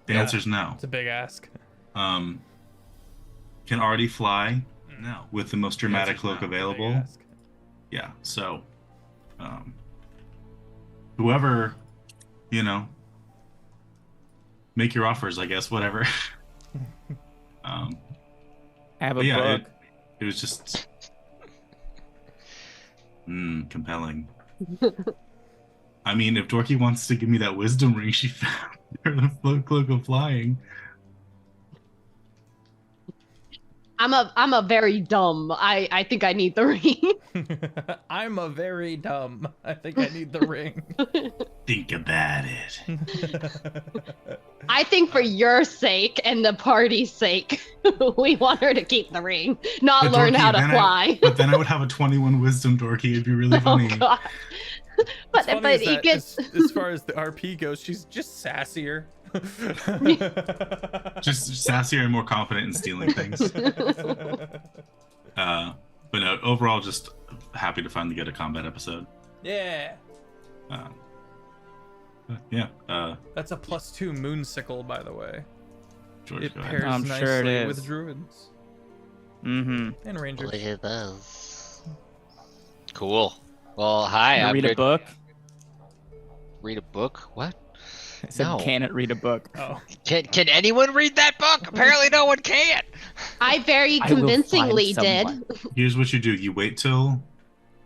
The answer's no. It's a big ask. Can already fly? No. With the most dramatic cloak available? Yeah, so whoever, make your offers, I guess, whatever. Have a yeah, book. it was just compelling. I mean, if Dorky wants to give me that wisdom ring she found, or the cloak of flying. I'm a very dumb. I think I need the ring. I'm a very dumb. I think I need the ring. Think about it. I think for your sake and the party's sake. We want her to keep the ring, not But learn Dorky, how to then fly. But then I would have a 21 wisdom Dorky. It'd be really funny. Oh god. What's funny But is he that gets as far as the RP goes, she's just sassier. Just sassier and more confident in stealing things. But no, overall, just happy to finally get a combat episode. Yeah. Yeah. That's a +2 moonsicle, by the way. George, It go ahead. pairs I'm nicely sure it is. with druids Mm-hmm. and rangers. Look at those. Cool. Well, hi. Can I'm read a good. book? Read a book? What? I said, No. can it read a book? Oh, Can anyone read that book? Apparently, no one can. I very I will convincingly find did. someone. Here's what you do: you wait till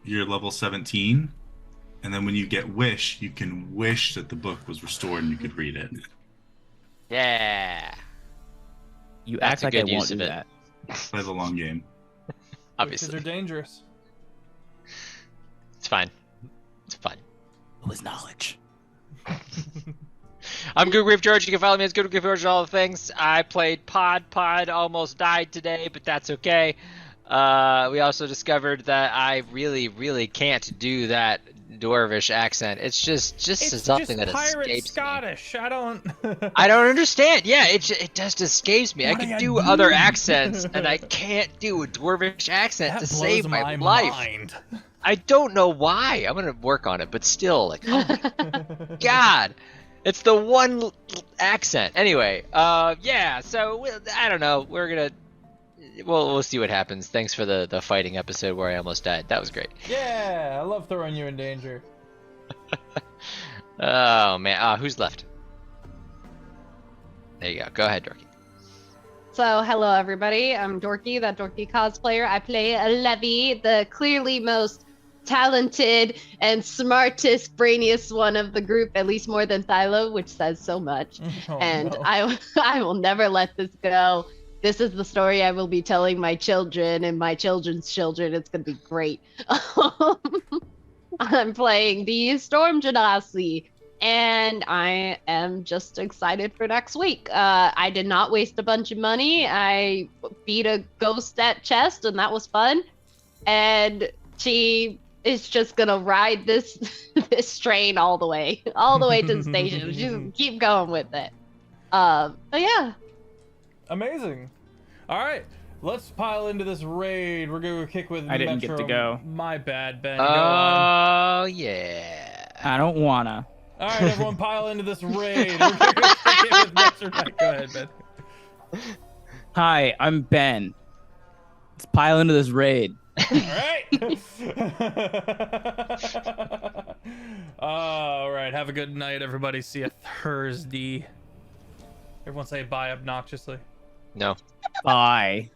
you're level 17, and then when you get wish, you can wish that the book was restored and you could read it. Yeah. You That's act a like I good won't use do of it. that. Play the long game. because Obviously, they're dangerous. it's fine. It's fine. It was knowledge. I'm GoodGriefGeorge. You can follow me as GoodGriefGeorge on all the things. I played Pod. Pod almost died today, but that's okay. We also discovered that I really can't do that Dwarvish accent. It's just It's something just that pirate escapes me. Scottish. I don't. I don't understand. Yeah, it just escapes me. I What can do do you other do? accents, and I can't do a Dwarvish accent That to blows save my life. mind. I don't know why. I'm gonna work on it, but still, like, oh my god, it's the one accent. Anyway, yeah. So I don't know. We're gonna, we'll see what happens. Thanks for the fighting episode where I almost died. That was great. Yeah, I love throwing you in danger. Oh man, who's left? There you go. Go ahead, Dorky. So, hello everybody. I'm Dorky, that Dorky cosplayer. I play Levy, the clearly most talented and smartest, brainiest one of the group, at least more than Thylo, which says so much. Oh, And no. I will never let this go. This is the story I will be telling my children and my children's children. It's going to be great. I'm playing the Storm Genasi, and I am just excited for next week. I did not waste a bunch of money. I beat a ghost at chest, and that was fun. And she is just gonna ride this this train all the way to the station. Just keep going with it. But yeah. Amazing. All right, let's pile into this raid. We're gonna kick with I didn't get Metro. to go. My bad, Ben. Go on. Oh yeah. I don't wanna. All right, everyone, pile into this raid. We're gonna kick it with Metro. Go ahead, Ben. Hi, I'm Ben. Let's pile into this raid. All right. All right. Have a good night, everybody. See you Thursday. Everyone say bye obnoxiously. No. Bye.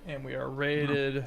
And we are rated